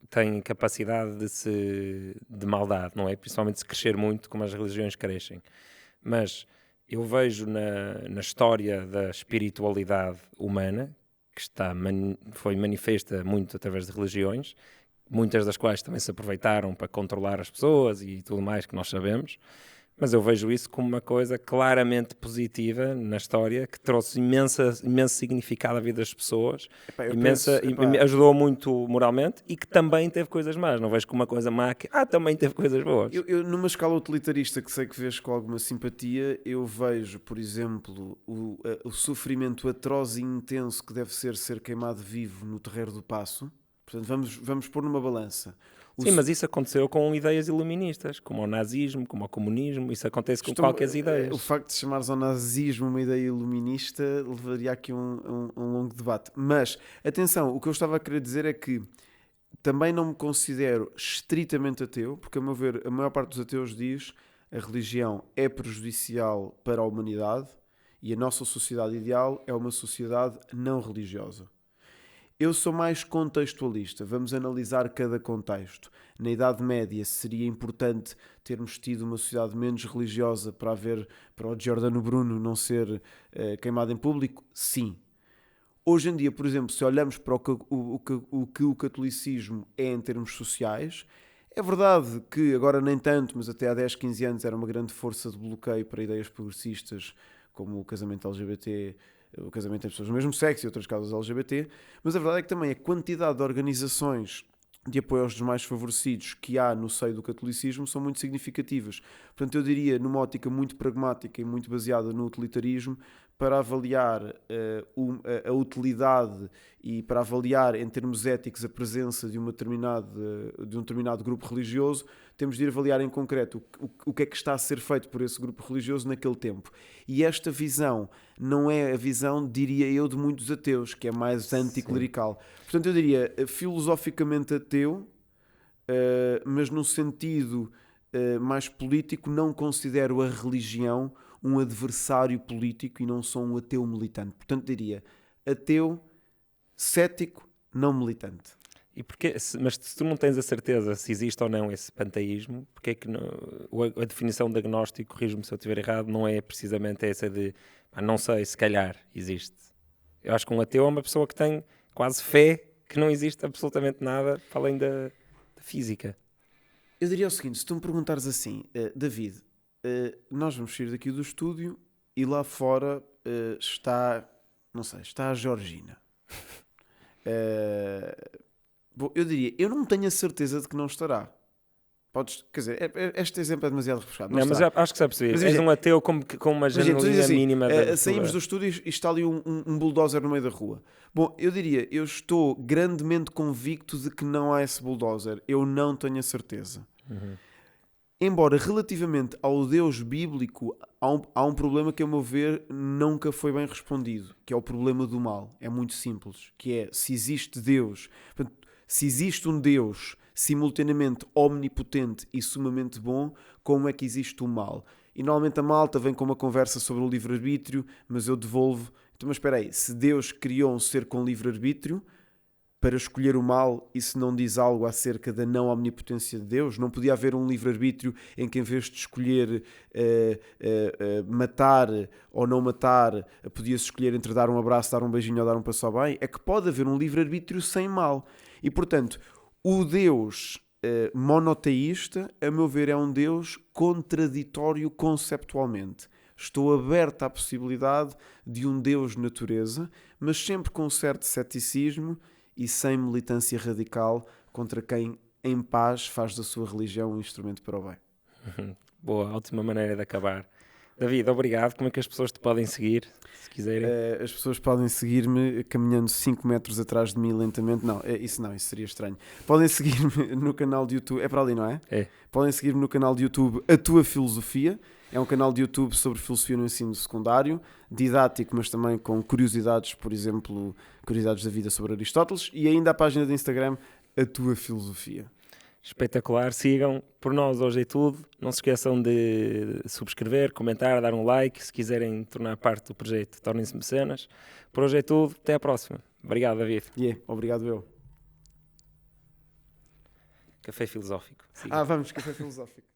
tem capacidade de maldade, não é? Principalmente se crescer muito, como as religiões crescem. Mas eu vejo na história da espiritualidade humana, que foi manifesta muito através de religiões, muitas das quais também se aproveitaram para controlar as pessoas e tudo mais que nós sabemos, mas eu vejo isso como uma coisa claramente positiva na história, que trouxe imenso significado à vida das pessoas, ajudou muito moralmente e que também teve coisas más. Não vejo como uma coisa má que também teve coisas boas. Eu, numa escala utilitarista que sei que vês com alguma simpatia, eu vejo, por exemplo, o sofrimento atroz e intenso que deve ser queimado vivo no Terreiro do Paço. Portanto, vamos pôr numa balança. Sim, mas isso aconteceu com ideias iluministas, como o nazismo, como o comunismo, isso acontece com qualquer ideia. O facto de chamares ao nazismo uma ideia iluminista levaria aqui um longo debate. Mas, atenção, o que eu estava a querer dizer é que também não me considero estritamente ateu, porque, a meu ver, a maior parte dos ateus diz que a religião é prejudicial para a humanidade e a nossa sociedade ideal é uma sociedade não religiosa. Eu sou mais contextualista, vamos analisar cada contexto. Na Idade Média seria importante termos tido uma sociedade menos religiosa para o Giordano Bruno não ser queimado em público? Sim. Hoje em dia, por exemplo, se olhamos para o que o catolicismo é em termos sociais, é verdade que agora nem tanto, mas até há 10, 15 anos era uma grande força de bloqueio para ideias progressistas como o casamento LGBT, o casamento entre pessoas do mesmo sexo e outras causas LGBT, mas a verdade é que também a quantidade de organizações de apoio aos mais favorecidos que há no seio do catolicismo são muito significativas. Portanto, eu diria, numa ótica muito pragmática e muito baseada no utilitarismo, para avaliar a utilidade e para avaliar em termos éticos a presença de um determinado grupo religioso, temos de ir avaliar em concreto o que é que está a ser feito por esse grupo religioso naquele tempo. E esta visão não é a visão, diria eu, de muitos ateus, que é mais anticlerical. Portanto, eu diria filosoficamente ateu, mas no sentido mais político, não considero a religião um adversário político e não sou um ateu militante. Portanto, diria ateu, cético, não militante. E mas se tu não tens a certeza se existe ou não esse panteísmo, porque é que a definição de agnóstico, corrijo-me se eu estiver errado, não é precisamente essa de não sei, se calhar existe. Eu acho que um ateu é uma pessoa que tem quase fé que não existe absolutamente nada para além da física. Eu diria o seguinte, se tu me perguntares assim, David, nós vamos sair daqui do estúdio e lá fora está a Georgina. Bom, eu diria, eu não tenho a certeza de que não estará. Quer dizer, este exemplo é demasiado rebuscado. Não, mas acho que sabe perceber. És um ateu com uma janelinha assim, mínima. Saímos do estúdio e está ali um bulldozer no meio da rua. Bom, eu diria, eu estou grandemente convicto de que não há esse bulldozer. Eu não tenho a certeza. Embora relativamente ao Deus bíblico há um problema que, a meu ver, nunca foi bem respondido, que é o problema do mal. É muito simples, que é, se existe Deus, portanto, se existe um Deus simultaneamente omnipotente e sumamente bom, como é que existe o mal? E normalmente a malta vem com uma conversa sobre o livre-arbítrio, mas eu devolvo, então, mas espera aí, se Deus criou um ser com livre-arbítrio para escolher o mal, isso não diz algo acerca da não omnipotência de Deus? Não podia haver um livre-arbítrio em que, em vez de escolher matar ou não matar, podia-se escolher entre dar um abraço, dar um beijinho ou dar um passo ao bem? É que pode haver um livre-arbítrio sem mal. E, portanto, o Deus monoteísta, a meu ver, é um Deus contraditório conceptualmente. Estou aberto à possibilidade de um Deus natureza, mas sempre com um certo ceticismo e sem militância radical contra quem, em paz, faz da sua religião um instrumento para o bem. Boa, ótima maneira de acabar. David, obrigado. Como é que as pessoas te podem seguir, se quiserem? As pessoas podem seguir-me caminhando 5 metros atrás de mim lentamente. Não, isso seria estranho. Podem seguir-me no canal de YouTube. É para ali, não é? É. Podem seguir-me no canal de YouTube A Tua Filosofia. É um canal de YouTube sobre filosofia no ensino secundário, didático, mas também com curiosidades, por exemplo, curiosidades da vida sobre Aristóteles, e ainda a página de Instagram A Tua Filosofia. Espetacular, sigam. Por nós hoje é tudo. Não se esqueçam de subscrever, comentar, dar um like. Se quiserem tornar parte do projeto, tornem-se mecenas. Por hoje é tudo. Até à próxima. Obrigado, David. Obrigado eu. Café filosófico. Vamos, café filosófico.